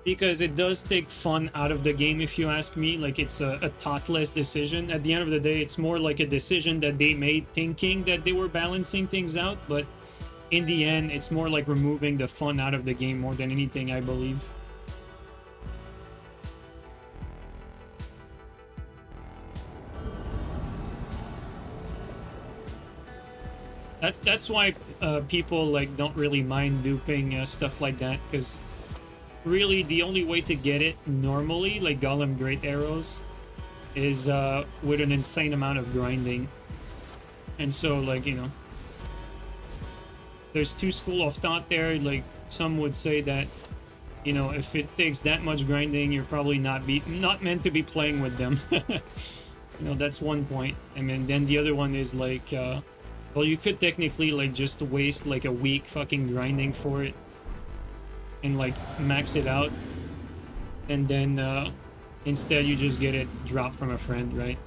because it does take fun out of the game, if you ask me. Like it's a thoughtless decision. At the end of the day, it's more like a decision that they made thinking that they were balancing things out, but in the end, it's more like removing the fun out of the game more than anything, I believe. That's why people like don't really mind duping stuff like that, because really the only way to get it normally, like Gollum great arrows, is with an insane amount of grinding. And so, like, you know, there's two school of thought there. Like some would say that, you know, if it takes that much grinding, you're probably not meant to be playing with them. You know, that's one point. I mean, then the other one is like well, you could technically like just waste like a week fucking grinding for it and like max it out, and then instead you just get it dropped from a friend, right?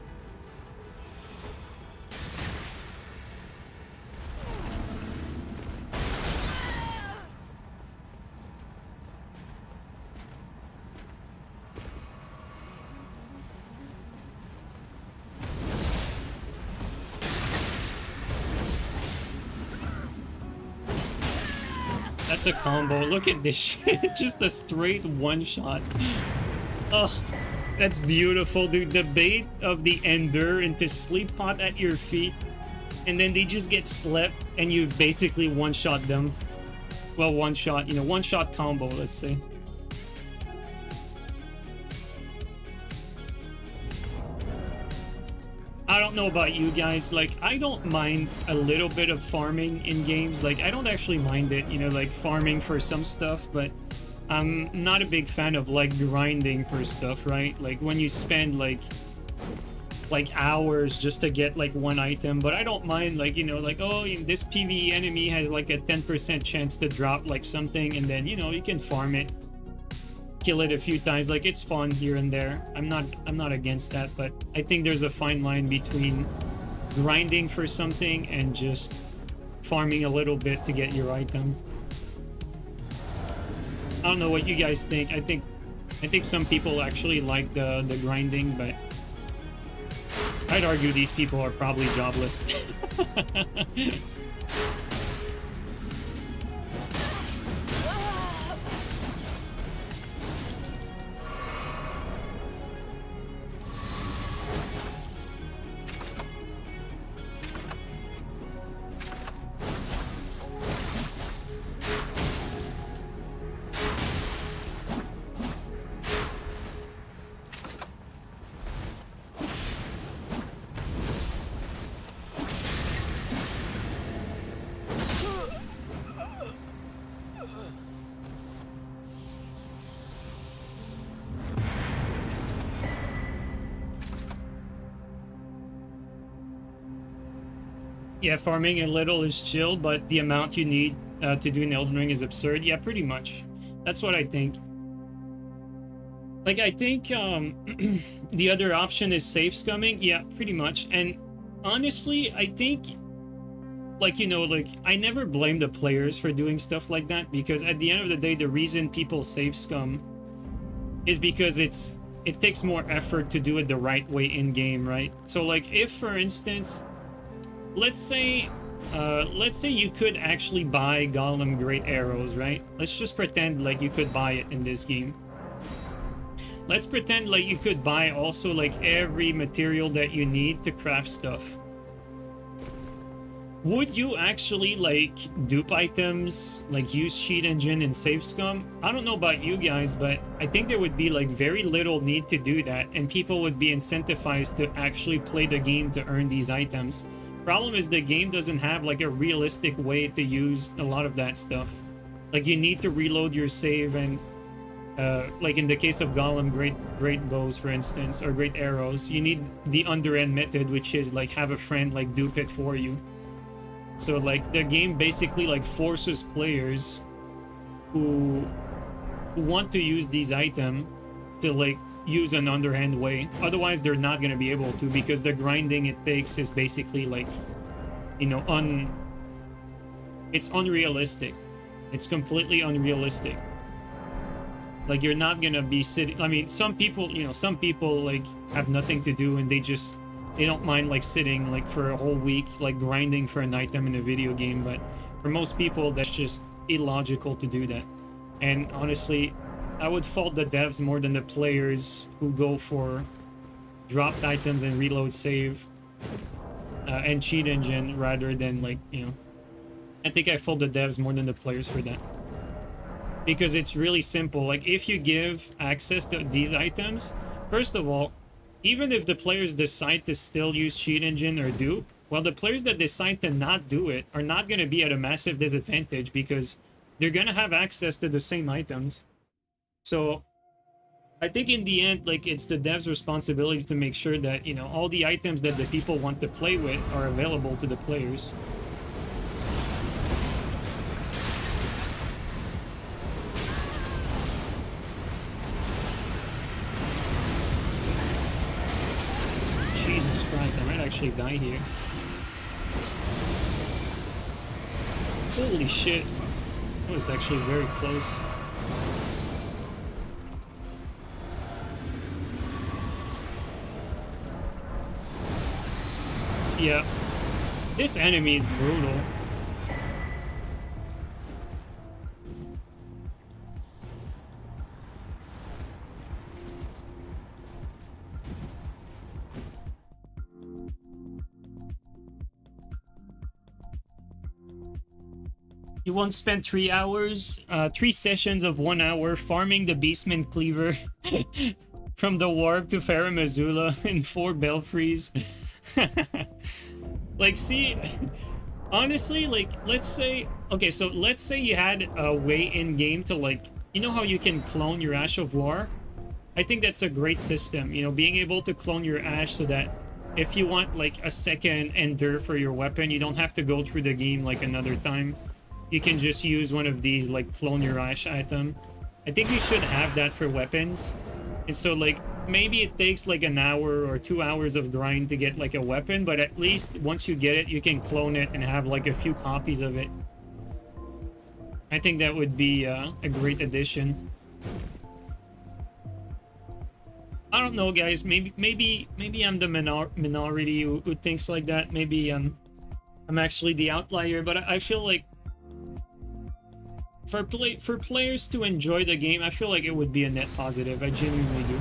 That's a combo. Look at this shit. Just a straight one shot. Oh, that's beautiful, dude. The bait of the Ender into Sleep Pot at your feet. and then they just get slept, and you basically one-shot them. Well, one-shot, you know, one-shot combo, let's say. I don't know about you guys, like, I don't mind a little bit of farming in games. Like, I don't actually mind it, you know, like, farming for some stuff, but I'm not a big fan of, like, grinding for stuff, right? Like, when you spend, like hours just to get, like, one item. But I don't mind, like, you know, like, oh, this PvE enemy has, like, a 10% chance to drop, like, something, and then, you know, you can farm it. Kill it a few times, like, it's fun here and there. I'm not against that, but I think there's a fine line between grinding for something and just farming a little bit to get your item. I don't know what you guys think. I think some people actually like the grinding, but I'd argue these people are probably jobless. Yeah, farming a little is chill, but the amount you need to do an Elden Ring is absurd. Yeah, pretty much. That's what I think. Like, I think the other option is safe scumming. Yeah, pretty much. And honestly, I think, like, you know, like, I never blame the players for doing stuff like that, because at the end of the day, the reason people safe scum is because it takes more effort to do it the right way in game, right? So, like, if, for instance, let's say you could actually buy Gollum great arrows, right? Let's just pretend like you could buy it in this game. Let's pretend like you could buy also, like, every material that you need to craft stuff. Would you actually, like, dupe items, like, use cheat engine and save scum? I don't know about you guys, but I think there would be, like, very little need to do that, and people would be incentivized to actually play the game to earn these items. Problem is, the game doesn't have, like, a realistic way to use a lot of that stuff. Like, you need to reload your save, and like in the case of Gollum great bows, for instance, or great arrows, you need the underend method, which is, like, have a friend, like, dupe it for you. So, like, the game basically, like, forces players who want to use these items to, like, use an underhand way. Otherwise, they're not going to be able to, because the grinding it takes is basically, like, you know, it's unrealistic. It's completely unrealistic. Like, you're not going to be sitting... I mean, some people, you know, some people, like, have nothing to do, and they don't mind, like, sitting, like, for a whole week, like, grinding for an item in a video game. But for most people, that's just illogical to do that. And honestly, I would fault the devs more than the players who go for dropped items and reload save and cheat engine, rather than, like, you know, I think I fault the devs more than the players for that. Because it's really simple. Like, if you give access to these items, first of all, even if the players decide to still use cheat engine or dupe, well, the players that decide to not do it are not going to be at a massive disadvantage, because they're going to have access to the same items. So I think in the end, like, it's the dev's responsibility to make sure that, you know, all the items that the people want to play with are available to the players. Jesus Christ, I might actually die here. Holy shit. That was actually very close. Yeah. This enemy is brutal. You once spent 3 hours, 3 sessions of 1 hour farming the Beastman Cleaver from the Warp to Farum Azula in 4 belfries. Like, see, honestly, like, let's say, okay, so let's say you had a way in game to, like, you know how you can clone your Ash of War? I think that's a great system, you know, being able to clone your Ash so that if you want, like, a second ender for your weapon, you don't have to go through the game, like, another time. You can just use one of these, like, clone your Ash item. I think you should have that for weapons. And so, like, maybe it takes, like, an hour or 2 hours of grind to get, like, a weapon, but at least once you get it, you can clone it and have, like, a few copies of it. I think that would be a great addition. I don't know, guys. Maybe I'm the minority who thinks like that. Maybe I'm actually the outlier, but I feel like for players to enjoy the game, I feel like it would be a net positive. I genuinely do.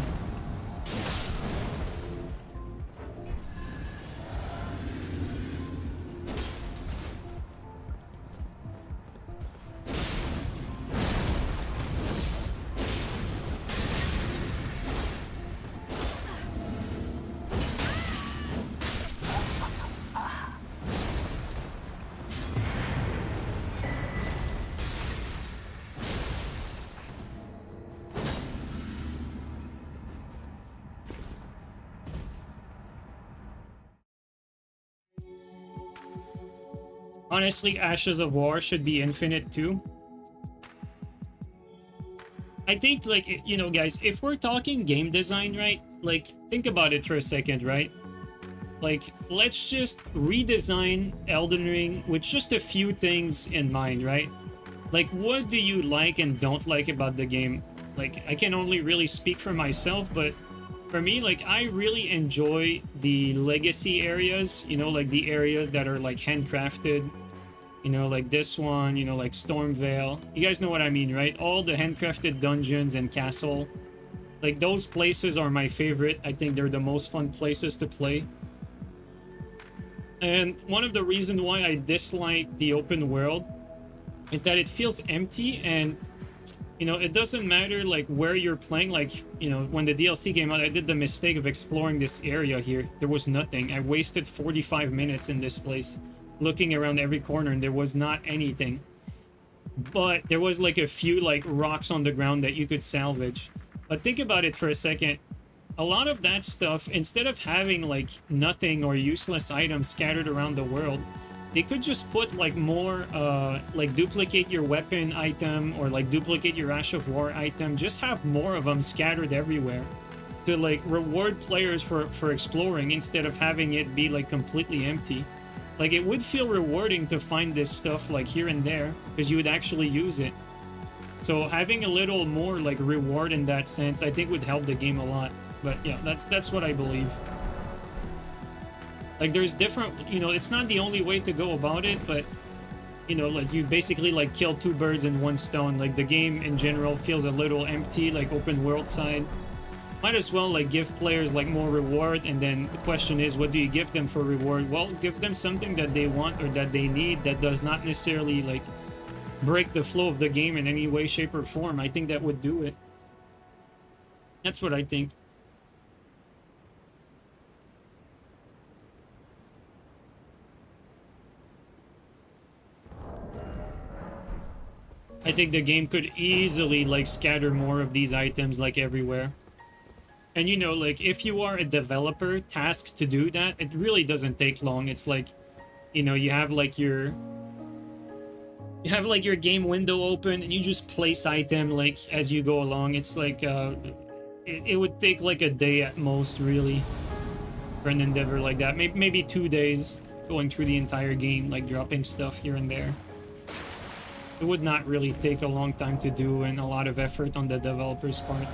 Honestly, Ashes of War should be infinite too. I think, like, you know, guys, if we're talking game design, right? Like, think about it for a second, right? Like, let's just redesign Elden Ring with just a few things in mind, right? Like, what do you like and don't like about the game? Like, I can only really speak for myself, but for me, like, I really enjoy the legacy areas, you know, like the areas that are, like, handcrafted. You know, like this one, you know, like Stormvale. You guys know what I mean, right? All the handcrafted dungeons and castle. Like, those places are my favorite. I think they're the most fun places to play. And one of the reasons why I dislike the open world is that it feels empty, and, you know, it doesn't matter, like, where you're playing. Like, you know, when the DLC came out, I did the mistake of exploring this area here. There was nothing. I wasted 45 minutes in this place, looking around every corner, and there was not anything. But there was, like, a few, like, rocks on the ground that you could salvage. But think about it for a second. A lot of that stuff, instead of having, like, nothing or useless items scattered around the world, they could just put, like, more, like, duplicate your weapon item or, like, duplicate your Ash of War item. Just have more of them scattered everywhere to, like, reward players for exploring, instead of having it be, like, completely empty. Like, it would feel rewarding to find this stuff, like, here and there, because you would actually use it. So having a little more, like, reward in that sense, I think would help the game a lot. But yeah, that's what I believe. Like, there's different, you know, it's not the only way to go about it, but, you know, like, you basically, like, kill 2 birds in 1 stone. Like, the game in general feels a little empty, like, open world side. Might as well, like, give players, like, more reward, and then the question is, what do you give them for reward? Well, give them something that they want or that they need that does not necessarily, like, break the flow of the game in any way, shape, or form. I think that would do it. That's what I think. I think the game could easily, like, scatter more of these items, like, everywhere. And, you know, like, if you are a developer tasked to do that, it really doesn't take long. It's like, you know, you have, like, your game window open, and you just place item, like, as you go along. It's like, it would take, like, a day at most, really, for an endeavor like that. Maybe 2 days going through the entire game, like, dropping stuff here and there. It would not really take a long time to do, and a lot of effort on the developer's part.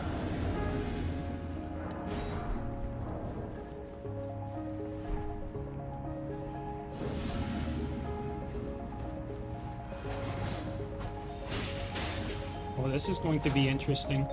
Oh, this is going to be interesting.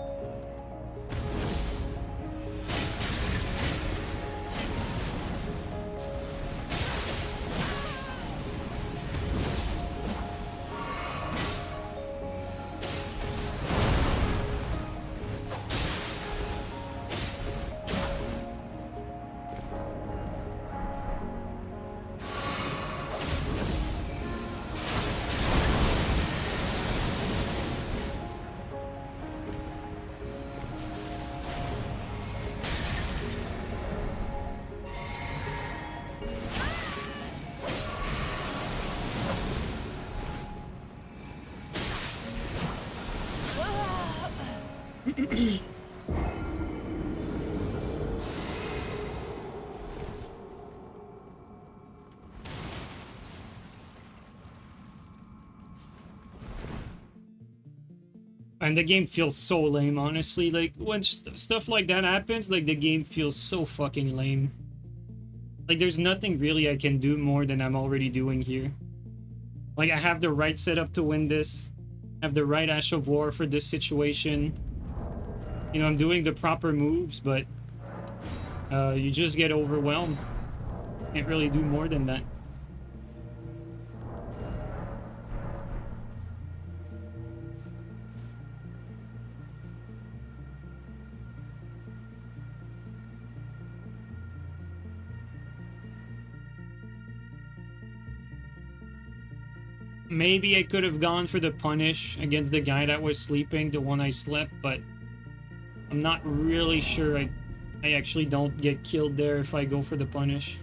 And the game feels so lame, honestly. Like, when stuff like that happens, like, the game feels so fucking lame. Like, there's nothing really I can do more than I'm already doing here. Like, I have the right setup to win this. I have the right Ash of War for this situation. You know, I'm doing the proper moves, but you just get overwhelmed. Can't really do more than that. Maybe I could have gone for the punish against the guy that was sleeping, the one I slept, but I'm not really sure I actually don't get killed there if I go for the punish.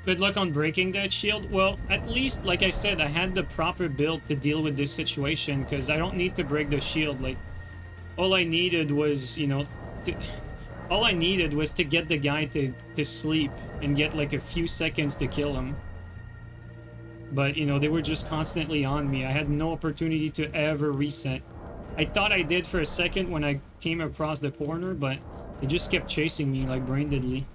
Good luck on breaking that shield. Well, at least, like I said, I had the proper build to deal with this situation, because I don't need to break the shield. Like, all I needed was, you know, all I needed was to get the guy to sleep and get like a few seconds to kill him. But, you know, they were just constantly on me. I had no opportunity to ever reset. I thought I did for a second when I came across the corner, but they just kept chasing me like brain deadly.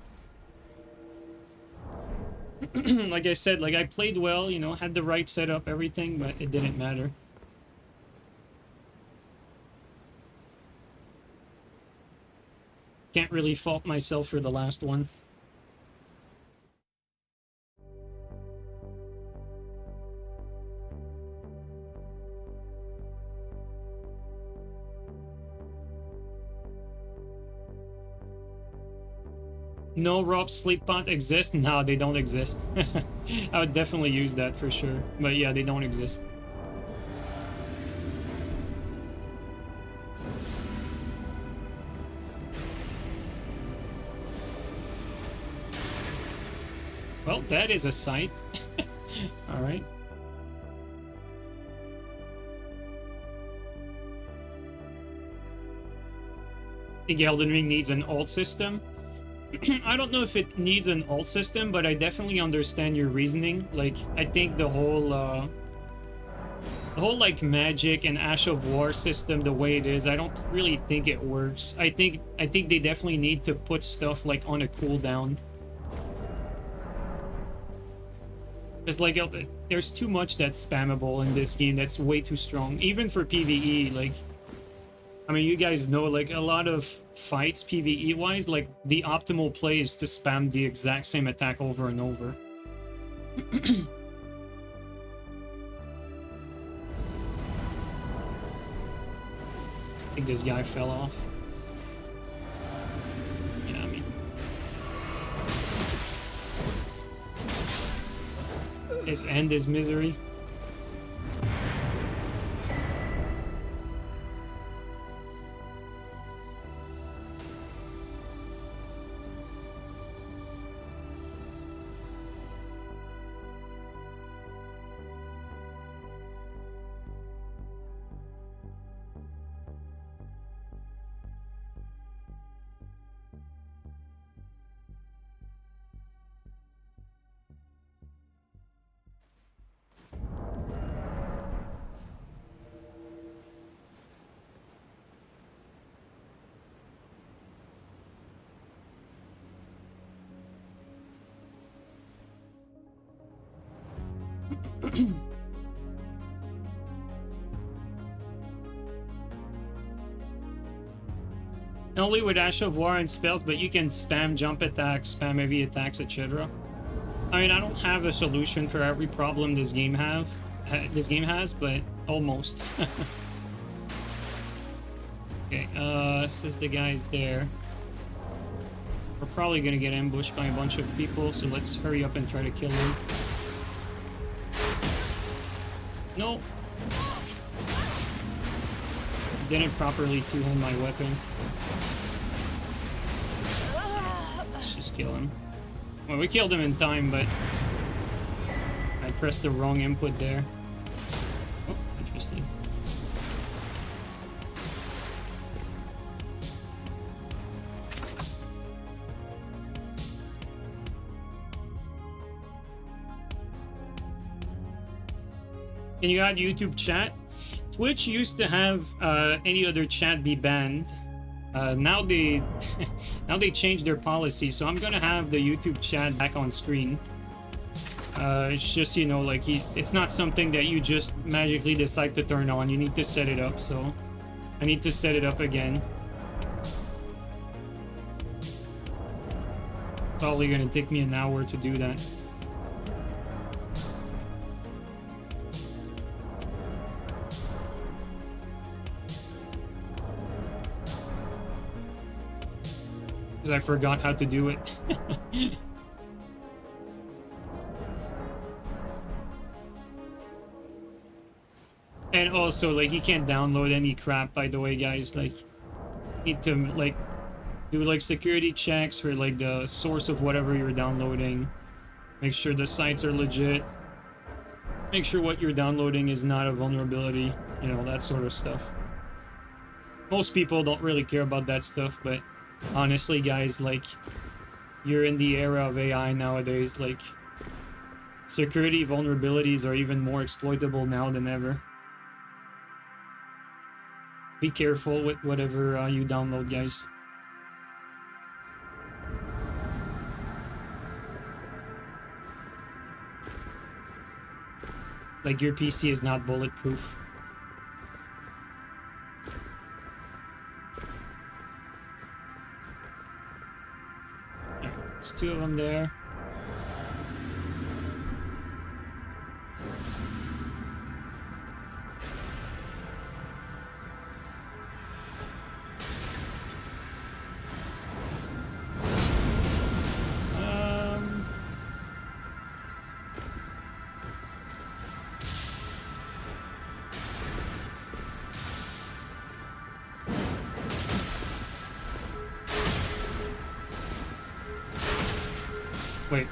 Like I said, like, I played well, you know, had the right setup, everything, but it didn't matter. Can't really fault myself for the last one. No Rob sleep pot exist? No, they don't exist. I would definitely use that for sure. But yeah, they don't exist. Well, that is a sight. Alright. I think Elden Ring needs an alt system. I don't know if it needs an alt system, but I definitely understand your reasoning. Like, I think the whole like magic and Ash of War system, the way it is, I don't really think it works. I think they definitely need to put stuff like on a cooldown. Because like, there's too much that's spammable in this game that's way too strong, even for PvE. Like, I mean, you guys know, like, a lot of fights, PvE-wise, like, the optimal play is to spam the exact same attack over and over. I think this guy fell off. Yeah, I mean... His end is misery. Only with Ash of War and spells, but you can spam jump attacks, spam heavy attacks, etc. I mean, I don't have a solution for every problem this game has, but almost. Okay, since the guy's there, we're probably gonna get ambushed by a bunch of people, so let's hurry up and try to kill him. No. didn't properly two-hand my weapon. Let's just kill him. Well, we killed him in time, but I pressed the wrong input there. Oh, interesting. Can you add YouTube chat? Twitch used to have any other chat be banned. Now they now they changed their policy, so I'm gonna have the YouTube chat back on screen. It's just, you know, like it's not something that you just magically decide to turn on. You need to set it up, so I need to set it up again. Probably gonna take me an hour to do that. I forgot how to do it. And also, like, you can't download any crap, by the way, guys. Like, you need to, like, do, like, security checks for, like, the source of whatever you're downloading. Make sure the sites are legit. Make sure what you're downloading is not a vulnerability. You know, that sort of stuff. Most people don't really care about that stuff, but honestly, guys, like, you're in the era of AI nowadays. Like, security vulnerabilities are even more exploitable now than ever. Be careful with whatever you download, guys. Like, your PC is not bulletproof. There's two of them there. Wait.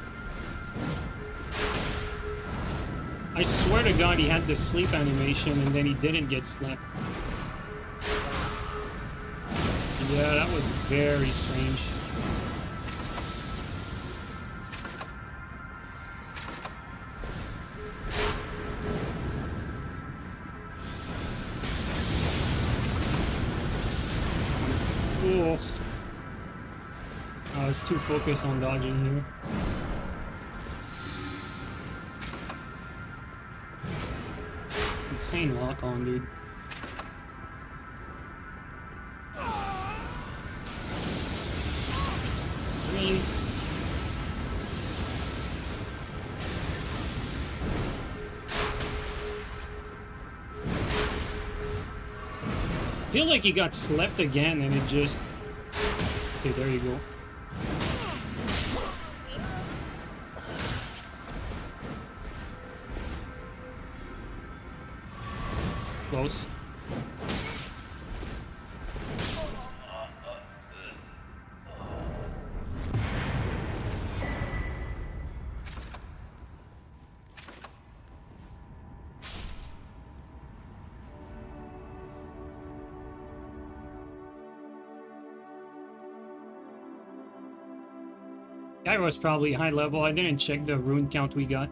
I swear to God he had the sleep animation and then he didn't get slept. Yeah, that was very strange. Oh. I was too focused on dodging here. Insane lock on, dude. Really? I feel like he got slept again and it just... Okay, there you go. Close. Guy was probably high level. I didn't check the rune count we got.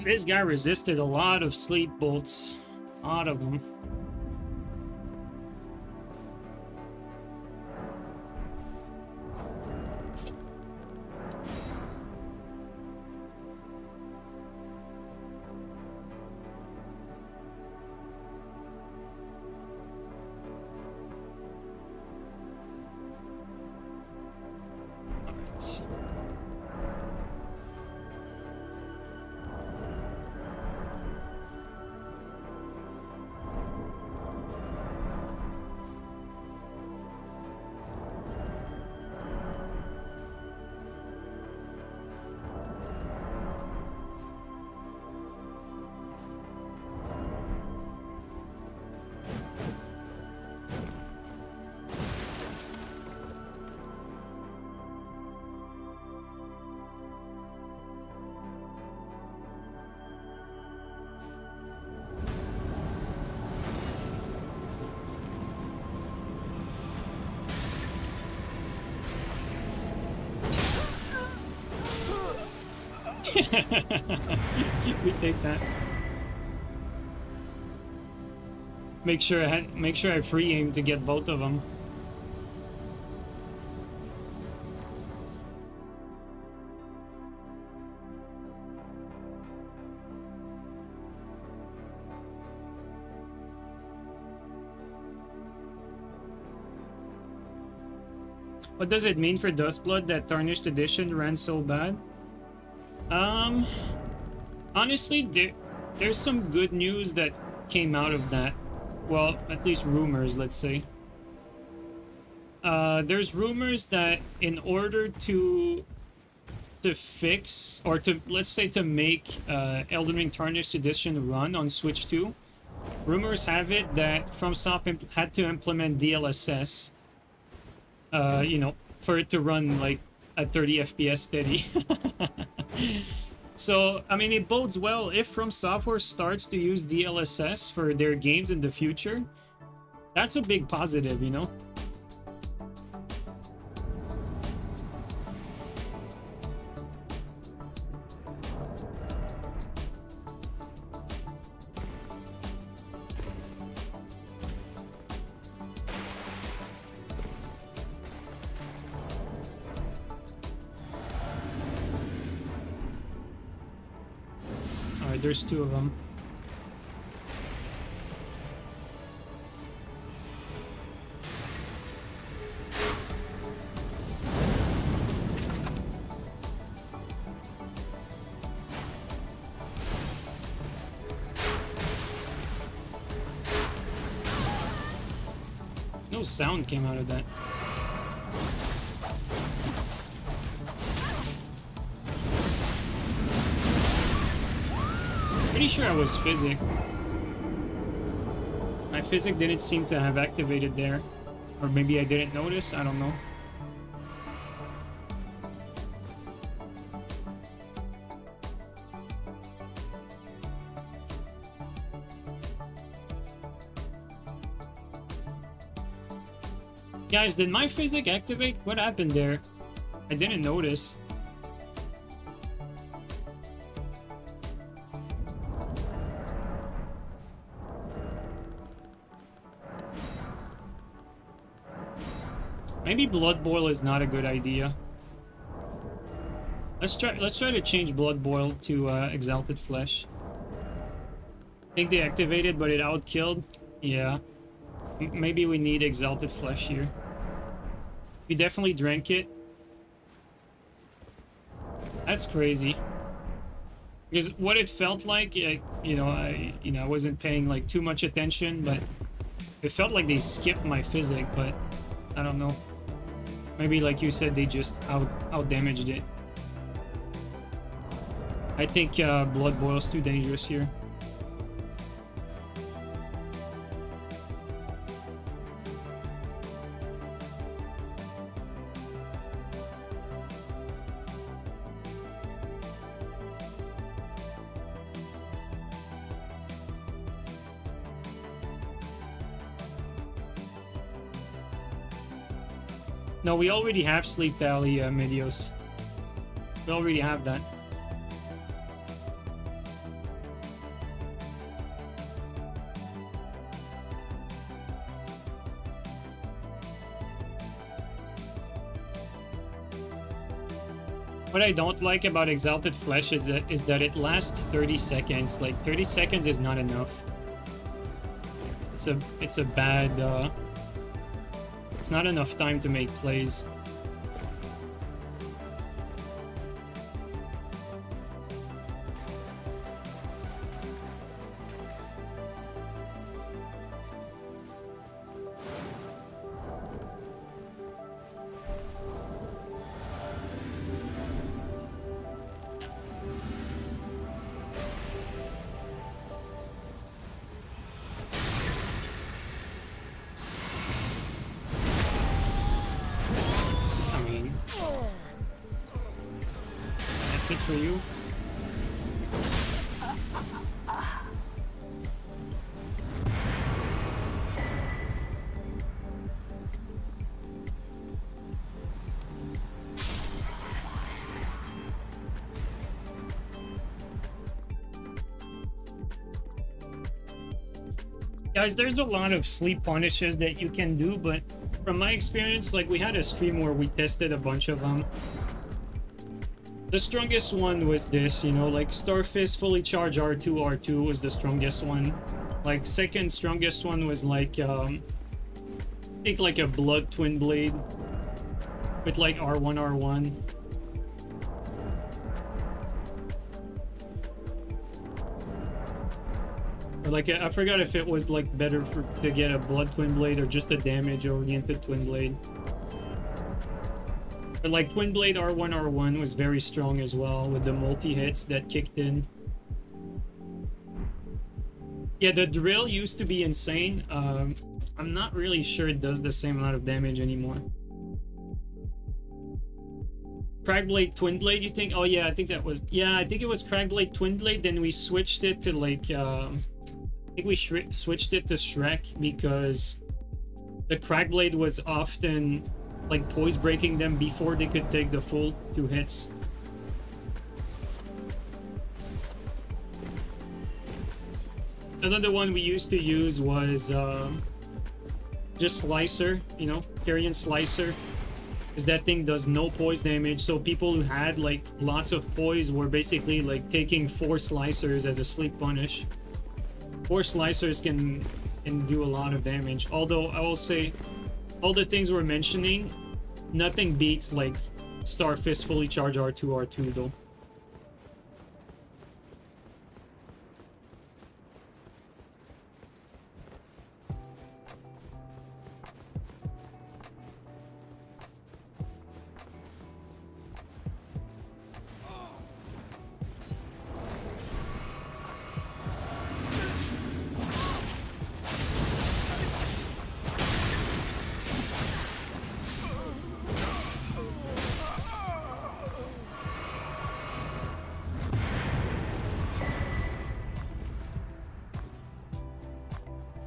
This guy resisted a lot of sleep bolts. A lot of them. We take that. Make sure I free aim to get both of them. What does it mean for Duskblood that Tarnished Edition ran so bad? Honestly, there's some good news that came out of that. Well, at least rumors, let's say. There's rumors that in order to fix, or to, let's say, to make Elden Ring Tarnished Edition run on Switch 2, rumors have it that FromSoft had to implement DLSS, you know, for it to run like at 30 FPS steady. So, I mean, it bodes well if From Software starts to use DLSS for their games in the future. That's a big positive, you know? Alright, there's two of them. No sound came out of that. Pretty sure I was Physic. My Physic didn't seem to have activated there. Or maybe I didn't notice, I don't know. Guys, did my Physic activate? What happened there? I didn't notice. Maybe Blood Boil is not a good idea. Let's try to change Blood Boil to Exalted Flesh. I think they activated, but it outkilled. Yeah. Maybe we need Exalted Flesh here. We definitely drank it. That's crazy. Because what it felt like, I wasn't paying like too much attention, but it felt like they skipped my Physic, but I don't know. Maybe, like you said, they just out-damaged it. I think Blood Boil's too dangerous here. No, we already have Sleep Tally, Medios. We already have that. What I don't like about Exalted Flesh is that it lasts 30 seconds. Like, 30 seconds is not enough. It's a bad... It's not enough time to make plays. It for you. Guys, there's a lot of sleep punishes that you can do, but from my experience, like we had a stream where we tested a bunch of them. The strongest one was this, you know, like Starfist fully charge R2 was the strongest one. Like second strongest one was like I think like a Blood Twin Blade with like R1. Or like I forgot if it was like better to get a Blood Twin Blade or just a damage oriented Twin Blade. But like Twin Blade R1 was very strong as well with the multi-hits that kicked in. Yeah, the drill used to be insane. I'm not really sure it does the same amount of damage anymore. Cragblade Twin Blade, you think? Oh yeah, I think that was... Yeah, I think it was Cragblade Twin Blade, then we switched it to like... I think we switched it to Shrek because the Cragblade was often like poise breaking them before they could take the full 2 hits. Another one we used to use was just Slicer, you know, Carrion Slicer, because that thing does no poise damage. So people who had like lots of poise were basically like taking 4 Slicers as a sleep punish. 4 Slicers can do a lot of damage. Although I will say, all the things we're mentioning, nothing beats like Starfist fully charge R2 though.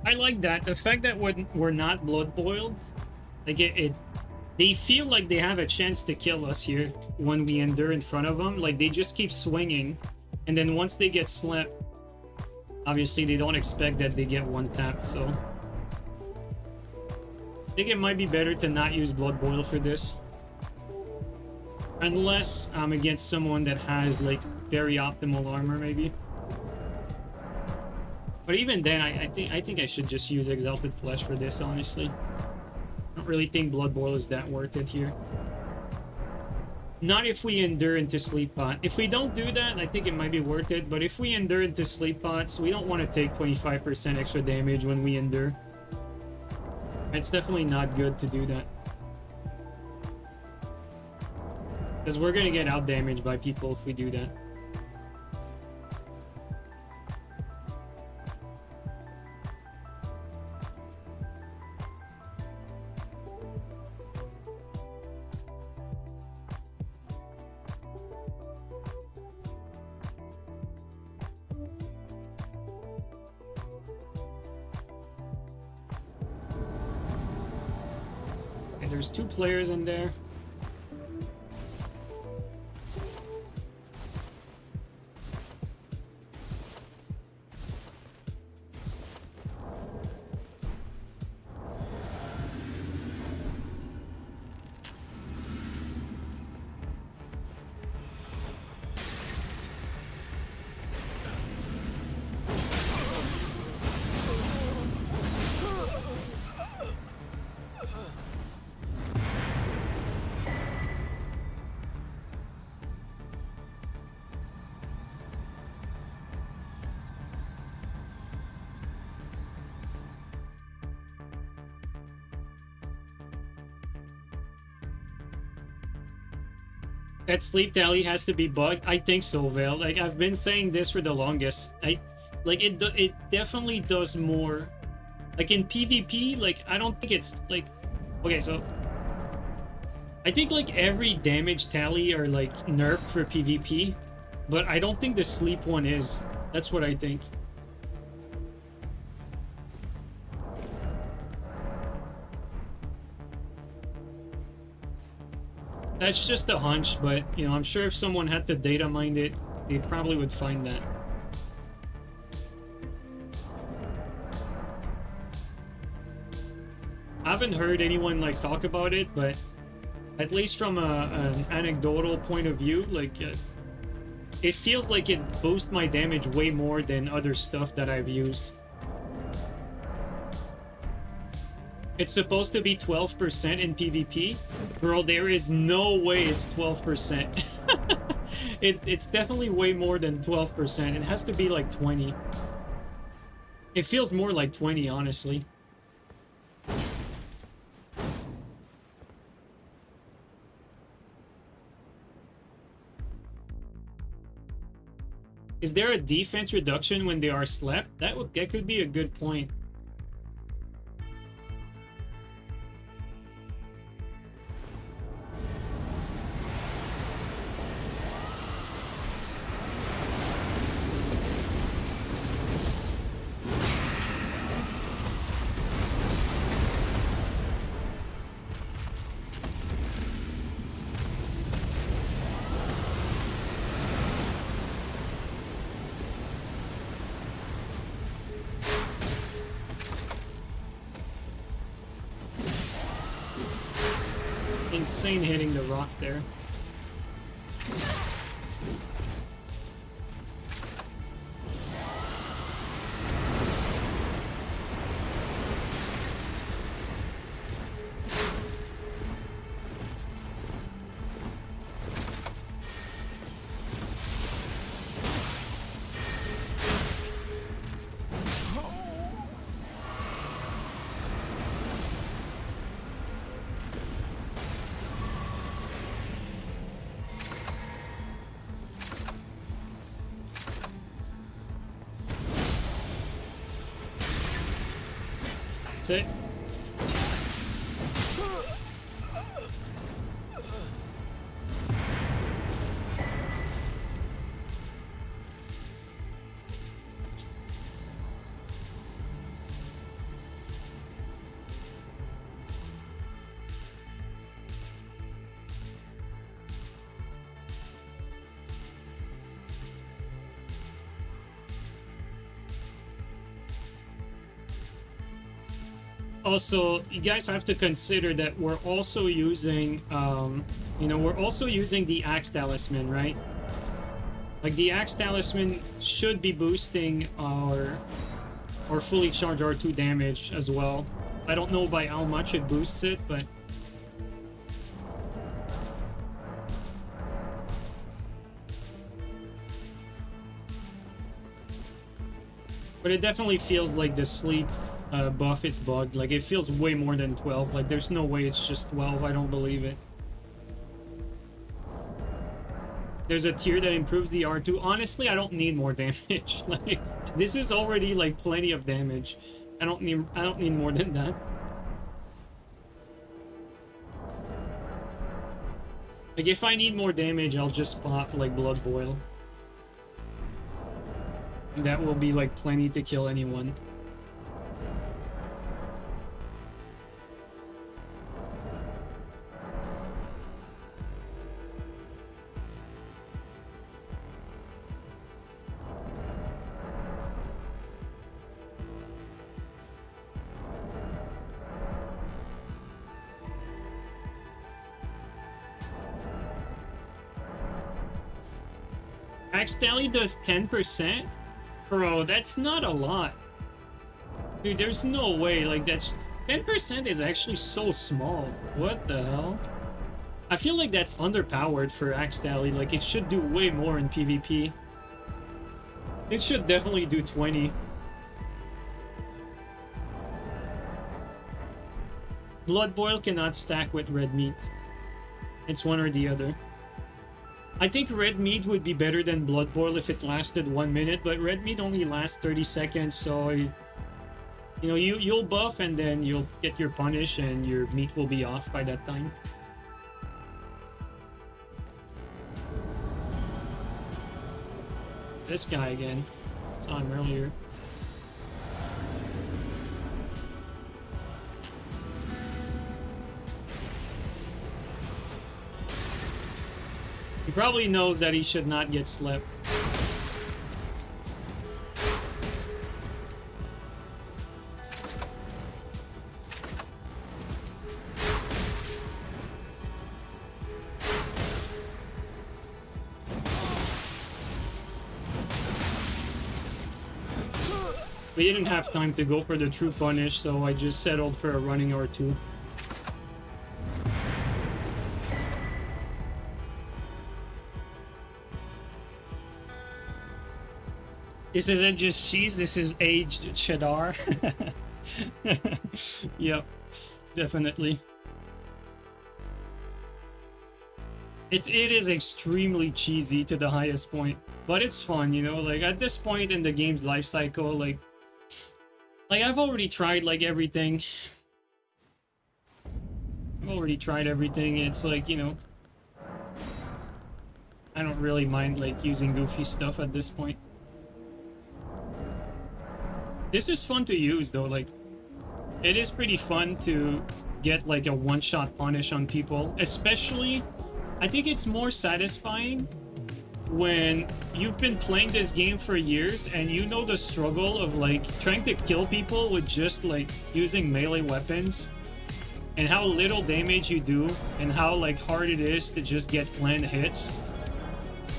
I like that. The fact that we're not blood boiled, like they feel like they have a chance to kill us here when we endure in front of them. Like they just keep swinging, and then once they get slapped, obviously they don't expect that they get one tapped. So I think it might be better to not use blood boil for this, unless I'm against someone that has like very optimal armor, maybe. But even then, I think I should just use Exalted Flesh for this, honestly. I don't really think Blood Boil is that worth it here. Not if we endure into Sleep Pot. If we don't do that, I think it might be worth it. But if we endure into Sleep Pots, we don't want to take 25% extra damage when we endure. It's definitely not good to do that. Because we're going to get out damaged by people if we do that. There's 2 players in there. That sleep tally has to be bugged. I think so, Vale. Like I've been saying this for the longest. It definitely does more. Like in PvP, like I don't think it's like okay, so I think like every damage tally are like nerfed for PvP, but I don't think the sleep one is. That's what I think. That's just a hunch, but, you know, I'm sure if someone had to data mine it, they probably would find that. I haven't heard anyone like talk about it, but at least from an anecdotal point of view, like it feels like it boosts my damage way more than other stuff that I've used. It's supposed to be 12% in PvP. Bro, there is no way it's 12%. It's definitely way more than 12%. It has to be like 20. It feels more like 20, honestly. Is there a defense reduction when they are slept? That could be a good point. Insane hitting the rock there. That's it. Also, you guys have to consider that we're also using, we're also using the Axe Talisman, right? Like, the Axe Talisman should be boosting our fully charged R2 damage as well. I don't know by how much it boosts it, but... But it definitely feels like the sleep buff is bugged. Like, it feels way more than 12. Like, there's no way it's just 12. I don't believe it. There's a tier that improves the R2. Honestly, I don't need more damage. Like, this is already, like, plenty of damage. I don't need more than that. Like, if I need more damage, I'll just pop, like, Blood Boil. That will be, like, plenty to kill anyone. Axe Tally does 10%? Bro, that's not a lot. Dude, there's no way. Like, that's... 10% is actually so small. What the hell? I feel like that's underpowered for Axe Tally. Like, it should do way more in PvP. It should definitely do 20. Blood Boil cannot stack with Red Meat. It's one or the other. I think Red Meat would be better than Blood Boil if it lasted 1 minute, but Red Meat only lasts 30 seconds, so... You know, you'll buff and then you'll get your punish and your meat will be off by that time. This guy again. Saw him earlier. He probably knows that he should not get slept. We didn't have time to go for the true punish, so I just settled for a running R2. This isn't just cheese, this is aged cheddar. Yep, definitely. It is extremely cheesy to the highest point, but it's fun, you know, like at this point in the game's life cycle, like I've already tried like everything. I've already tried everything. It's like, you know, I don't really mind like using goofy stuff at this point. This is fun to use though, like it is pretty fun to get like a one-shot punish on people, especially I think it's more satisfying when you've been playing this game for years and you know the struggle of like trying to kill people with just like using melee weapons and how little damage you do and how like hard it is to just get planned hits.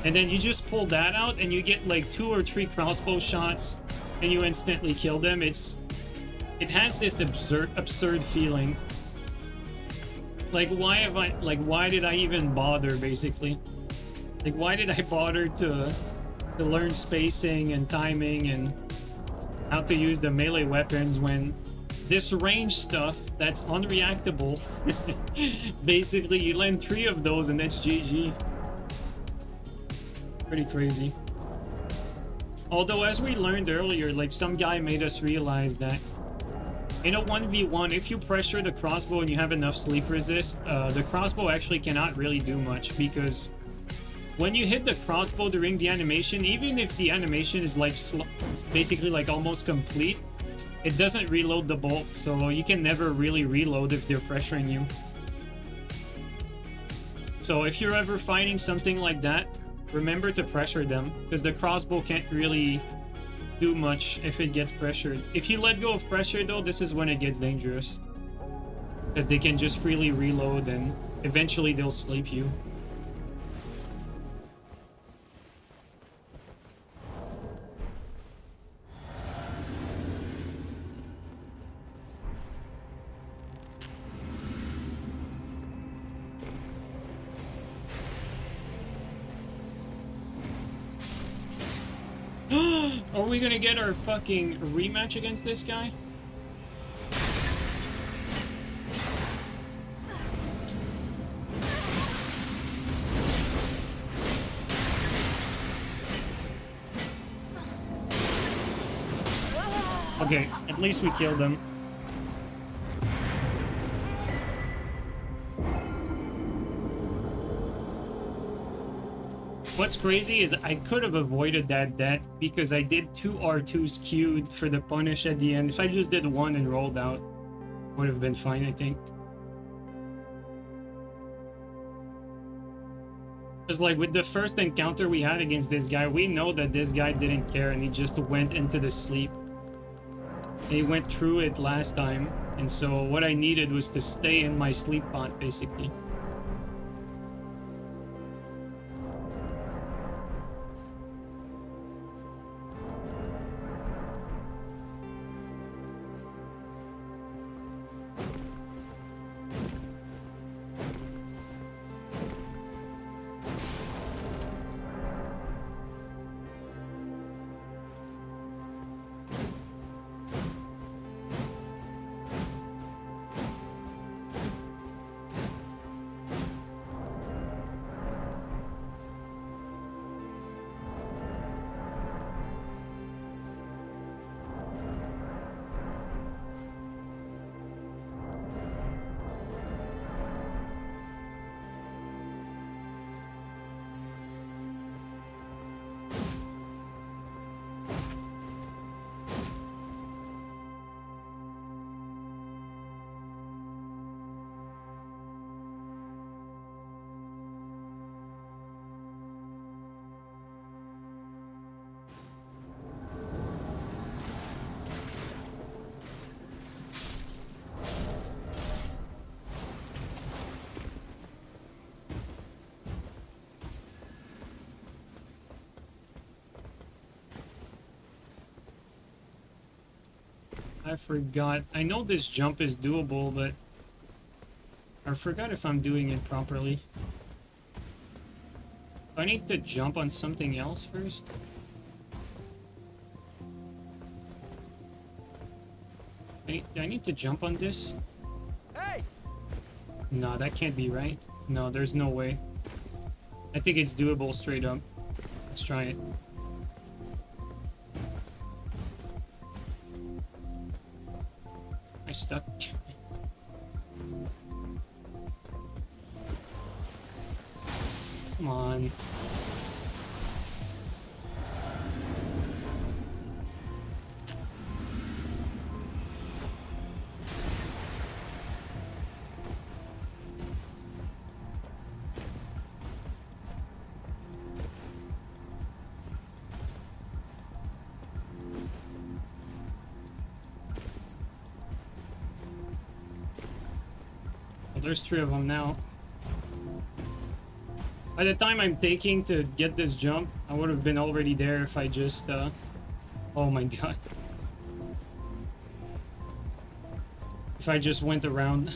And then you just pull that out and you get like 2 or 3 crossbow shots and you instantly kill them. It has this absurd feeling. Like why did I even bother, basically? Like why did I bother to learn spacing and timing and how to use the melee weapons when this range stuff that's unreactable, basically you land 3 of those and that's GG. Pretty crazy. Although as we learned earlier, like some guy made us realize that in a 1v1, if you pressure the crossbow and you have enough sleep resist, the crossbow actually cannot really do much, because when you hit the crossbow during the animation, even if the animation is like it's basically like almost complete, it doesn't reload the bolt, so you can never really reload if they're pressuring you. So if you're ever fighting something like that, remember to pressure them, because the crossbow can't really do much if it gets pressured. If you let go of pressure though, this is when it gets dangerous, because they can just freely reload and eventually they'll sleep you. Are we gonna get our fucking rematch against this guy? Okay, at least we killed him. What's crazy is I could have avoided that death because I did 2 R2s queued for the punish at the end. If I just did 1 and rolled out, would have been fine, I think. Because like with the first encounter we had against this guy, we know that this guy didn't care and he just went into the sleep. And he went through it last time, and so what I needed was to stay in my sleep pot, basically. I forgot. I know this jump is doable, but I forgot if I'm doing it properly. Do I need to jump on something else first? Do I need to jump on this? Hey! No, that can't be right. No, there's no way. I think it's doable straight up. Let's try it. I stuck. Come on. Well, there's 3 of them now. By the time I'm taking to get this jump, I would have been already there if I just, oh my god. If I just went around.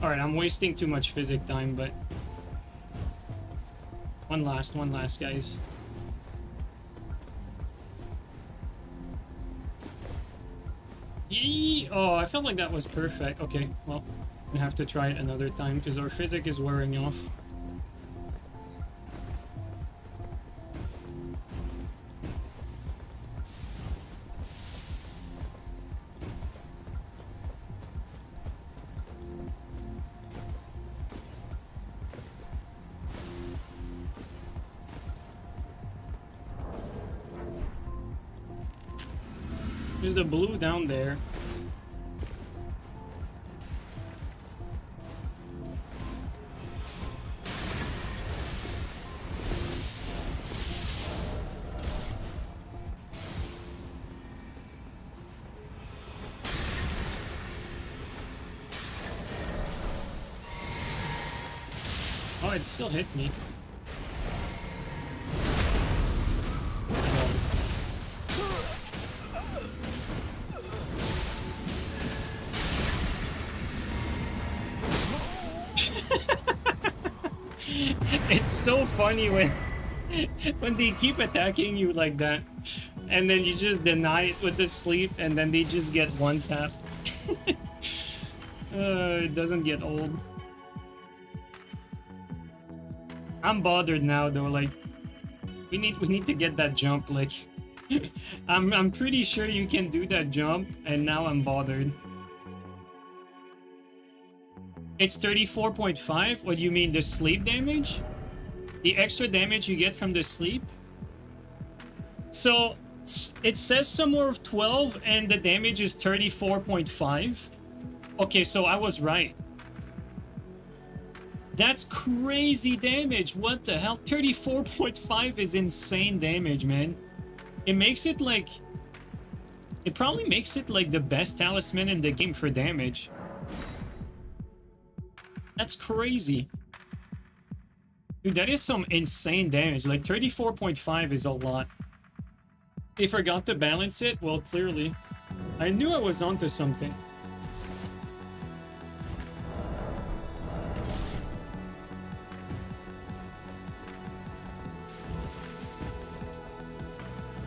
Alright, I'm wasting too much physic time, but... One last, guys. Yee! Oh, I felt like that was perfect. Okay, well, we have to try it another time, because our physic is wearing off. There's the blue down there. Oh, it still hit me. It's so funny when they keep attacking you like that, and then you just deny it with the sleep, and then they just get one tap. It doesn't get old. I'm bothered now though. Like, we need to get that jump. Like, I'm pretty sure you can do that jump, and now I'm bothered. It's 34.5? What do you mean, the sleep damage? The extra damage you get from the sleep? So, it says somewhere of 12 and the damage is 34.5? Okay, so I was right. That's crazy damage. What the hell? 34.5 is insane damage, man. It makes it like... It probably makes it like the best talisman in the game for damage. That's crazy. Dude, that is some insane damage. Like, 34.5 is a lot. They forgot to balance it? Well, clearly. I knew I was onto something.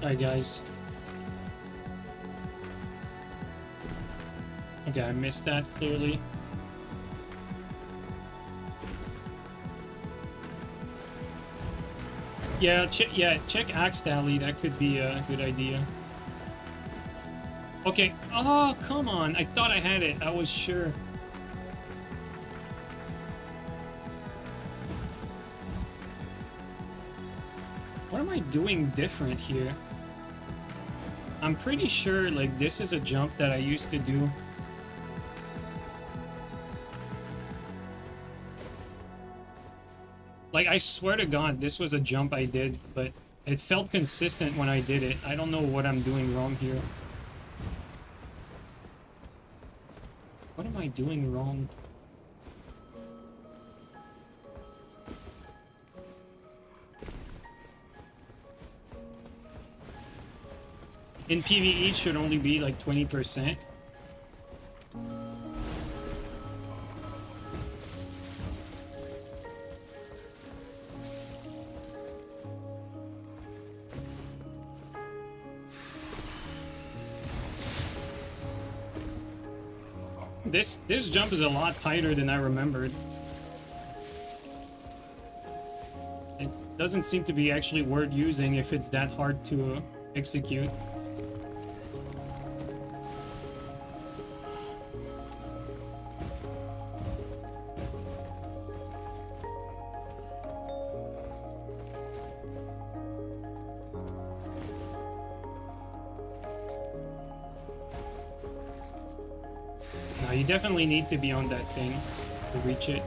Alright, guys. Okay, I missed that, clearly. Yeah, check Axe Tally. That could be a good idea. Okay. Oh, come on. I thought I had it. I was sure. What am I doing different here? I'm pretty sure, like, this is a jump that I used to do. Like, I swear to God, this was a jump I did, but it felt consistent when I did it. I don't know what I'm doing wrong here. I doing wrong? In PvE, it should only be like 20%. This jump is a lot tighter than I remembered. It doesn't seem to be actually worth using if it's that hard to execute. You definitely need to be on that thing to reach it.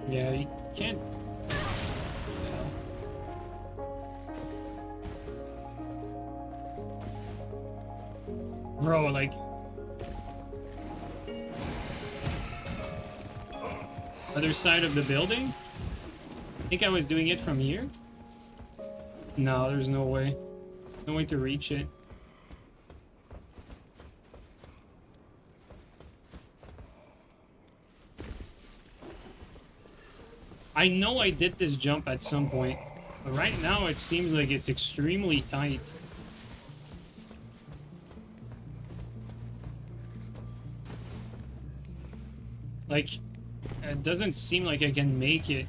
Yeah, you can't. Bro, like. Other side of the building? I think I was doing it from here? No, there's no way. No way to reach it. I know I did this jump at some point, but right now it seems like it's extremely tight. Like, it doesn't seem like I can make it.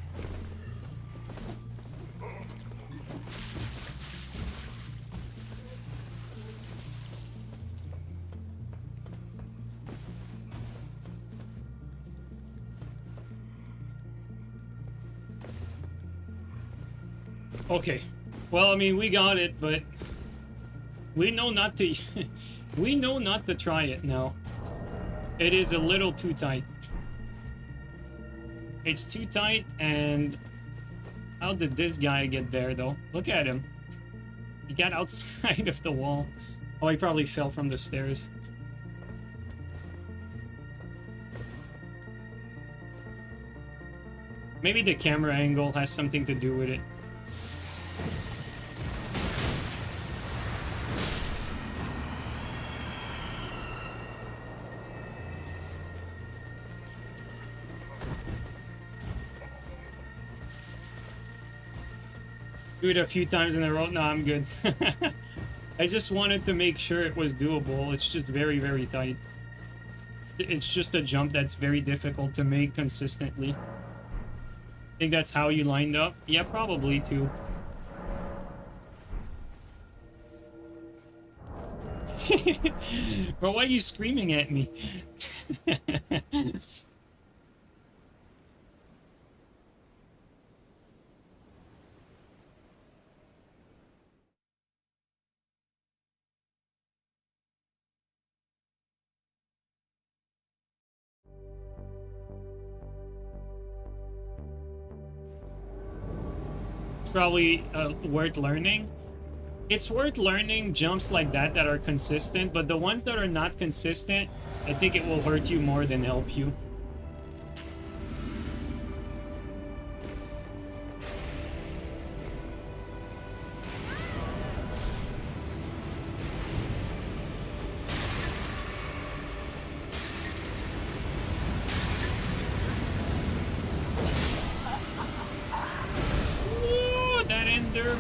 Okay. Well, I mean, we got it, but we know not to we know not to try it now. It is a little too tight. It's too tight, and how did this guy get there, though? Look at him. He got outside of the wall. Oh, he probably fell from the stairs. Maybe the camera angle has something to do with it. Do it a few times in a row. No, I'm good. I just wanted to make sure it was doable. It's just very, very tight. It's just a jump that's very difficult to make consistently. I think that's how you lined up. Yeah, probably too. Bro, why are you screaming at me? Probably worth learning. It's worth learning jumps like that are consistent, but the ones that are not consistent, I think it will hurt you more than help you.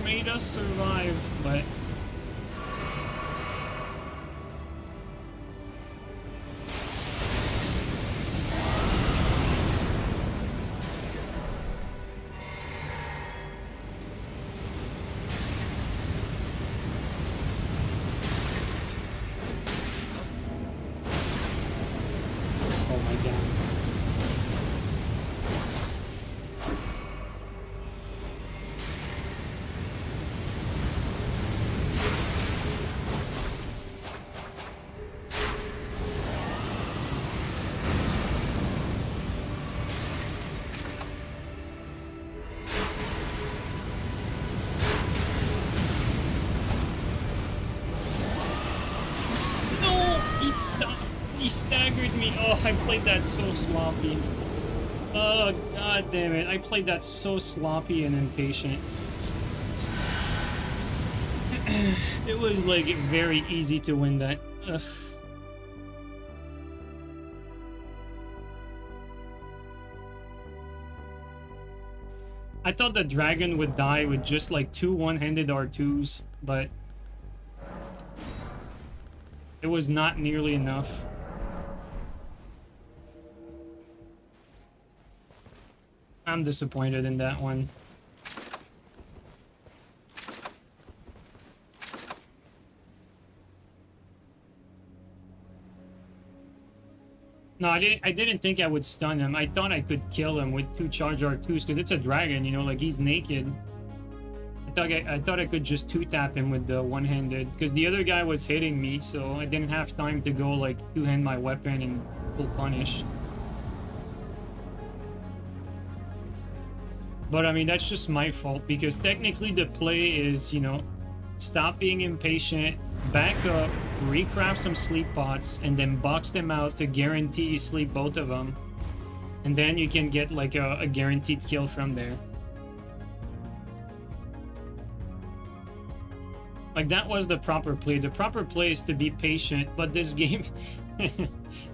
Made us survive, but oh my god. staggered me. Oh, I played that so sloppy. Oh, god damn it. I played that so sloppy and impatient. It was, like, very easy to win that. Ugh. I thought the dragon would die with just, like, 2 one-handed R2s, but it was not nearly enough. I'm disappointed in that one. No, I didn't think I would stun him. I thought I could kill him with 2 charge R2s because it's a dragon, you know, like he's naked. I thought I could just 2-tap him with the one-handed because the other guy was hitting me, so I didn't have time to go like 2-hand my weapon and full punish. But I mean, that's just my fault because technically the play is, you know, stop being impatient, back up, recraft some sleep pots, and then box them out to guarantee you sleep both of them. And then you can get like a guaranteed kill from there. Like that was the proper play. The proper play is to be patient, but this game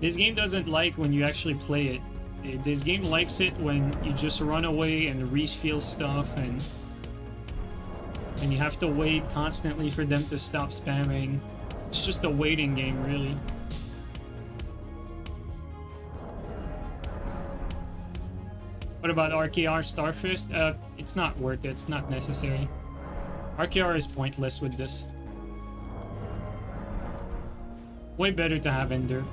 this game doesn't like when you actually play it. This game likes it when you just run away and refill stuff and you have to wait constantly for them to stop spamming. It's just a waiting game, really. What about RKR Starfist? It's not worth it. It's not necessary. RKR is pointless with this. Way better to have Ender.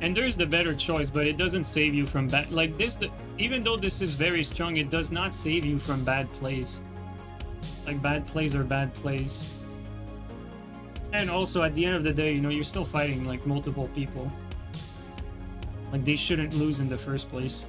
Ender's the better choice, but it doesn't save you from bad... Like this, even though this is very strong, it does not save you from bad plays. Like, bad plays are bad plays. And also, at the end of the day, you know, you're still fighting, like, multiple people. Like, they shouldn't lose in the first place.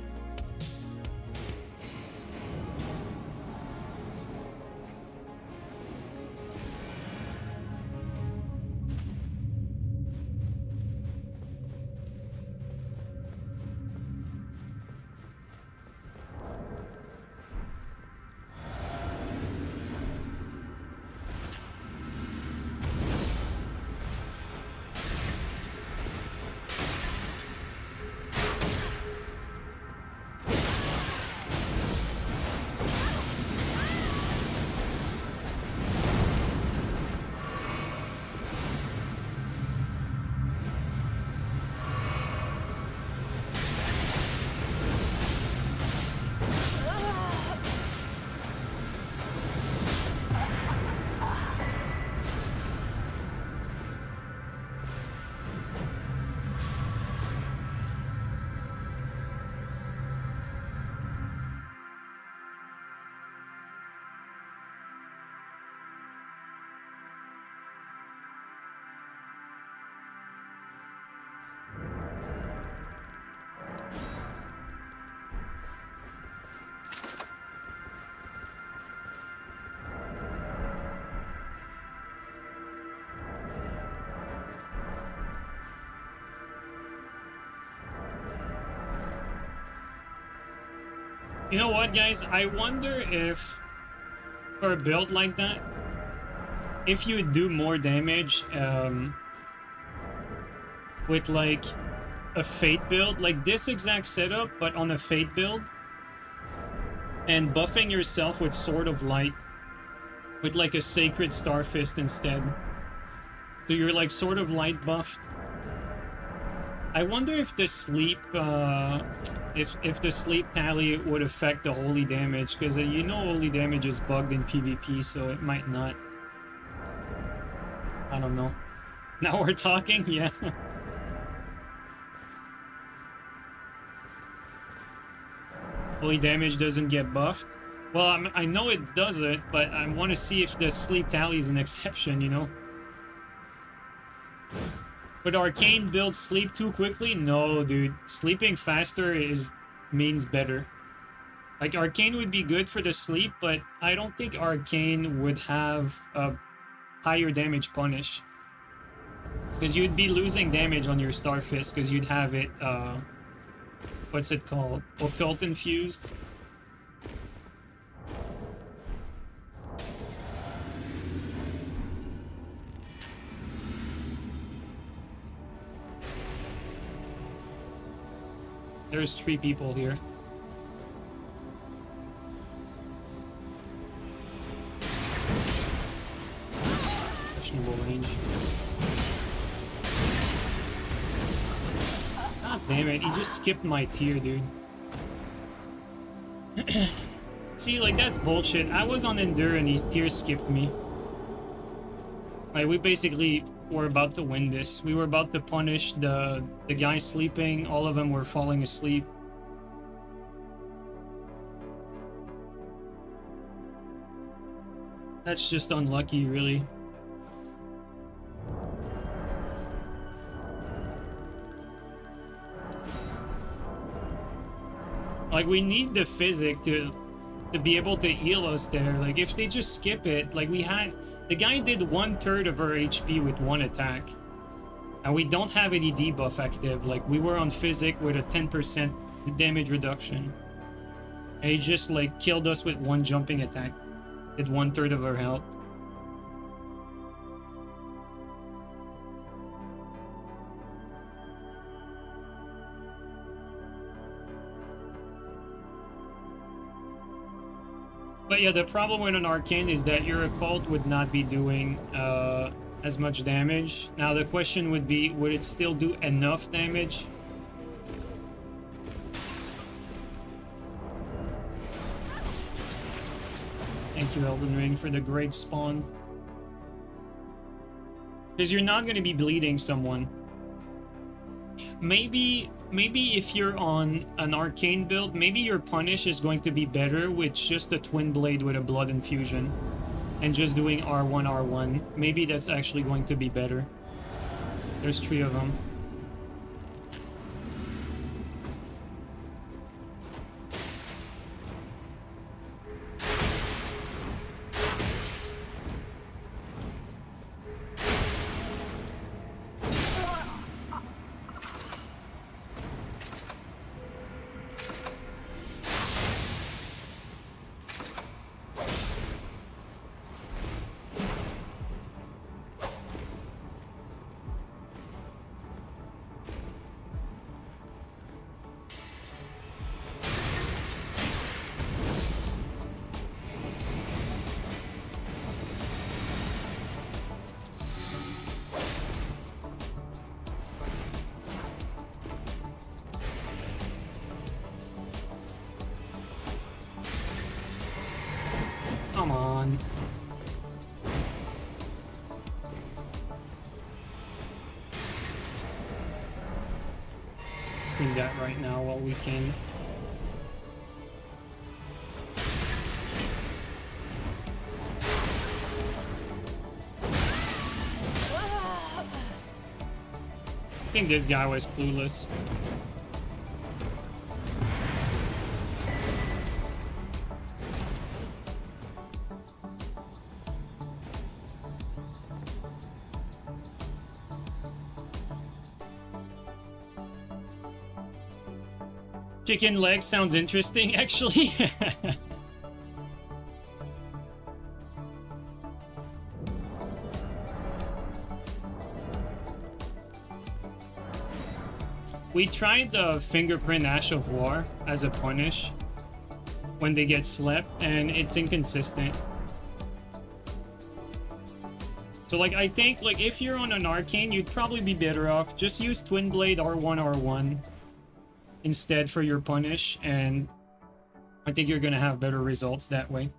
You know what, guys? I wonder if, for a build like that, if you would do more damage with, like, a Fate build, like this exact setup, but on a Fate build, and buffing yourself with Sword of Light, with, like, a Sacred Starfist instead. So you're, like, Sword of Light buffed. I wonder if the sleep, if the sleep tally would affect the holy damage, because you know holy damage is bugged in PvP, so it might not. I don't know. Now we're talking? Yeah. Holy damage doesn't get buffed. Well, I know it doesn't, but I want to see if the sleep tally is an exception, you know? But Arcane builds sleep too quickly? No, dude. Sleeping faster means better. Like, Arcane would be good for the sleep, but I don't think Arcane would have a higher damage punish. Because you'd be losing damage on your Starfist, because you'd have it, what's it called? Occult infused? There's 3 people here. Questionable range. God damn it, he just skipped my tier, dude. See, like, that's bullshit. I was on Endure and he tier skipped me. Like, we basically were about to win this. We were about to punish the guy sleeping. All of them were falling asleep. That's just unlucky, really. Like, we need the physic to be able to heal us there. Like, if they just skip it, like, we had... The guy did 1/3 of our HP with 1 attack. And we don't have any debuff active. Like, we were on physic with a 10% damage reduction. And he just, like, killed us with 1 jumping attack. Did 1/3 of our health. But yeah, the problem with an Arcane is that your Occult would not be doing as much damage. Now the question would be, would it still do enough damage? Thank you, Elden Ring, for the great spawn. Because you're not going to be bleeding someone. Maybe if you're on an Arcane build, maybe your punish is going to be better with just a Twin Blade with a blood infusion. And just doing R1, R1. Maybe that's actually going to be better. There's 3 of them. Come on. Let's bring that right now while we can. I think this guy was clueless. Chicken leg sounds interesting, actually. We tried the Fingerprint Ash of War as a punish when they get slept, and it's inconsistent. So, like, I think, like, if you're on an Arcane, you'd probably be better off. Just use Twin Blade R1, R1 instead for your punish, and I think you're gonna have better results that way.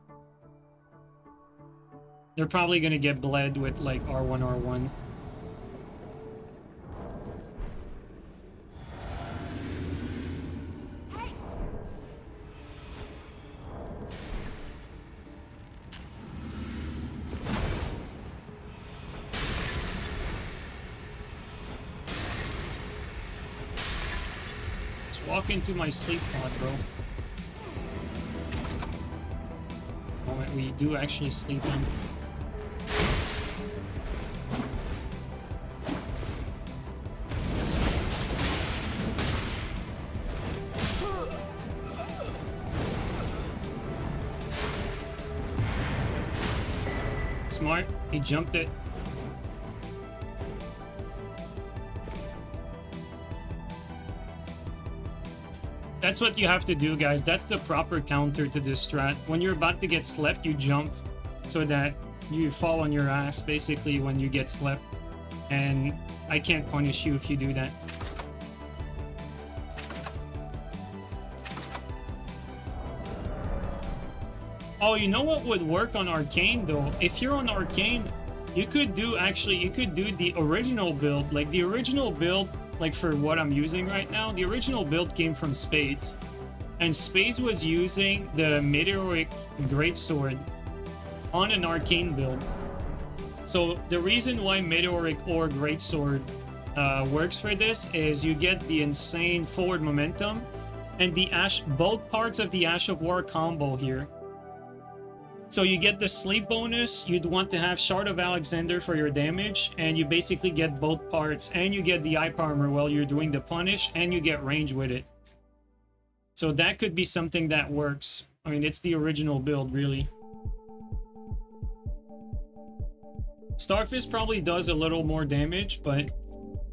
They're probably gonna get bled with, like, R1, R1. Walk into my sleep pod, bro. we do actually sleep in. Smart, he jumped it. That's what you have to do, guys. That's the proper counter to this strat. When you're about to get slept, you jump so that you fall on your ass, basically, when you get slept. And I can't punish you if you do that. Oh, you know what would work on Arcane, though? If you're on Arcane, you could do, actually, you could do the original build. Like, the original build, like for what I'm using right now, the original build came from Spades. And Spades was using the Meteoric Greatsword on an Arcane build. So the reason why Meteoric or Greatsword works for this is you get the insane forward momentum and the both parts of the Ash of War combo here. So you get the sleep bonus, you'd want to have Shard of Alexander for your damage, and you basically get both parts, and you get the Ice Armor while you're doing the punish, and you get range with it. So that could be something that works. I mean, it's the original build, really. Starfist probably does a little more damage, but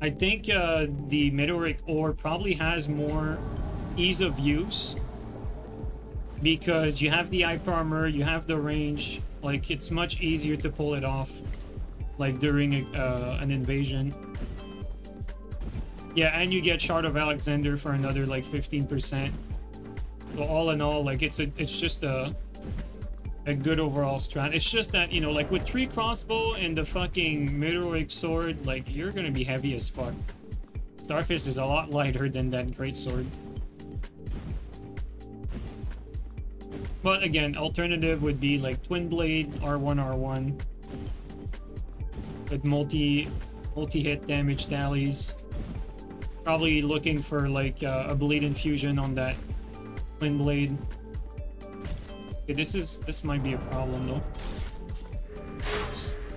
I think the Meteoric Ore probably has more ease of use. Because you have the Ice Armor, you have the range, like it's much easier to pull it off, like during an invasion. Yeah, and you get Shard of Alexander for another like 15%. So all in all, like it's just a good overall strat. It's just that, you know, like with 3 crossbow and the fucking Meteoric sword, like you're gonna be heavy as fuck. Starfist is a lot lighter than that great sword. But again, alternative would be like Twin Blade, R1, with multi-hit damage tallies. Probably looking for like a Bleed Infusion on that Twin Blade. Okay, this might be a problem though.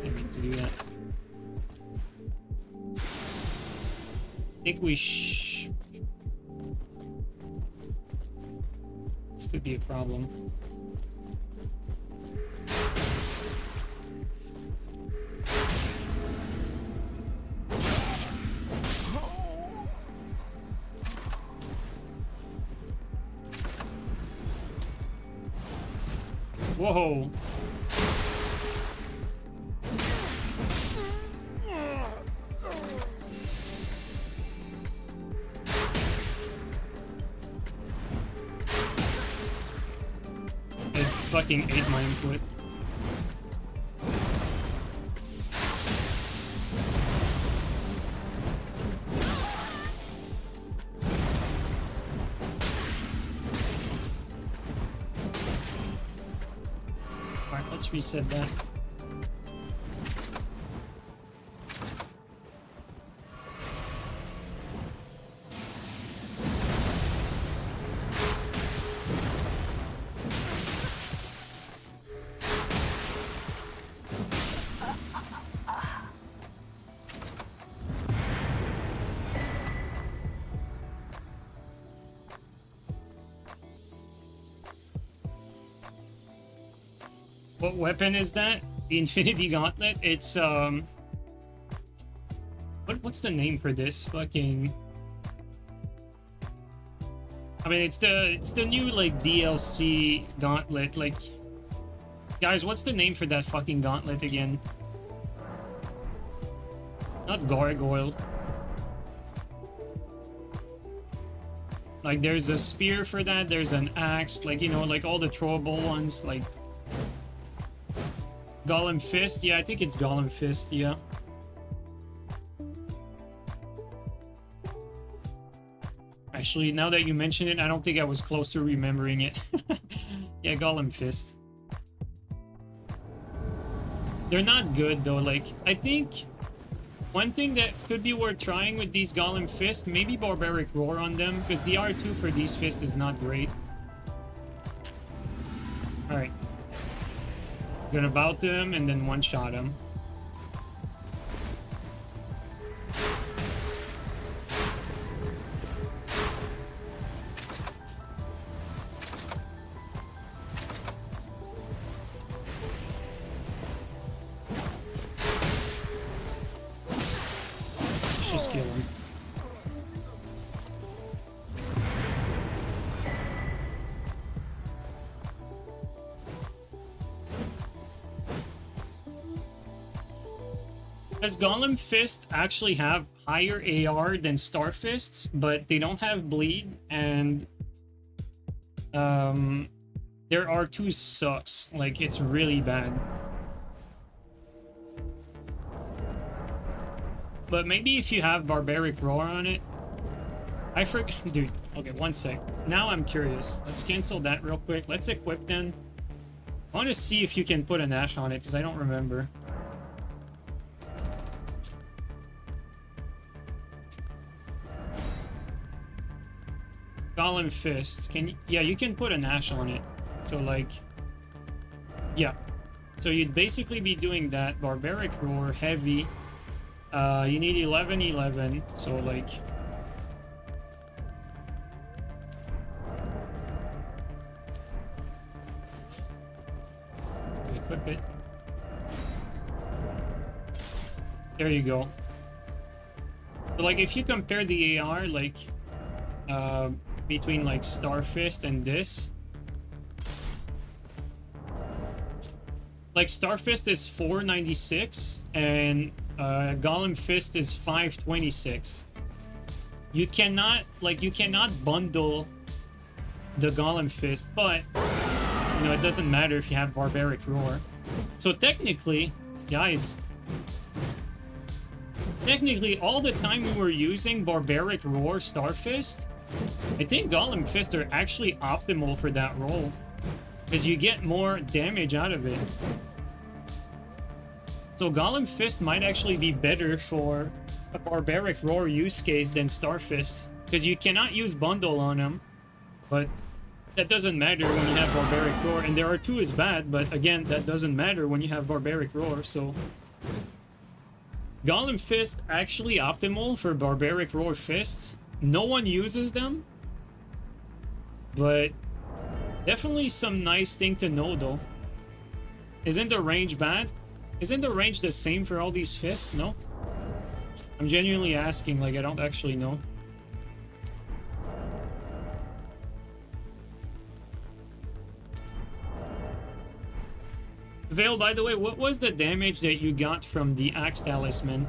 I need to do that. I think we this could be a problem. Whoa. It fucking ate my input. Alright, let's reset that. What weapon is that? The Infinity Gauntlet? It's what's the name for this? Fucking, I mean, it's the new like DLC gauntlet. Like, guys, what's the name for that fucking gauntlet again? Not gargoyle. Like, there's a spear for that. There's an axe. Like, you know, like all the throwable ones. Like Gollum Fist? Yeah, I think it's Gollum Fist, yeah. Actually, now that you mention it, I don't think I was close to remembering it. Yeah, Gollum Fist. They're not good, though. Like, I think one thing that could be worth trying with these Gollum Fist, maybe Barbaric Roar on them, because the R2 for these Fists is not great. Alright. Gonna bow to him and then one-shot him. Let's just kill him. Does Gollum Fist actually have higher AR than Star Fists, but they don't have bleed, and their R2 sucks. Like, it's really bad. But maybe if you have Barbaric Roar on it, I forget, dude. Okay, one sec. Now I'm curious. Let's cancel that real quick. Let's equip then. I want to see if you can put an Ash on it because I don't remember. Gollum Fist. Can you, yeah, you can put an Ash on it. So like, yeah. So you'd basically be doing that. Barbaric Roar, heavy. You need 11, 11. So like, equip it. There you go. So like, if you compare the AR, like, between like Starfist and this, like Starfist is 496 and Gollum Fist is 526. You cannot bundle the Gollum Fist, but you know, it doesn't matter if you have Barbaric Roar. So technically, guys, all the time we were using Barbaric Roar Starfist, I think Gollum Fist are actually optimal for that role, because you get more damage out of it. So Gollum Fist might actually be better for a Barbaric Roar use case than Starfist, because you cannot use bundle on him, but that doesn't matter when you have Barbaric Roar, and their R2 is bad, but again, that doesn't matter when you have Barbaric Roar. So Gollum Fist actually optimal for Barbaric Roar Fists. No one uses them, but definitely some nice thing to know though. Isn't the range bad? Isn't the range the same for all these fists? No? I'm genuinely asking, like, I don't actually know. Veil, by the way, what was the damage that you got from the Axe Talisman?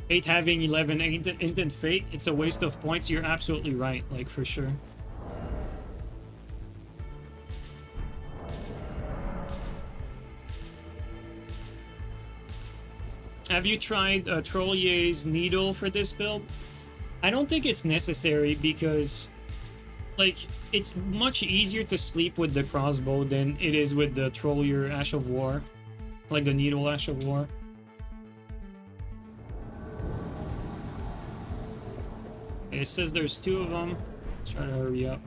Fate having 11 Intent Fate, it's a waste of points. You're absolutely right, like, for sure. Have you tried Trollier's Needle for this build? I don't think it's necessary because, like, it's much easier to sleep with the crossbow than it is with the Trollier Ash of War. Like the Needle Ash of War. It says there's 2 of them. Try to hurry up.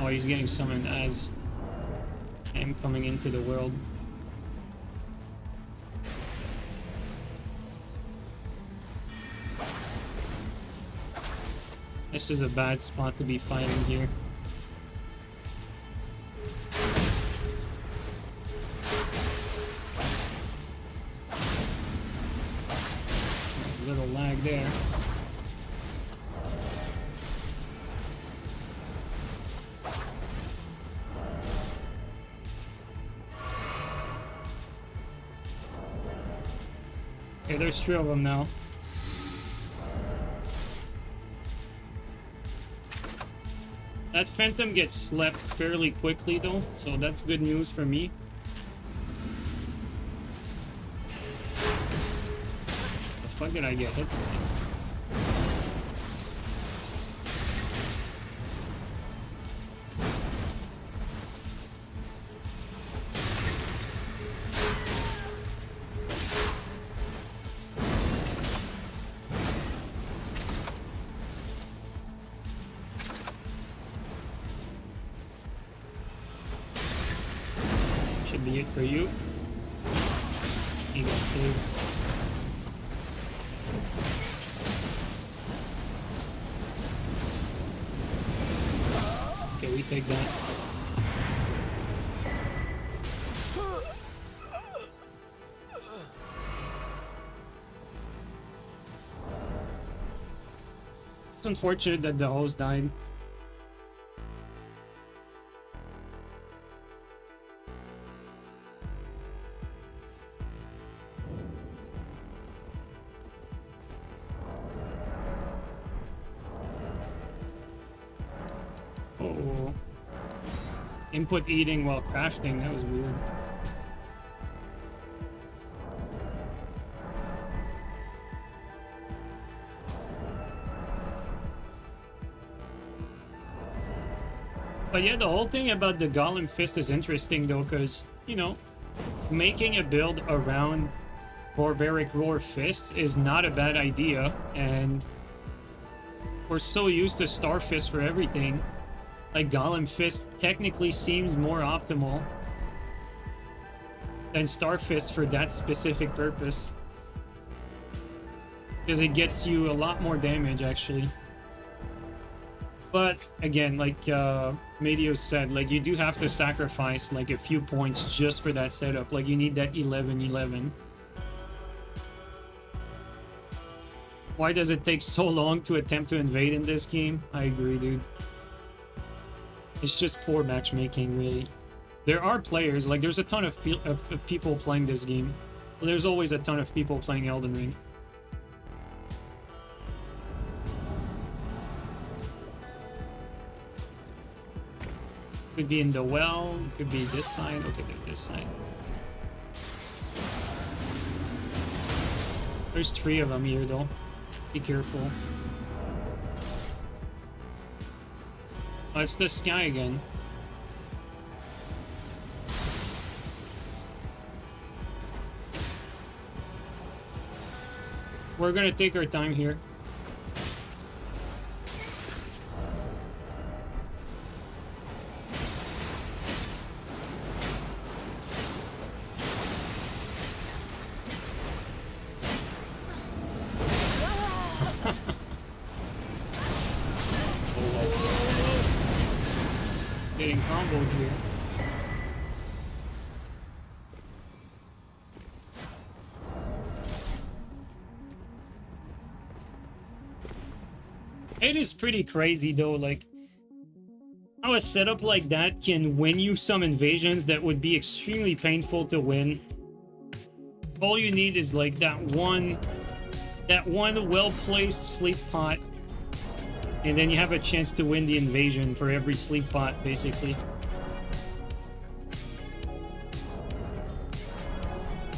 Oh, he's getting summoned as I'm coming into the world. This is a bad spot to be fighting here. A little lag there. Okay, there's 3 of them now. That Phantom gets slept fairly quickly though, so that's good news for me. The fuck did I get hit by? be it for you. He got saved. Okay, we take that. It's unfortunate that the host died. Oh. Input eating while crafting, that was weird. But yeah, the whole thing about the Gollum Fist is interesting though, because, you know, making a build around Barbaric Roar Fists is not a bad idea, and we're so used to Star Fist for everything. Like, Gollum Fist technically seems more optimal than Star Fist for that specific purpose. Because it gets you a lot more damage, actually. But, again, like Medio said, like, you do have to sacrifice, like, a few points just for that setup. Like, you need that 11-11. Why does it take so long to attempt to invade in this game? I agree, dude. It's just poor matchmaking, really. There are players, like, there's a ton of people playing this game. There's always a ton of people playing Elden Ring. Could be in the well, could be this side. Okay, this side. There's 3 of them here, though. Be careful. Oh, it's this guy again. We're gonna take our time here. Getting comboed here. It is pretty crazy though, like how a setup like that can win you some invasions that would be extremely painful to win. All you need is like that one well-placed sleep pot, and then you have a chance to win the invasion for every sleep pot, basically.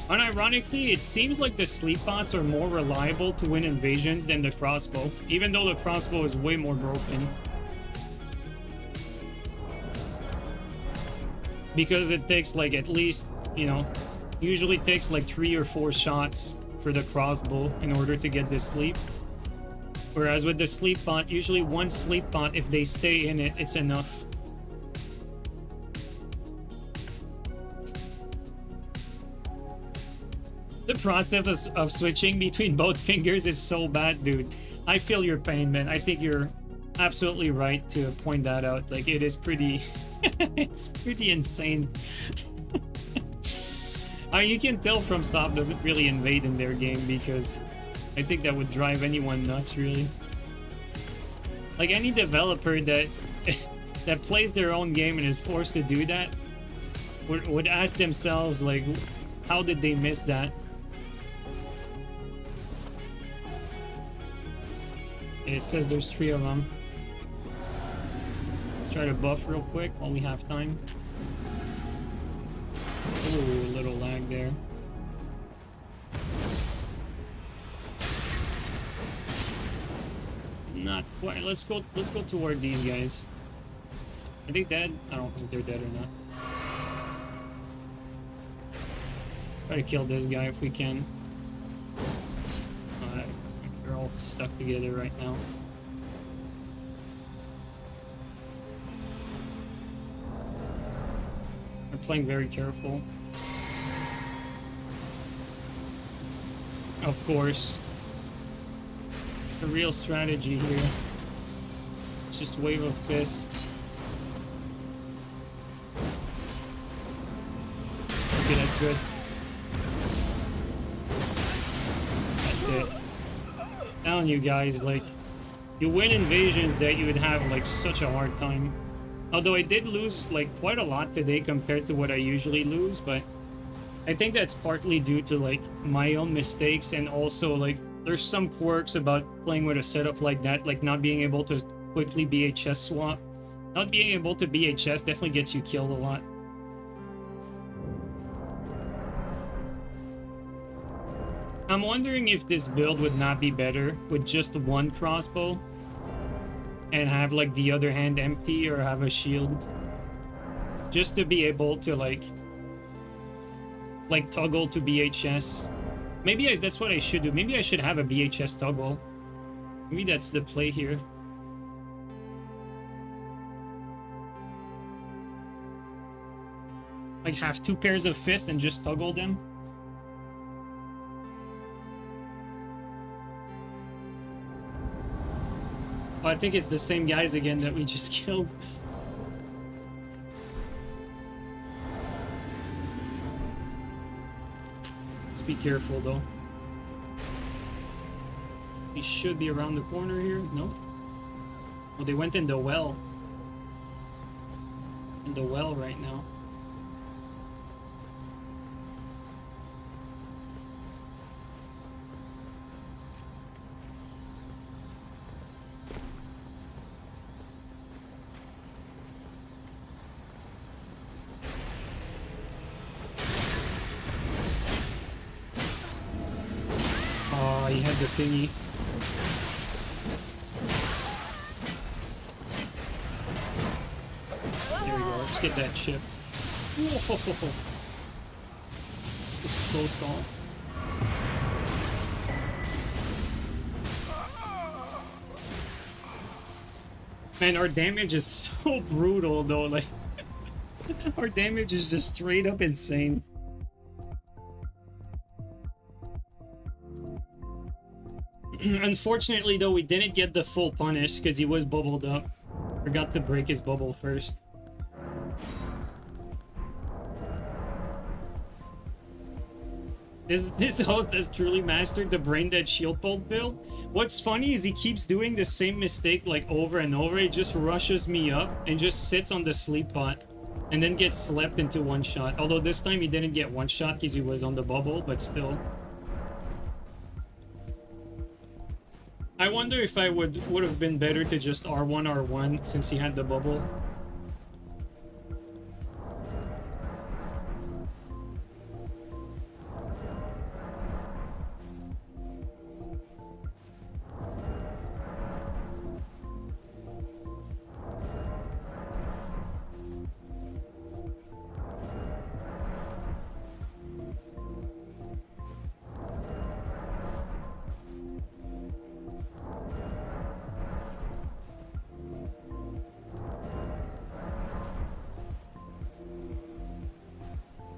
Unironically, it seems like the sleep pots are more reliable to win invasions than the crossbow, even though the crossbow is way more broken. Because it takes like at least, you know, usually takes like 3 or 4 shots for the crossbow in order to get this sleep. Whereas with the sleep pot, usually one sleep pot, if they stay in it, it's enough. The process of switching between both fingers is so bad, dude. I feel your pain, man. I think you're absolutely right to point that out. Like, it is pretty... it's pretty insane. I mean, you can tell FromSoft doesn't really invade in their game, because I think that would drive anyone nuts, really. Like, any developer that that plays their own game and is forced to do that would ask themselves, like, how did they miss that? It says there's 3 of them. Let's try to buff real quick while we have time. Ooh, a little lag there. Not quite. Let's go toward these guys. Are they dead? I don't think they're dead or not. Try to kill this guy if we can. Alright, they're all stuck together right now. We're playing very careful. Of course. The real strategy here. It's just wave of piss. Okay, that's good. That's it. Telling you guys, like, you win invasions that you would have like such a hard time. Although I did lose like quite a lot today compared to what I usually lose, but I think that's partly due to like my own mistakes, and also like there's some quirks about playing with a setup like that, like not being able to quickly BHS swap. Not being able to BHS definitely gets you killed a lot. I'm wondering if this build would not be better with just one crossbow and have like the other hand empty, or have a shield, just to be able to like toggle to BHS. Maybe that's what I should do. Maybe I should have a BHS toggle. Maybe that's the play here. Like have two pairs of fists and just toggle them. Oh, I think it's the same guys again that we just killed. Let's be careful though. He should be around the corner here. No? Oh, they went in the well. In the well right now. Oh, he had the thingy. There we go. Let's get that chip. Whoa. Close call. Man, our damage is so brutal though. Like, our damage is just straight up insane. Unfortunately though, we didn't get the full punish because he was bubbled up. Forgot to break his bubble first. This host has truly mastered the brain dead shield bolt build. What's funny is he keeps doing the same mistake like over and over. He just rushes me up and just sits on the sleep bot and then gets slept into one shot. Although this time he didn't get one shot because he was on the bubble, but still. I wonder if I would have been better to just R1 R1 since he had the bubble.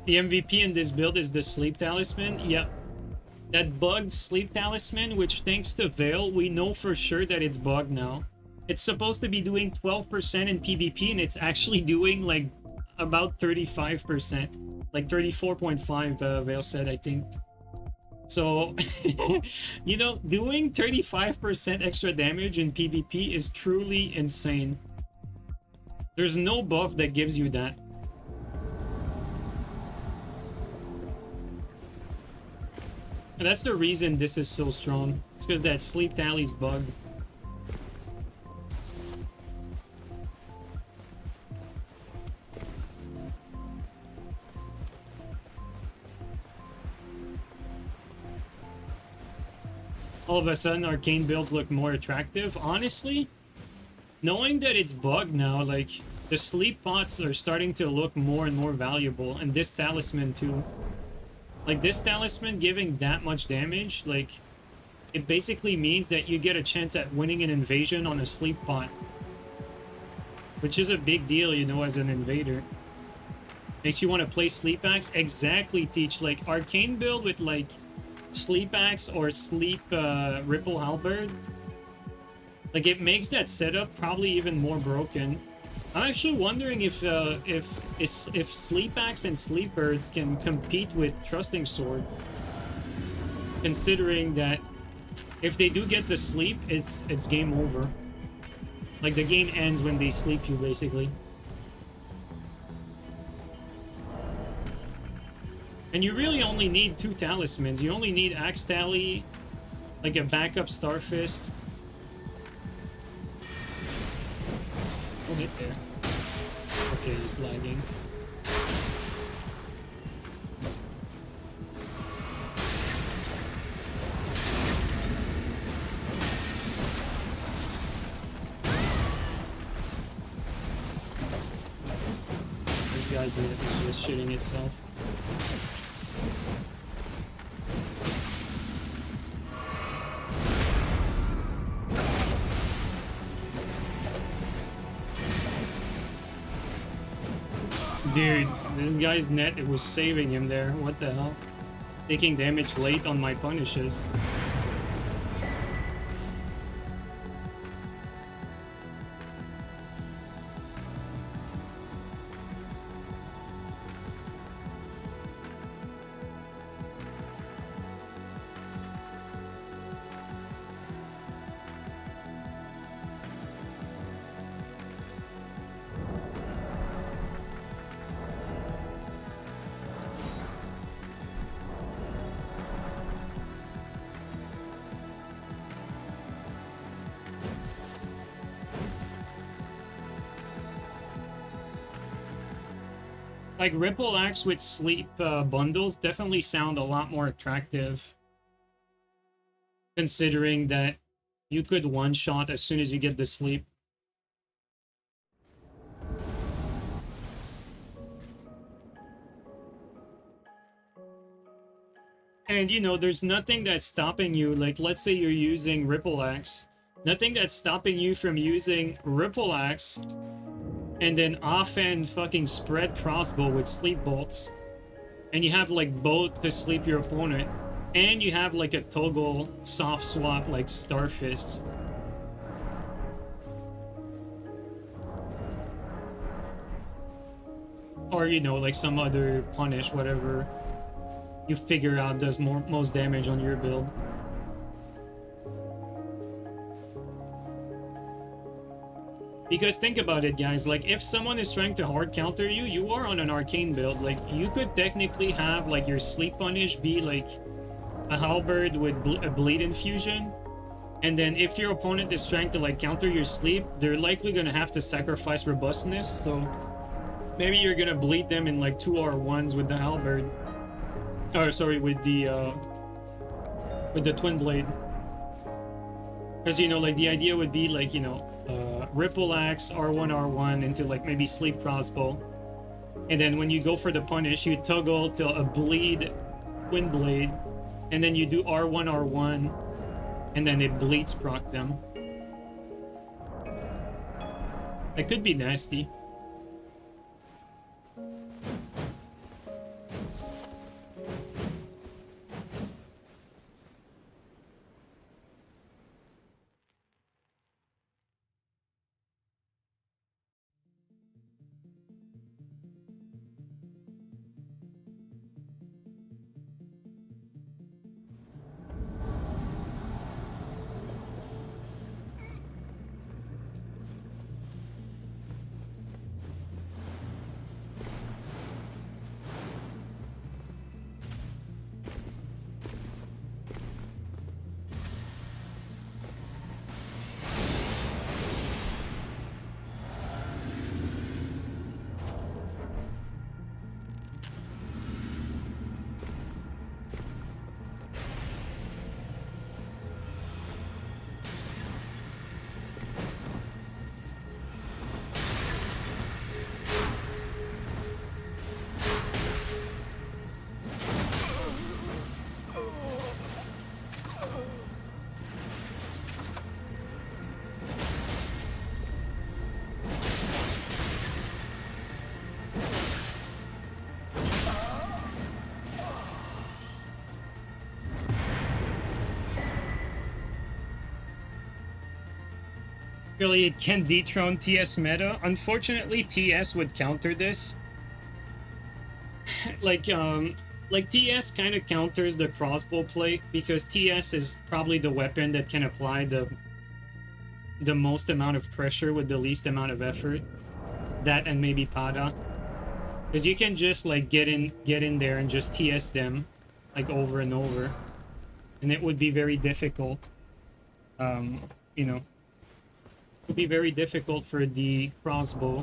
The MVP in this build is the Sleep Talisman. Yep. That bugged Sleep Talisman, which thanks to Veil, we know for sure that it's bugged now. It's supposed to be doing 12% in PvP, and it's actually doing like about 35%. Like 34.5, Veil said, I think. So, you know, doing 35% extra damage in PvP is truly insane. There's no buff that gives you that. And that's the reason this is so strong. It's because that sleep tally's bugged. All of a sudden, arcane builds look more attractive. Honestly, knowing that it's bugged now, like, the sleep pots are starting to look more and more valuable. And this talisman, too. Like, this talisman giving that much damage, like, it basically means that you get a chance at winning an invasion on a sleep pot. Which is a big deal, you know, as an invader. Makes you want to play sleep axe. Exactly, Teach. Like, arcane build with, like, sleep axe or sleep ripple halberd, like it makes that setup probably even more broken. I'm actually wondering if sleep axe and sleep bird can compete with trusting sword, considering that if they do get the sleep, it's game over. Like the game ends when they sleep you, basically. And you really only need 2 talismans. You only need Axe Tally, like a backup Starfist. Oh, hit there. Okay, he's lagging. This guy's just shitting itself. Dude, this guy's net, it was saving him there. What the hell? Taking damage late on my punishes. Like, Ripple Axe with sleep bundles definitely sound a lot more attractive. Considering that you could one-shot as soon as you get the sleep. And, you know, there's nothing that's stopping you. Like, let's say you're using Ripple Axe. Nothing that's stopping you from using Ripple Axe and then offhand fucking spread crossbow with sleep bolts, and you have like both to sleep your opponent, and you have like a toggle soft swap like Starfists. Or, you know, like some other punish, whatever you figure out does most damage on your build. Because think about it, guys, like, if someone is trying to hard counter you, you are on an arcane build. Like, you could technically have, like, your sleep punish be, like, a halberd with a bleed infusion. And then if your opponent is trying to, like, counter your sleep, they're likely gonna have to sacrifice robustness, so maybe you're gonna bleed them in, like, 2 R1s with the halberd. Oh, sorry, with the twin blade. Because, you know, like, the idea would be, like, you know, Ripple Axe, R1, R1 into, like, maybe Sleep Crossbow. And then when you go for the punish, you toggle to a Bleed Twin Blade. And then you do R1, R1. And then it bleeds proc them. That could be nasty. Really, it can dethrone TS meta. Unfortunately, TS would counter this. like, like TS kind of counters the crossbow play because TS is probably the weapon that can apply the most amount of pressure with the least amount of effort. That and maybe Pada. Because you can just like get in there and just TS them like over and over. And it would be very difficult. You know. It would be very difficult for the crossbow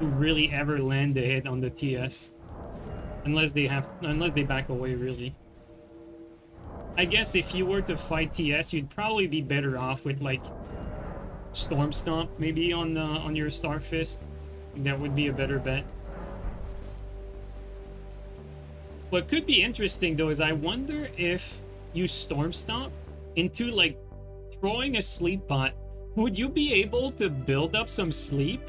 to really ever land a hit on the TS. Unless they back away really. I guess if you were to fight TS, you'd probably be better off with like Storm Stomp maybe on your Star Fist. That would be a better bet. What could be interesting though is I wonder if you Storm Stomp into like throwing a sleep bot, would you be able to build up some sleep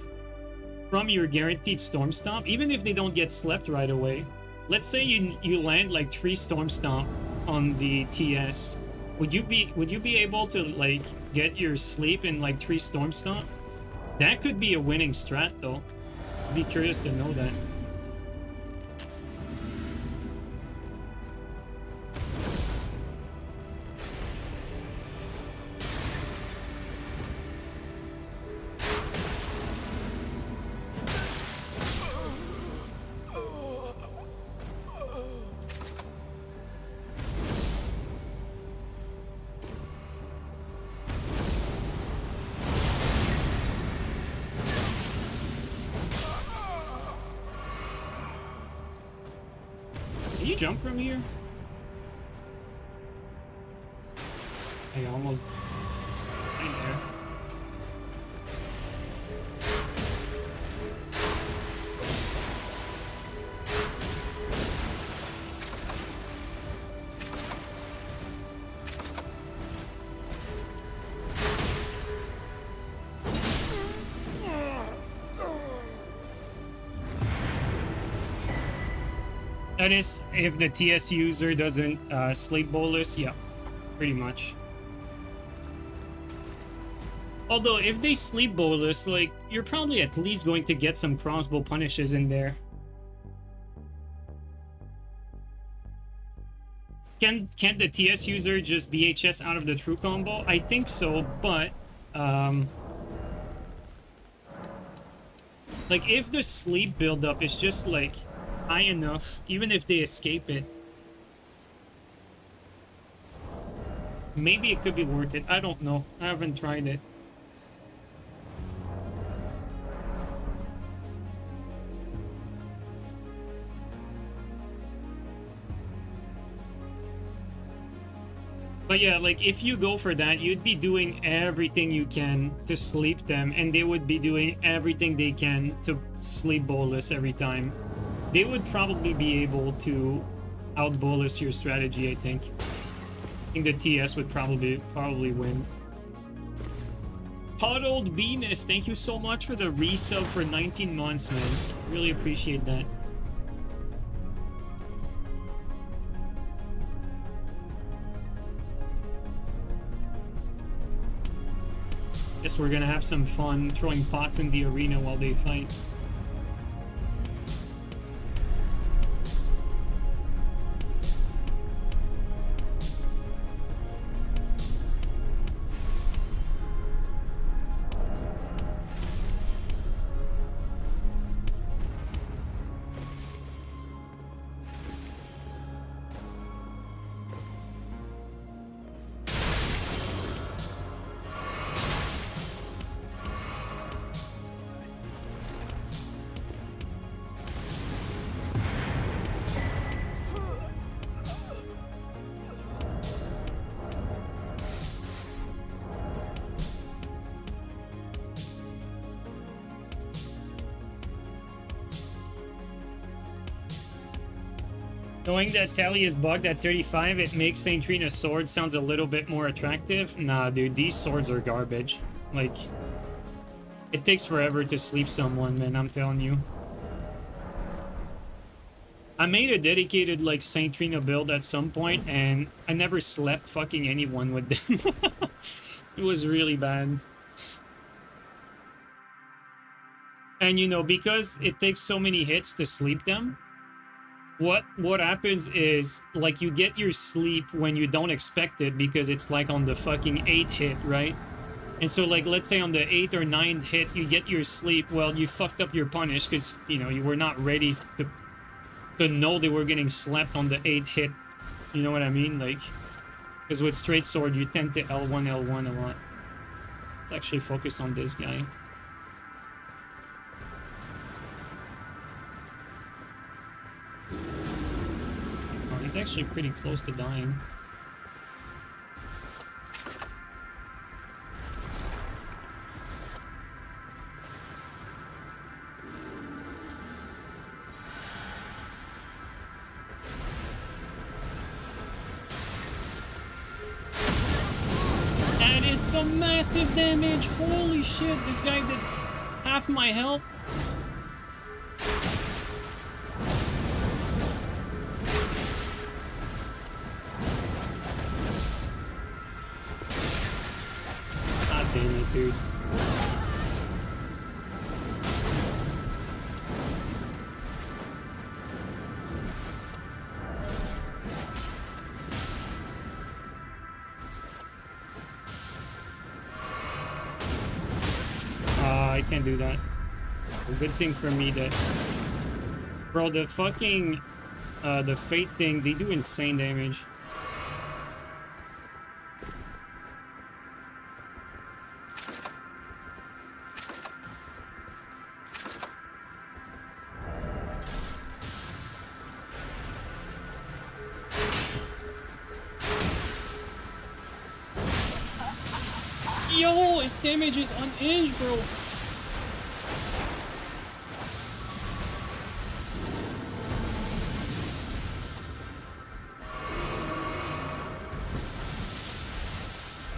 from your guaranteed Storm Stomp, even if they don't get slept right away? Let's say you land like 3 Storm Stomp on the TS. Would you be able to like get your sleep in like 3 Storm Stomp? That could be a winning strat though. I'd be curious to know that. Can you jump from here? I almost right there. That is, if the TS user doesn't sleep bolus, yeah, pretty much. Although, if they sleep bolus, like, you're probably at least going to get some crossbow punishes in there. Can the TS user just BHS out of the true combo? I think so, but like if the sleep buildup is just like high enough, even if they escape it, maybe it could be worth it. I don't know. I haven't tried it. But yeah, like if you go for that, you'd be doing everything you can to sleep them, and they would be doing everything they can to sleep bolus every time. They would probably be able to out bolus your strategy, I think. I think the TS would probably win. Huddled Venus, thank you so much for the resub for 19 months, man. Really appreciate that. Guess we're gonna have some fun throwing pots in the arena while they fight. Knowing that Tally is bugged at 35, it makes St. Trina's sword sounds a little bit more attractive. Nah, dude, these swords are garbage. Like, it takes forever to sleep someone, man, I'm telling you. I made a dedicated, like, St. Trina build at some point, and I never slept fucking anyone with them. It was really bad. And you know, because it takes so many hits to sleep them, what happens is, like, you get your sleep when you don't expect it, because it's like on the fucking 8th hit, right? And so, like, let's say on the 8th or 9th hit, you get your sleep. Well, you fucked up your punish because, you know, you were not ready to know they were getting slapped on the 8th hit. You know what I mean? Like, because with straight sword, you tend to L1, L1 a lot. Let's actually focus on this guy. Oh, he's actually pretty close to dying. Some massive damage. Holy shit, this guy did half my health. God damn it, dude. I can't do that. A good thing for me that... Bro, the fucking... the fate thing, they do insane damage. Yo, his damage is unhinged, bro.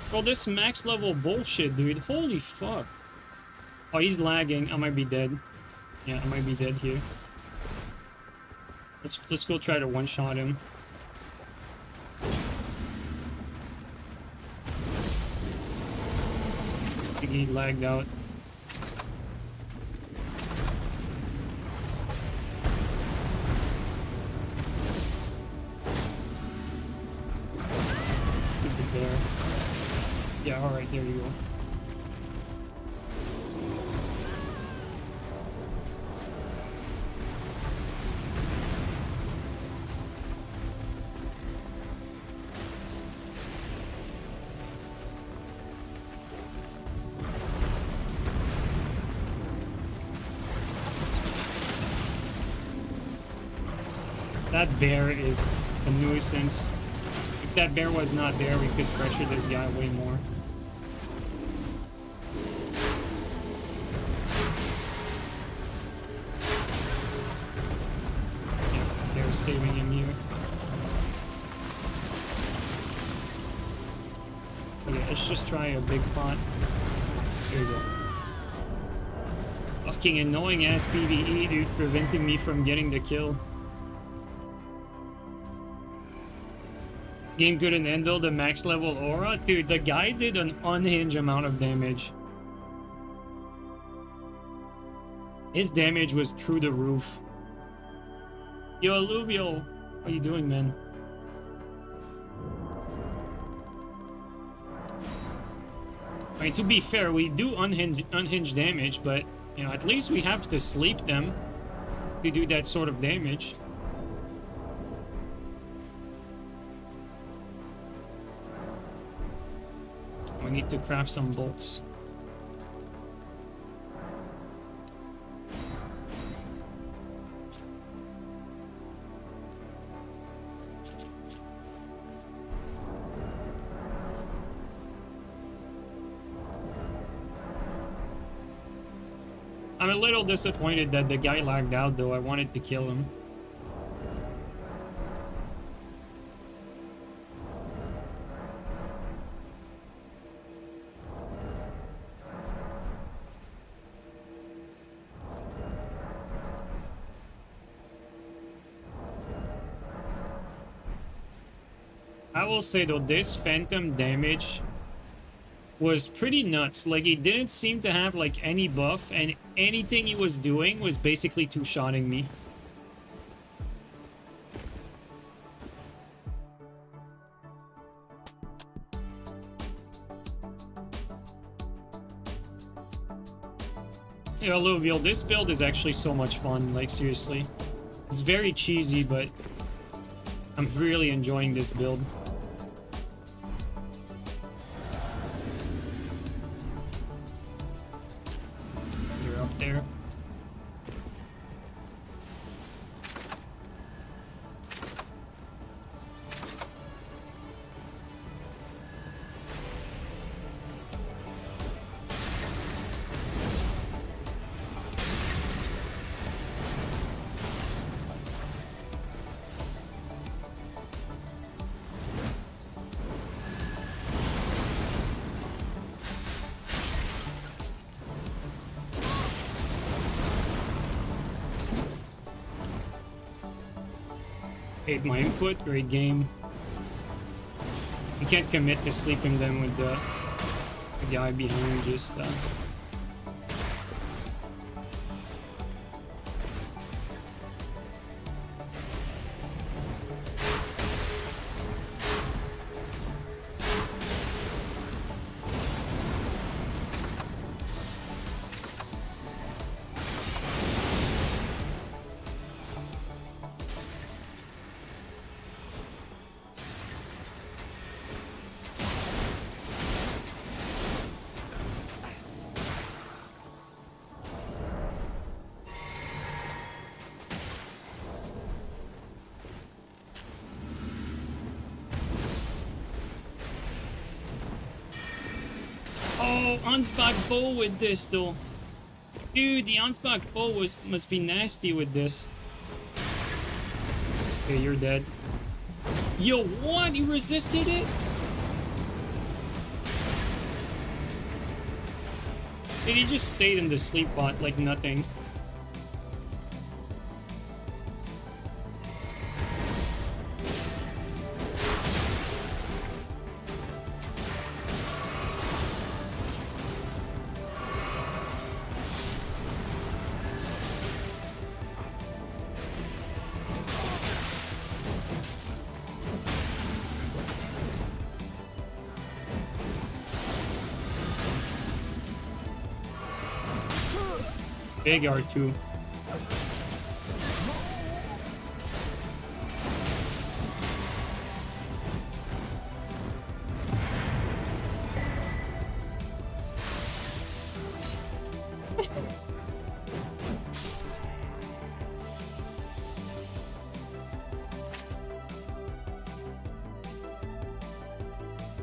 Bro, this max level bullshit, dude. Holy fuck. Oh, he's lagging. I might be dead. Yeah, I might be dead here. Let's go try to one-shot him. I think he lagged out. Stupid bear. Yeah, alright, there you go. That bear is a nuisance. If that bear was not there, we could pressure this guy way more. Yeah, they're saving him here. Okay, let's just try a big pot. Here we go. Fucking annoying ass PvE, dude, preventing me from getting the kill. Game couldn't handle the max level aura? Dude, the guy did an unhinged amount of damage. His damage was through the roof. Yo, Alluvial, how you doing, man? I mean, to be fair, we do unhinged damage, but, you know, at least we have to sleep them to do that sort of damage. We need to craft some bolts. I'm a little disappointed that the guy lagged out, though. I wanted to kill him. I will say though, this phantom damage was pretty nuts. Like, he didn't seem to have like any buff, and anything he was doing was basically two-shotting me. Hey, Alluvial, this build is actually so much fun, like, seriously. It's very cheesy, but I'm really enjoying this build. You're up there. Paid my input, great game. You can't commit to sleeping them with the guy behind, just oh, Ansbach bow with this though. Dude, the Ansbach bow must be nasty with this. Okay, you're dead. Yo, what? You resisted it? Dude, he just stayed in the sleep bot like nothing. Big R2.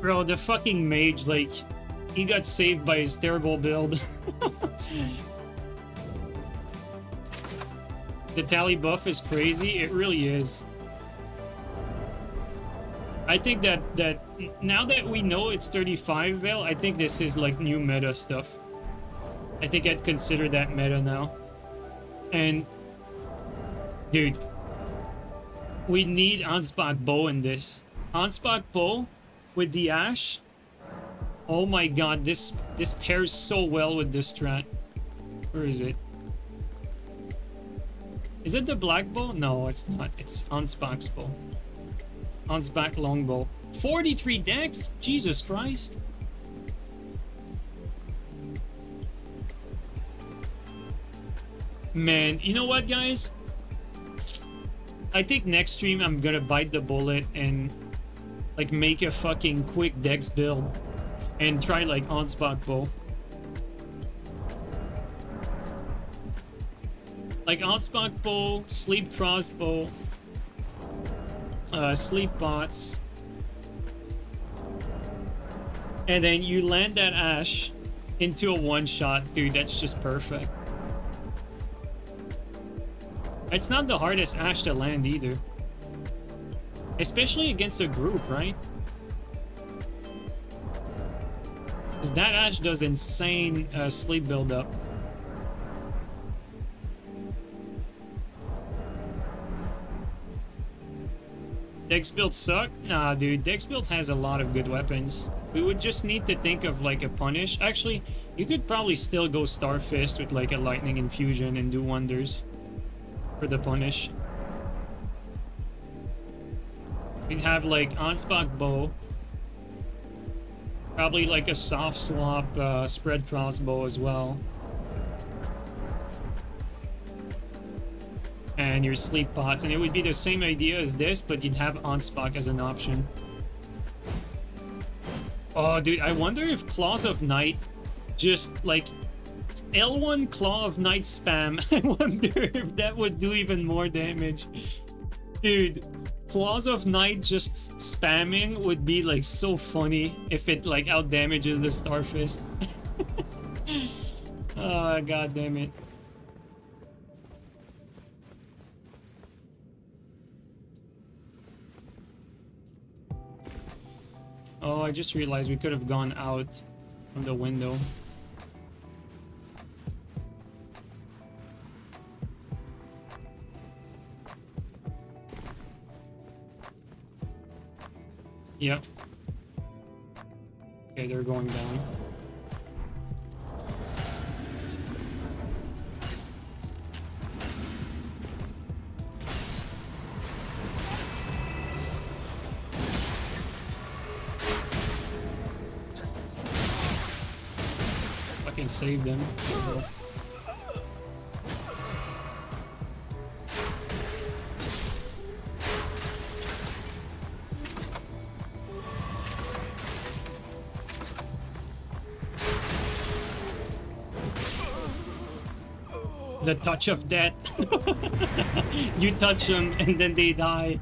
Bro, the fucking mage, like, he got saved by his terrible build. The tally buff is crazy. It really is. I think that now that we know it's 35 Veil, I think this is like new meta stuff. I think I'd consider that meta now. And dude, we need Ansbach bow in this. Ansbach bow with the Ash. Oh my god, this pairs so well with this strat. Where is it? Is it the black bow? No, it's not. It's Ansbach's bow. Ansbach longbow. 43 dex? Jesus Christ. Man, you know what, guys? I think next stream I'm gonna bite the bullet and like make a fucking quick dex build and try like Ansbach bow. Like Ansbach bow, sleep crossbow, sleep bots, and then you land that Ash into a one-shot. Dude, that's just perfect. It's not the hardest Ash to land either, especially against a group, right? Because that Ash does insane sleep build-up. Dex builds suck? Nah, dude. Dex build has a lot of good weapons. We would just need to think of like a punish. Actually, you could probably still go Starfist with like a lightning infusion and do wonders for the punish. We'd have like Onspok bow. Probably like a soft swap spread crossbow as well. And your sleep pots, and it would be the same idea as this, but you'd have Onspok as an option. Oh, dude, I wonder if Claws of Night just like L1 Claw of Night spam. I wonder if that would do even more damage. Dude, Claws of Night just spamming would be like so funny if it like out damages the Starfist. Oh, god damn it. Oh, I just realized we could have gone out from the window. Yep. Okay, they're going down. Fucking save them. The touch of death. You touch them and then they die.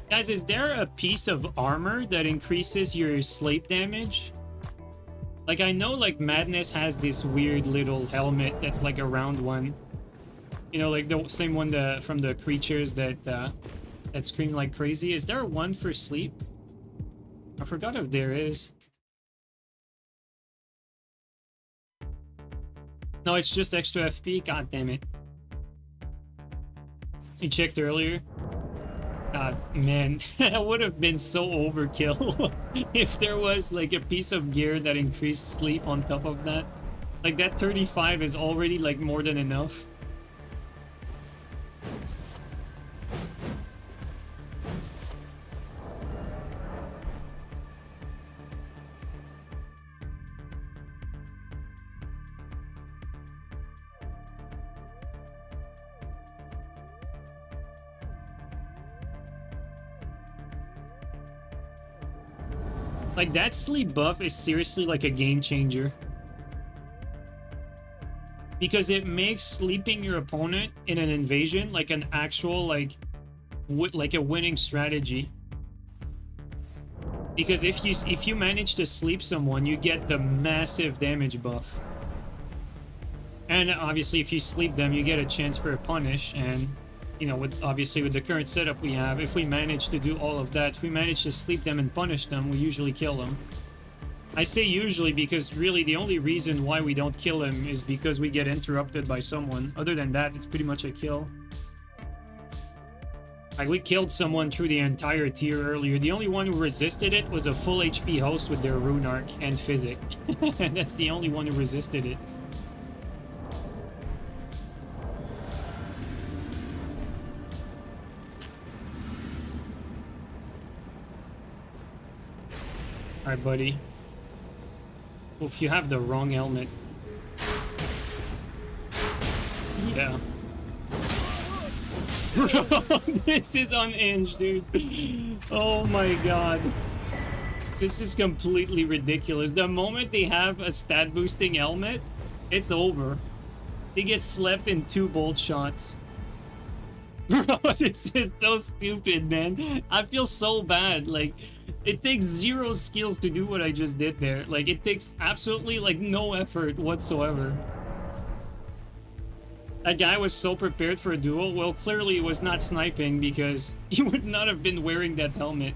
Guys, is there a piece of armor that increases your sleep damage? Like, I know, like, Madness has this weird little helmet that's like a round one. You know, like the same one from the creatures that scream like crazy. Is there one for sleep? I forgot if there is. No, it's just extra FP? God damn it. You checked earlier? God, man, that would have been so overkill if there was like a piece of gear that increased sleep on top of that. Like that 35 is already like more than enough. Like, that sleep buff is seriously like a game changer. Because it makes sleeping your opponent in an invasion like an actual, like a winning strategy. Because if you manage to sleep someone, you get the massive damage buff. And obviously, if you sleep them, you get a chance for a punish. And, you know, obviously with the current setup we have, if we manage to do all of that, if we manage to sleep them and punish them, we usually kill them. I say usually because really the only reason why we don't kill him is because we get interrupted by someone. Other than that, it's pretty much a kill. Like, we killed someone through the entire tier earlier. The only one who resisted it was a full HP host with their rune arc and physic. And that's the only one who resisted it. Alright, buddy. Well, if you have the wrong helmet. Bro, this is unhinged, dude. Oh my god. This is completely ridiculous. The moment they have a stat boosting helmet, it's over. They get slept in 2 bolt shots. Bro, this is so stupid, man. I feel so bad. Like, it takes 0 skills to do what I just did there. Like, it takes absolutely, like, no effort whatsoever. That guy was so prepared for a duel. Well, clearly he was not sniping because he would not have been wearing that helmet.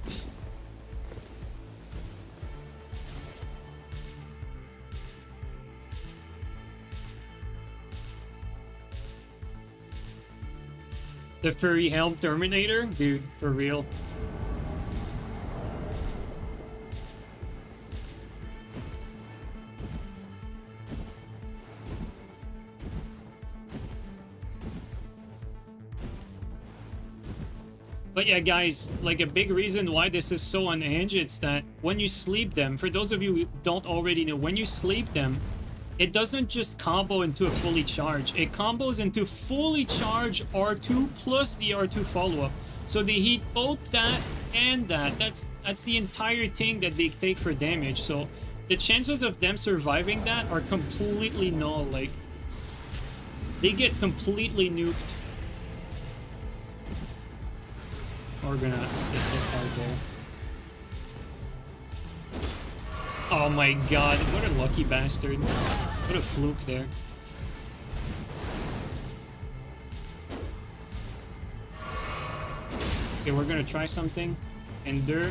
The furry helm Terminator? Dude, for real. But yeah, guys, like a big reason why this is so unhinged, it's that when you sleep them, for those of you who don't already know, when you sleep them, it doesn't just combo into a fully charged. It combos into fully charged R2 plus the R2 follow-up. So they hit both that and that. That's the entire thing that they take for damage. So the chances of them surviving that are completely null. Like, they get completely nuked. We're gonna get hit hard there. Oh my god, what a lucky bastard. What a fluke there. Okay, we're gonna try something. Endure.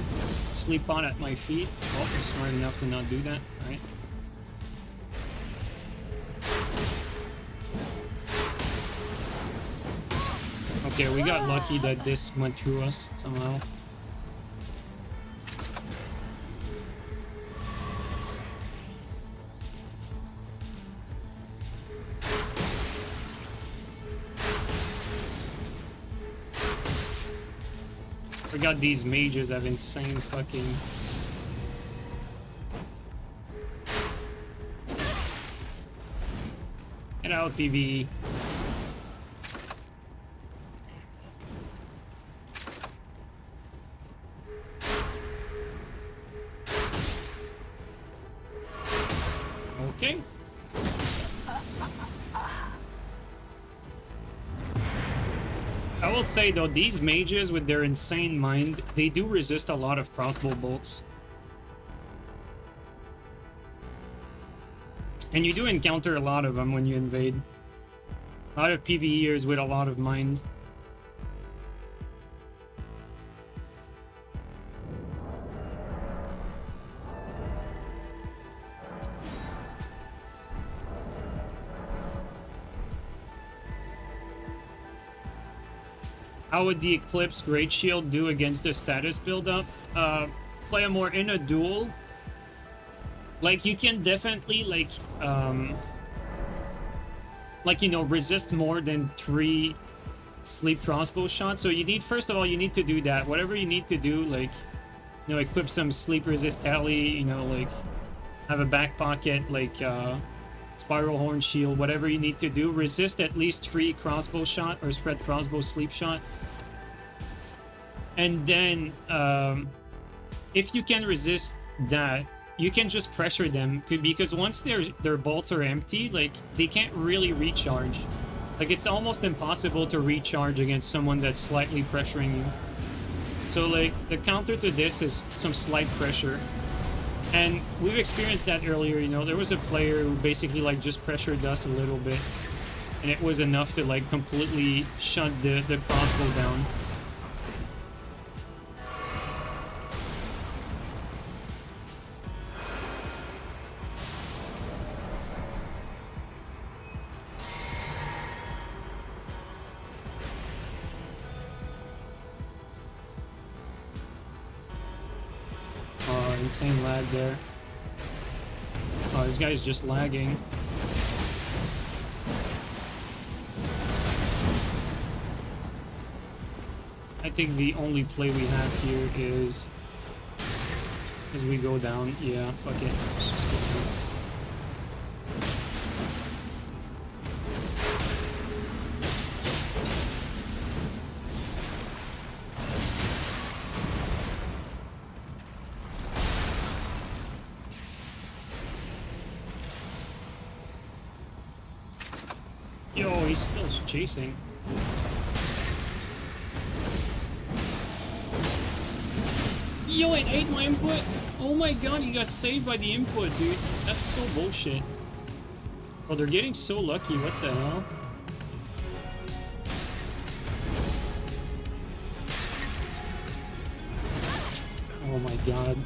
Sleep on at my feet. Oh, I'm smart enough to not do that. Alright. Okay, we got lucky that this went through us somehow. We got these mages have insane fucking... Get out, PvE. Okay. I will say though, these mages with their insane mind, they do resist a lot of crossbow bolts. And you do encounter a lot of them when you invade. A lot of PvEers with a lot of mind. How would the Eclipse Great Shield do against the status buildup? Play a more in a duel. Like, you can definitely, like, you know, resist more than 3 sleep crossbow shots. So you need, first of all, you need to do that. Whatever you need to do, like, you know, equip some sleep resist tally, you know, like, have a back pocket, like, spiral horn shield, whatever you need to do. Resist at least 3 crossbow shot or spread crossbow sleep shot. And then, if you can resist that, you can just pressure them, because once their bolts are empty, like, they can't really recharge. Like, it's almost impossible to recharge against someone that's slightly pressuring you. So, like, the counter to this is some slight pressure. And we've experienced that earlier, you know. There was a player who basically, like, just pressured us a little bit. And it was enough to, like, completely shut the crossbow down. Insane lag there. Oh, this guy's just lagging. I think the only play we have here is as we go down. Yeah, fuck it. Let's just go down. Yo, he's still chasing. Yo, it ate my input. Oh my god, he got saved by the input, dude. That's so bullshit. Oh, they're getting so lucky. What the hell? Oh my god.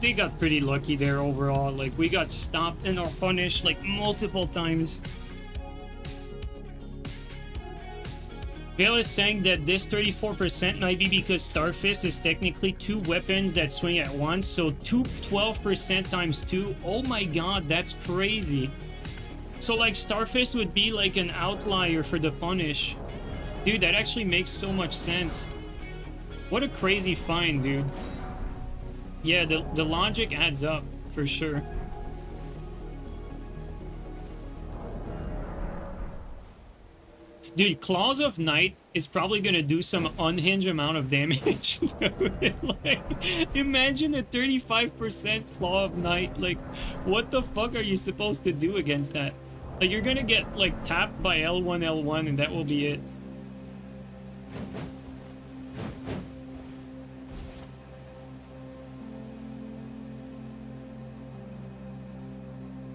They got pretty lucky there overall. Like, we got stopped and or punished like multiple times. Vale is saying that this 34% might be because Starfist is technically 2 weapons that swing at once, so 12% times 2. Oh my god, that's crazy. So like Starfist would be like an outlier for the punish. Dude, that actually makes so much sense. What a crazy find, dude. Yeah, the logic adds up, for sure. Dude, Claws of Night is probably gonna do some unhinged amount of damage. Like, imagine a 35% Claw of Night. Like, what the fuck are you supposed to do against that? Like, you're gonna get, like, tapped by L1, L1, and that will be it.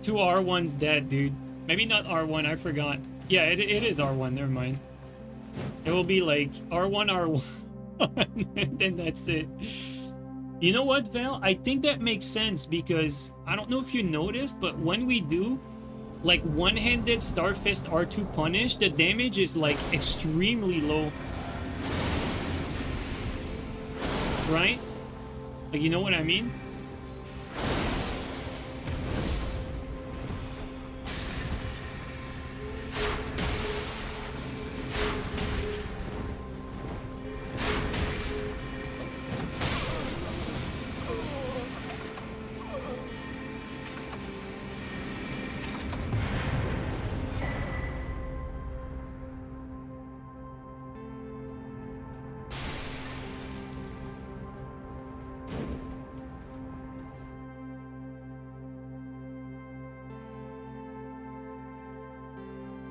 Two R1's dead, dude. Maybe not R1, I forgot. Yeah, it is R1, never mind. It will be like R1, R1, and then that's it. You know what, Val? I think that makes sense because I don't know if you noticed, but when we do like one-handed Starfist R2 punish, the damage is like extremely low. Right? Like, you know what I mean?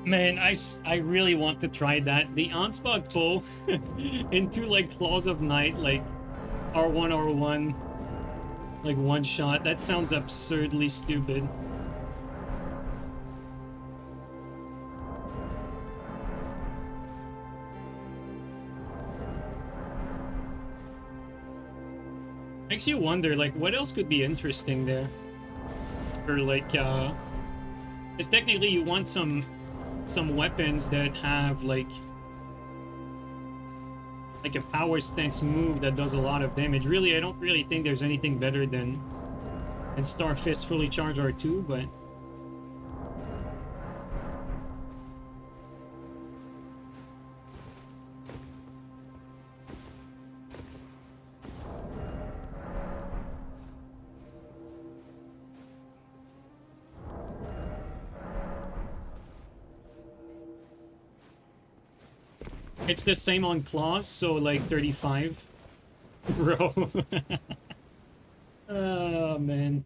Man, I really want to try that. The Ansbach bow into like Claws of Night, like R1, R1, like one shot. That sounds absurdly stupid. Makes you wonder, like, what else could be interesting there? Or like, because technically you want some weapons that have like a power stance move that does a lot of damage. Really, I don't really think there's anything better than Starfist fully charge R2, but it's the same on claws, so like 35. Bro. Oh, man.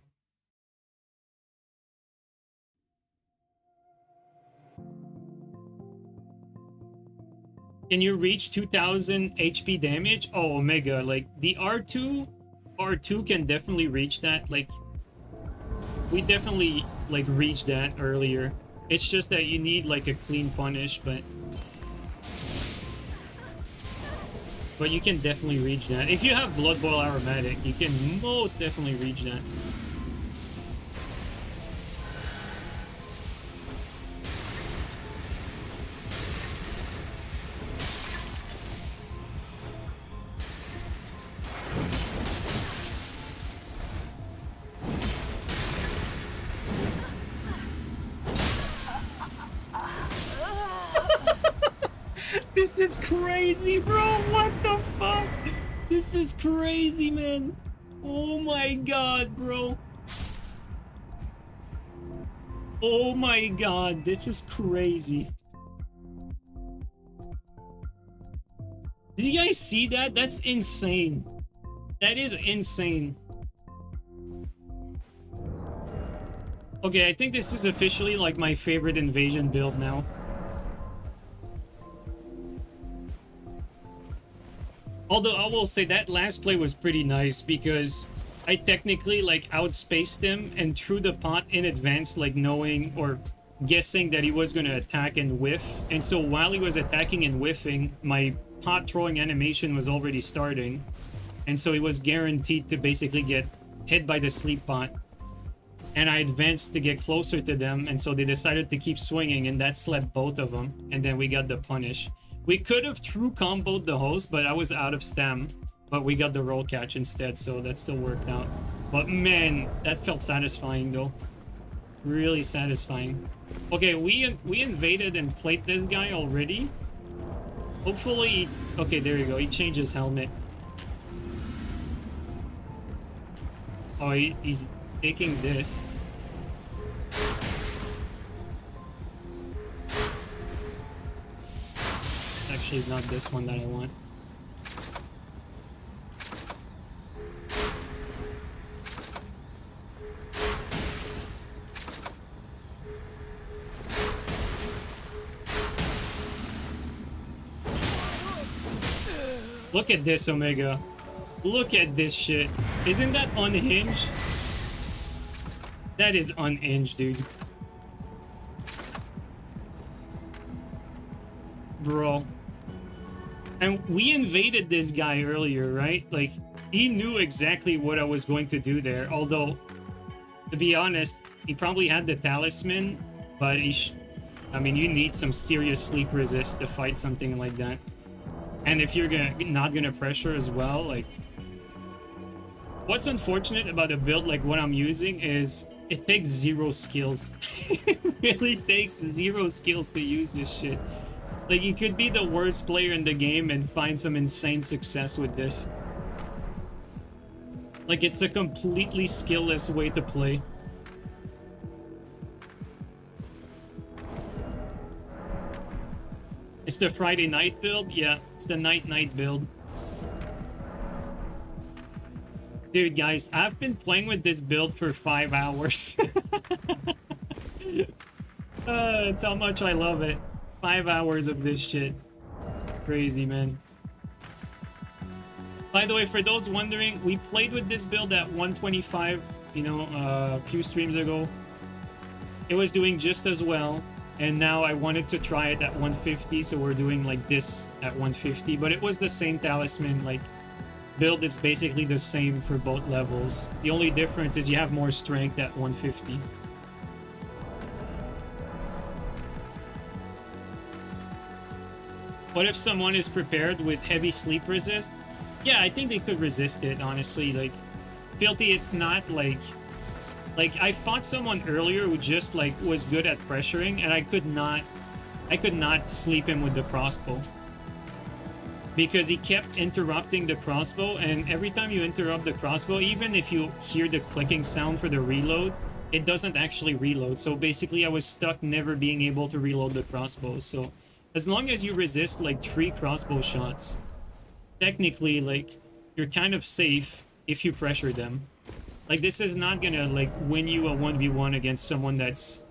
Can you reach 2000 HP damage? Oh, Omega, like the R2 can definitely reach that. Like, we definitely like reached that earlier. It's just that you need like a clean punish, but you can definitely reach that. If you have Blood Boil Aromatic, you can most definitely reach that. This is crazy, bro. What the fuck? This is crazy, man. Oh my god, bro. Oh my god, this is crazy. Did you guys see that? That's insane. That is insane. Okay, I think this is officially like my favorite invasion build now. Although I will say that last play was pretty nice because I technically like outspaced him and threw the pot in advance, like knowing or guessing that he was going to attack and whiff. And so while he was attacking and whiffing, my pot throwing animation was already starting. And so he was guaranteed to basically get hit by the sleep pot. And I advanced to get closer to them, and so they decided to keep swinging, and that slept both of them. And then we got the punish. We could have true comboed the host, but I was out of stam. But we got the roll catch instead, so that still worked out. But man, that felt satisfying though. Really satisfying. Okay, we invaded and played this guy already. Hopefully, okay, there you go. He changed his helmet. Oh, he's taking this. Actually, not this one that I want. Look at this, Omega. Look at this shit. Isn't that unhinged? That is unhinged, dude. Bro. And we invaded this guy earlier, right? Like, he knew exactly what I was going to do there. Although, to be honest, he probably had the talisman, but I mean, you need some serious sleep resist to fight something like that. And if you're not gonna pressure as well, like... What's unfortunate about a build like what I'm using is it takes 0 skills. It really takes 0 skills to use this shit. Like, you could be the worst player in the game and find some insane success with this. Like, it's a completely skillless way to play. It's the Friday night build? Yeah, it's the night build. Dude, guys, I've been playing with this build for 5 hours. It's how much I love it. 5 hours of this shit. Crazy, man. By the way, for those wondering, we played with this build at 125, you know, a few streams ago. It was doing just as well. And now I wanted to try it at 150, so we're doing like this at 150. But it was the same talisman, like, build is basically the same for both levels. The only difference is you have more strength at 150. What if someone is prepared with heavy sleep resist? Yeah, I think they could resist it, honestly. Like, Filthy, it's not like... Like, I fought someone earlier who just, like, was good at pressuring, and I could not sleep him with the crossbow. Because he kept interrupting the crossbow, and every time you interrupt the crossbow, even if you hear the clicking sound for the reload, it doesn't actually reload. So basically, I was stuck never being able to reload the crossbow. So as long as you resist, like, 3 crossbow shots, technically, like, you're kind of safe if you pressure them. Like, this is not gonna, like, win you a 1v1 against someone that's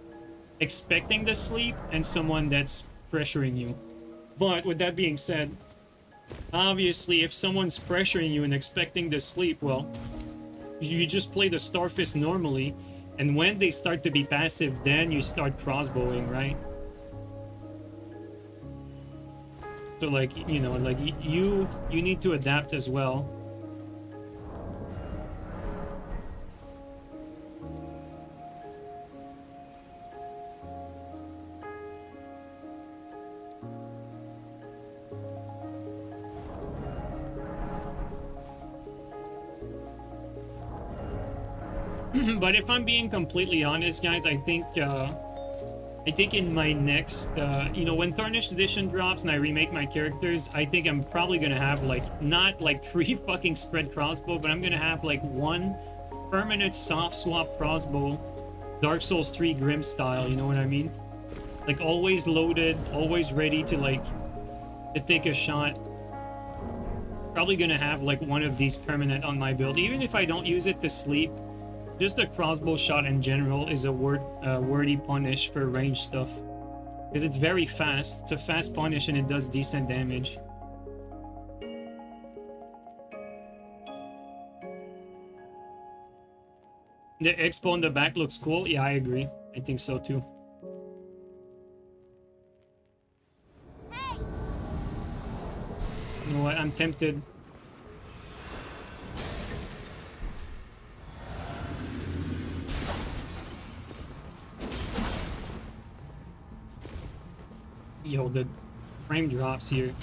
expecting the sleep and someone that's pressuring you. But with that being said, obviously, if someone's pressuring you and expecting the sleep, well, you just play the Starfist normally, and when they start to be passive, then you start crossbowing, right? So, like, you know, like, you need to adapt as well. But if I'm being completely honest, guys, I think I think in my next, you know, when Tarnished Edition drops and I remake my characters, I think I'm probably gonna have, like, not like 3 fucking spread crossbow, but I'm gonna have, like, 1 permanent soft swap crossbow, Dark Souls 3 Grim style, you know what I mean? Like, always loaded, always ready to, like, to take a shot. Probably gonna have, like, 1 of these permanent on my build. Even if I don't use it to sleep, just a crossbow shot in general is a worthy punish for range stuff. Because it's very fast. It's a fast punish and it does decent damage. The expo in the back looks cool. Yeah, I agree. I think so too. Hey! You know what? I'm tempted. Yo, the frame drops here.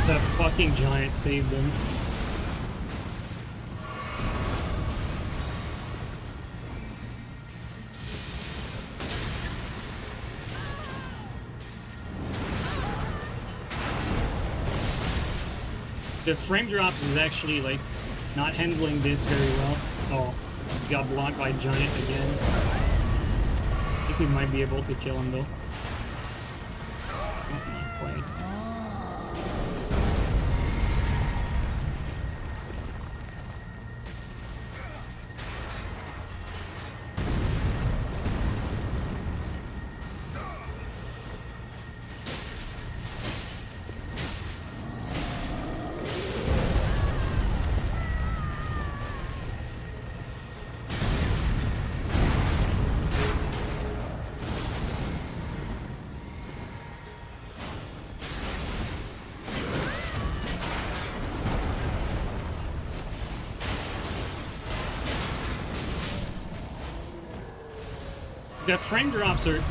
That fucking giant saved him. The frame drops is actually, like, not handling this very well. Oh, got blocked by giant again. I think we might be able to kill him though. Oh, not quite. The frame drops are,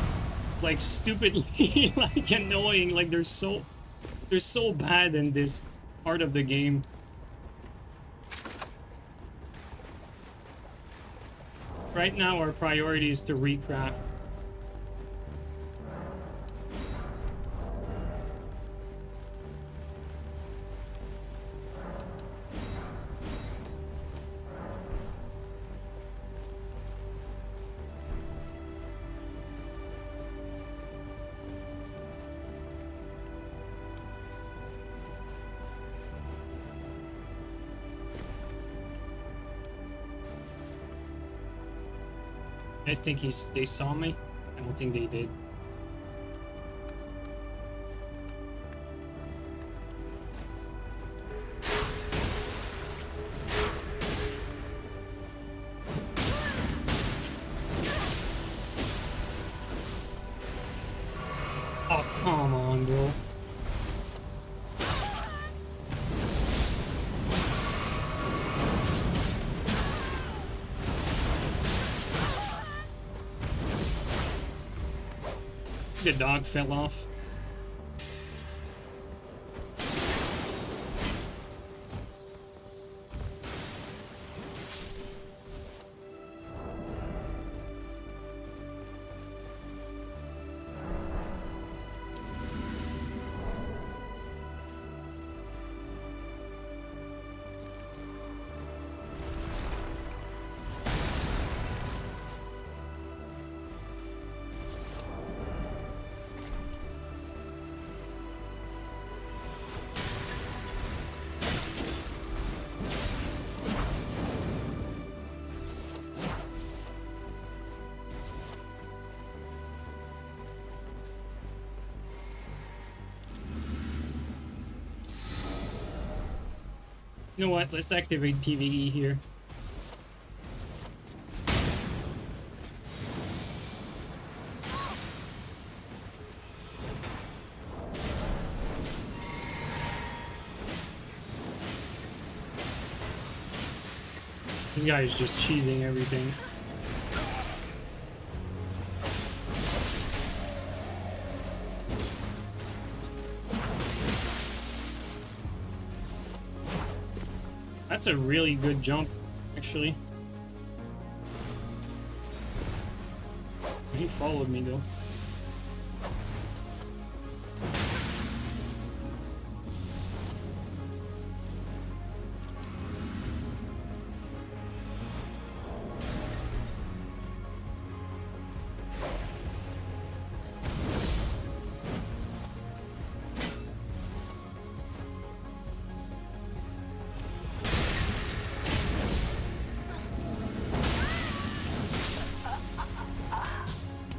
like, stupidly like annoying. Like, they're so bad in this part of the game. Right now our priority is to recraft. I think they saw me. I don't think they did. Oh, come on, bro. The dog fell off. You know what? Let's activate PvE here. This guy is just cheesing everything. That's a really good jump, actually. He followed me, though.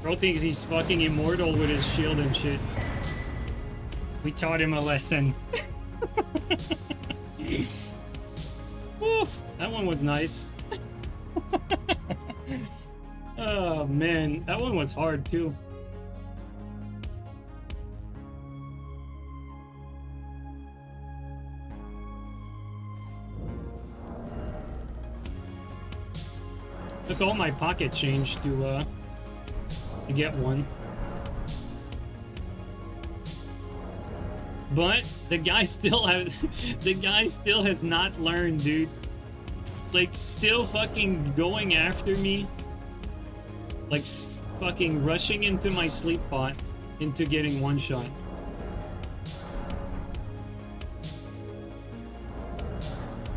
Bro thinks he's fucking immortal with his shield and shit. We taught him a lesson. Woof, that one was nice. Oh man, that one was hard too. Took all my pocket change to get one. But the guy still has the guy still has not learned, dude. Like, still fucking going after me. Like, fucking rushing into my sleep pot into getting one shot.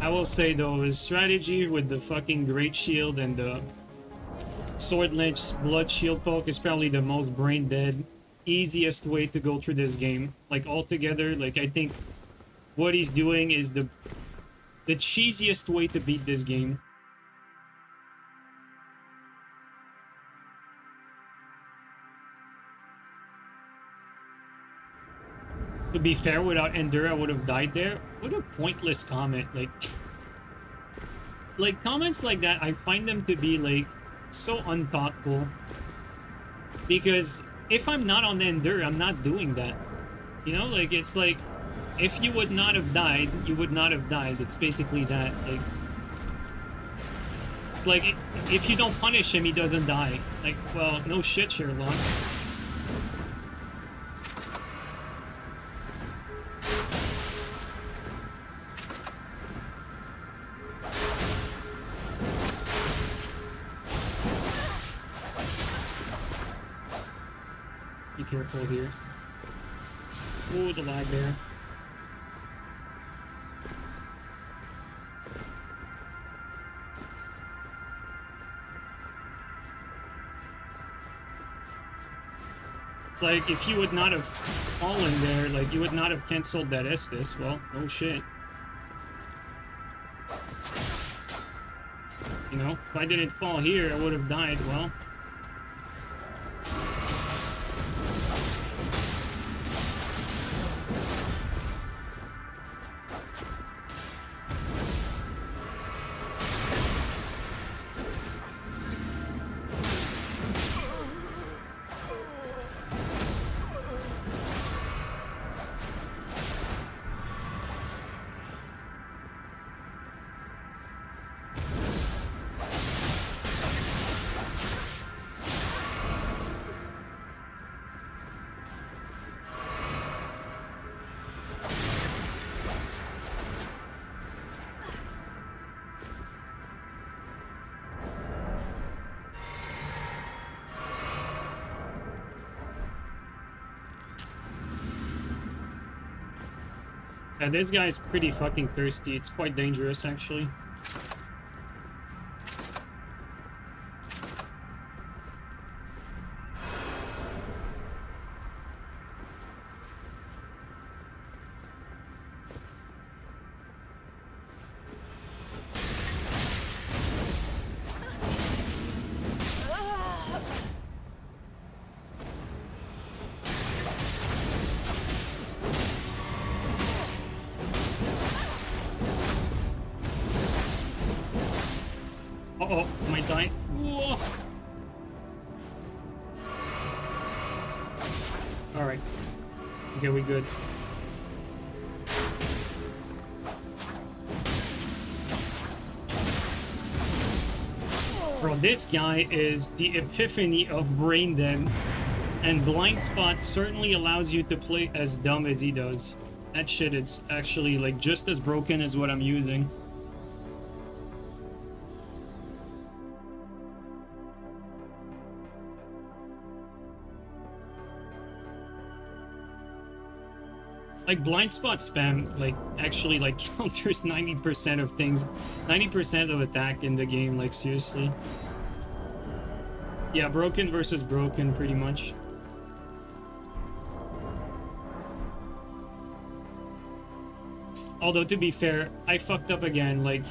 I will say though, his strategy with the fucking Great Shield and the Sword Lynch Blood Shield poke is probably the most brain dead, easiest way to go through this game. Like, altogether, like, I think what he's doing is the cheesiest way to beat this game. To be fair, without Endura, I would have died there. What a pointless comment. Like comments like that, I find them to be, like, so unthoughtful. Because if I'm not on the Endura, I'm not doing that. You know, like, it's like, if you would not have died, you would not have died. It's basically that. Like, it's like, if you don't punish him, he doesn't die. Like, well, no shit, Sherlock. Be careful here. Ooh, the lag there. It's like, if you would not have fallen there, like, you would not have cancelled that Estus. Well, no shit. You know, if I didn't fall here, I would have died. Well, yeah, this guy's pretty fucking thirsty. It's quite dangerous, actually. Uh-oh, am I dying? Whoa. Alright. Okay, we good. Bro, this guy is the epiphany of brain dead, and blind spot certainly allows you to play as dumb as he does. That shit is actually like just as broken as what I'm using. Like blind spot spam like actually like counters 90% of things, 90% of attack in the game, like seriously. Yeah, broken versus broken pretty much. Although to be fair, I fucked up again. Like,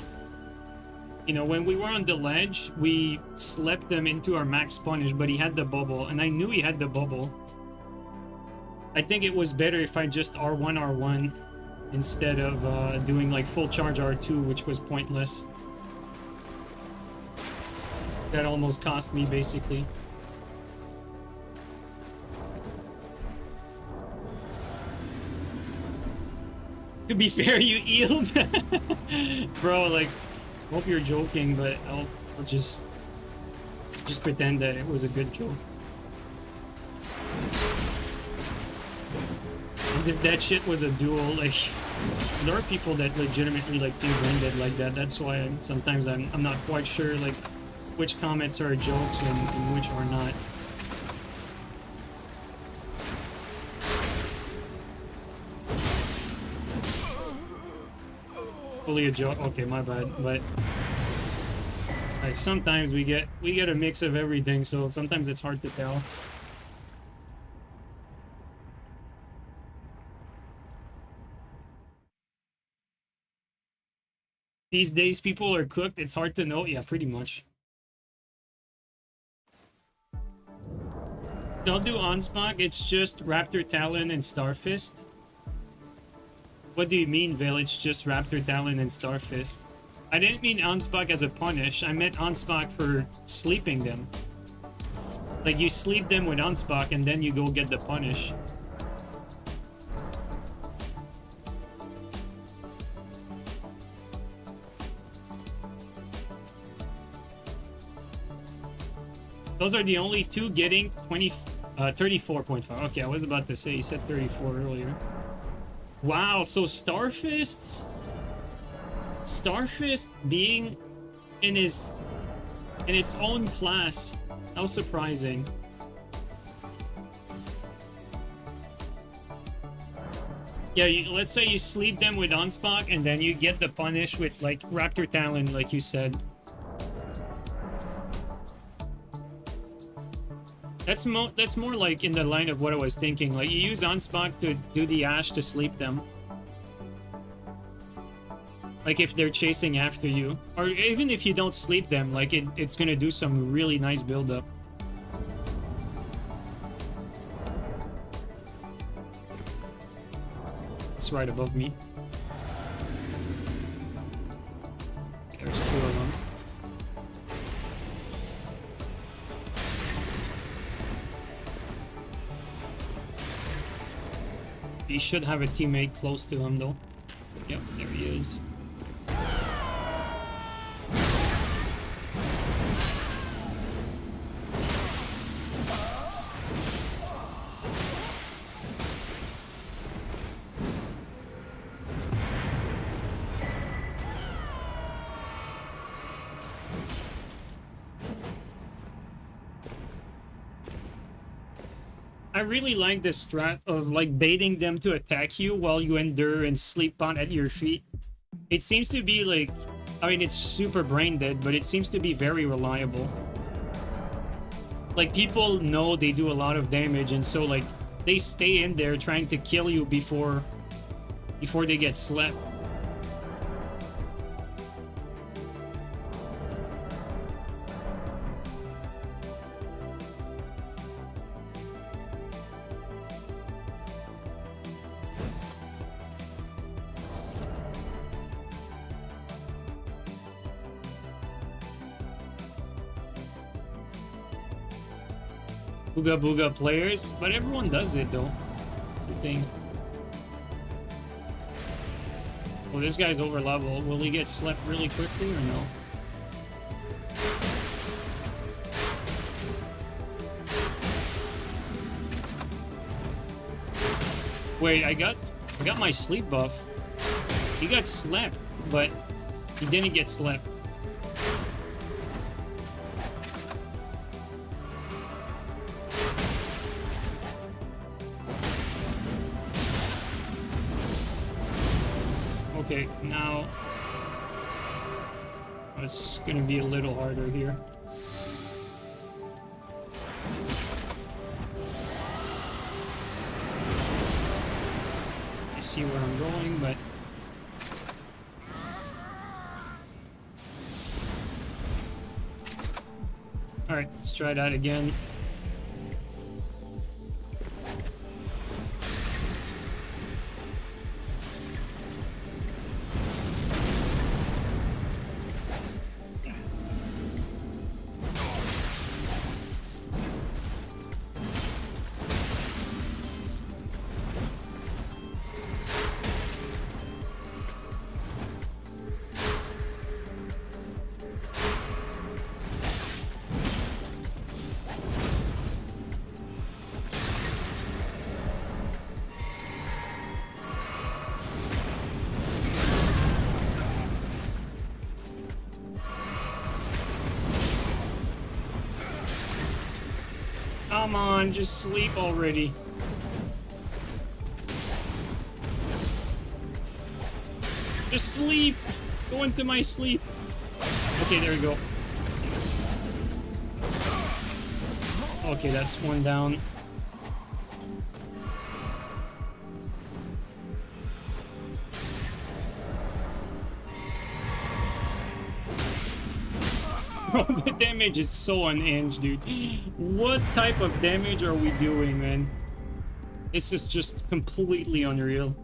you know, when we were on the ledge, we slept them into our max punish, but he had the bubble, and I knew he had the bubble. I think it was better if I just R1 R1 instead of doing like full charge R2, which was pointless. That almost cost me basically. To be fair, you healed. Bro, like, hope you're joking, but I'll just pretend that it was a good joke. As if that shit was a duel. Like, there are people that legitimately like think blended like that. That's why sometimes I'm not quite sure like which comments are jokes and which are not. Fully a joke. Okay, my bad. But like sometimes we get a mix of everything, so sometimes it's hard to tell. These days, people are cooked. It's hard to know. Yeah, pretty much. Don't do Onspok. It's just Raptor Talon and Starfist. What do you mean, Vale? It's just Raptor Talon and Starfist. I didn't mean Onspok as a punish. I meant Onspok for sleeping them. Like, you sleep them with Onspok and then you go get the punish. Those are the only two getting 34.5. Okay, I was about to say, you said 34 earlier. Wow, so Starfist being in its own class. How surprising. Yeah, let's say you sleep them with Onspok and then you get the punish with like Raptor Talon, like you said. That's more like in the line of what I was thinking. Like, you use Onspok to do the Ash to sleep them. Like, if they're chasing after you. Or even if you don't sleep them, like, it's gonna do some really nice build-up. It's right above me. There's two of them. He should have a teammate close to him, though. Yep, there he is. I really like this strat of like baiting them to attack you while you endure and sleep on at your feet. It seems to be like, I mean, it's super brain dead, but it seems to be very reliable. Like, people know they do a lot of damage, and so like they stay in there trying to kill you before they get slept. Booga Booga players, but everyone does it though. That's the thing. Well, this guy's over level. Will he get slept really quickly or no? Wait, I got my sleep buff. He got slept, but he didn't get slept. Okay, now it's gonna be a little harder here. I see where I'm going, but alright, let's try that again. Come on, just sleep already. Just sleep! Go into my sleep. Okay, there we go. Okay, that's one down. The damage is so unhinged, dude. What type of damage are we doing, man? This is just completely unreal.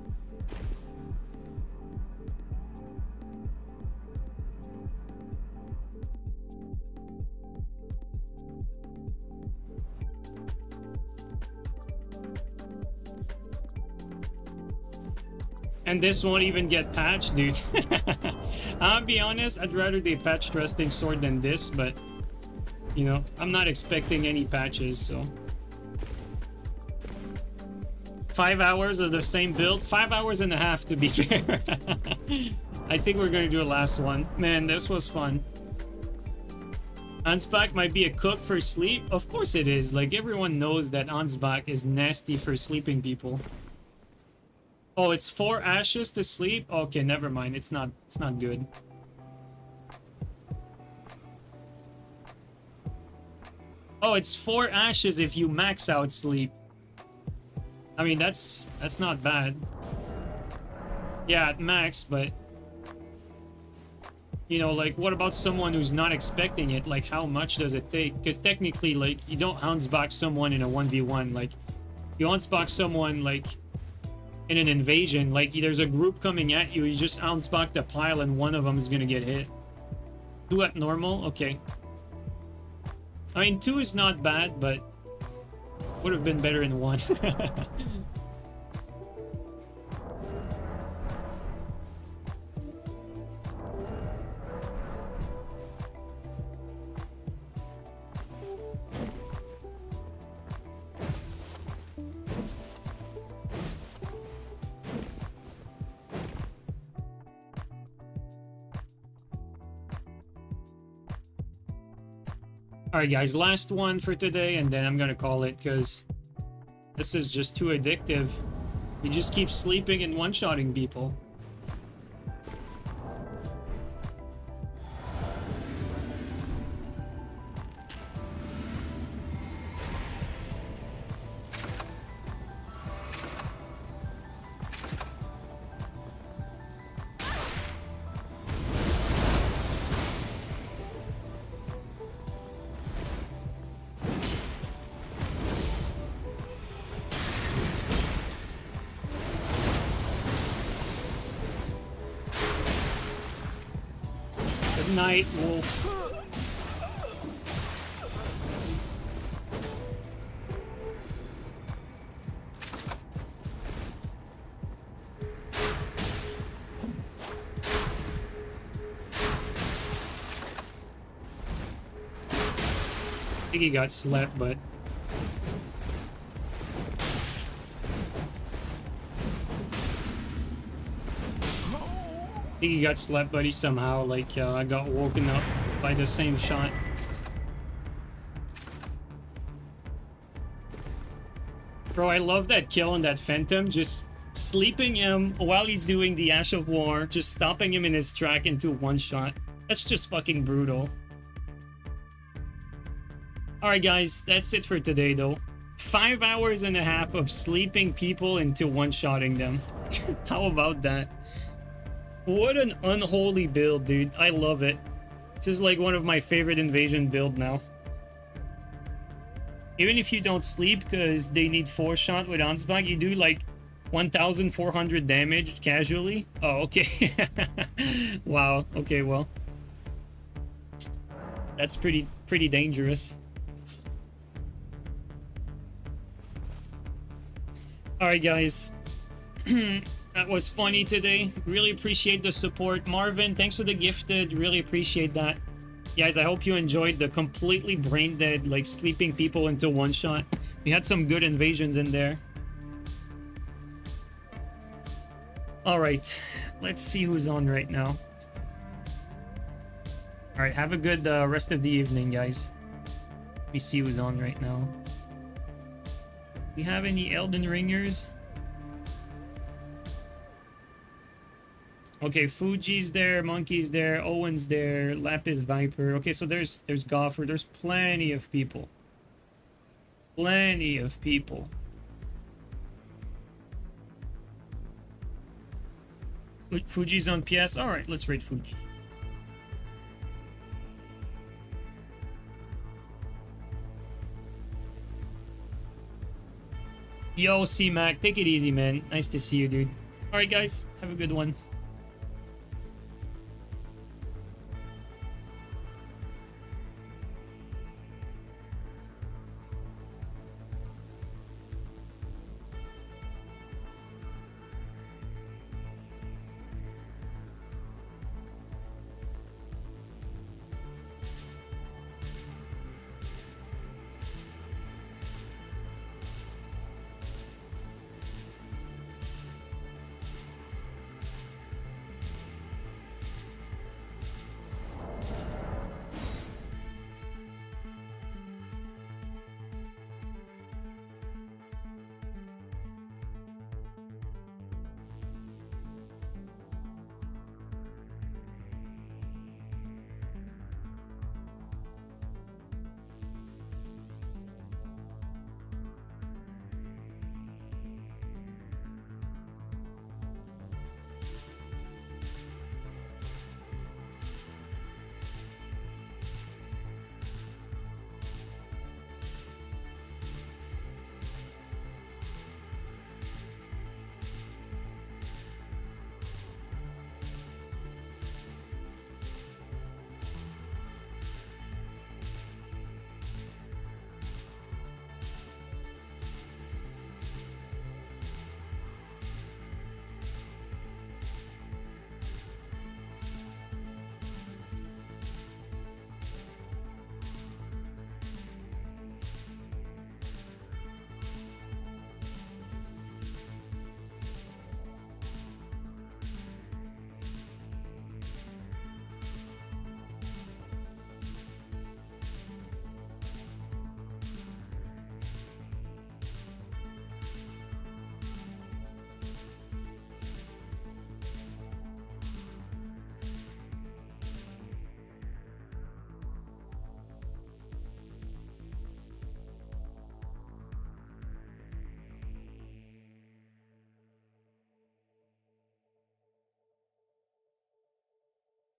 And this won't even get patched, dude. I'll be honest, I'd rather they patch Trusting Sword than this, but you know, I'm not expecting any patches, so 5 hours of the same build, 5 hours and a half to be fair. I think we're gonna do a last one. Man, this was fun. Ansbach might be a cook for sleep. Of course it is. Like, everyone knows that Ansbach is nasty for sleeping people. Oh, it's 4 ashes to sleep? Okay, never mind. It's not good. Oh, it's 4 ashes if you max out sleep. I mean, that's not bad. Yeah, at max, but you know, like, what about someone who's not expecting it? Like, how much does it take? Because technically, like, you don't Houndsback someone in a 1v1. Like, you Houndsback someone, like, in an invasion. Like, there's a group coming at you, you just Houndsback the pile and one of them is gonna get hit. 2 at normal? Okay. I mean, 2 is not bad, but would have been better in 1. Alright guys, last one for today, and then I'm gonna call it, because this is just too addictive. You just keep sleeping and one-shotting people. Night wolf. I think he got slept, but think he got slept, but he somehow like got woken up by the same shot. Bro, I love that kill on that Phantom, just sleeping him while he's doing the Ash of War, just stopping him in his track into one shot. That's just fucking brutal. Alright guys, that's it for today though. 5 hours and a half of sleeping people into one-shotting them. How about that? What an unholy build, dude. I love it. This is like one of my favorite invasion build now. Even if you don't sleep because they need 4-shot with Ansbach, you do like 1,400 damage casually. Oh, okay. Wow. Okay, well. That's pretty dangerous. Alright, guys. That was funny today. Really appreciate the support. Marvin, thanks for the gifted. Really appreciate that. Guys, I hope you enjoyed the completely brain dead, like sleeping people into one shot. We had some good invasions in there. Alright, let's see who's on right now. Alright, have a good rest of the evening, guys. Let me see who's on right now. We have any Elden Ringers? Okay, Fuji's there, Monkey's there, Owen's there, Lapis Viper. Okay, so there's Goffer. There's plenty of people. Plenty of people. Fuji's on PS. Alright, let's rate Fuji. Yo, C-Mac, take it easy, man. Nice to see you, dude. Alright, guys, have a good one.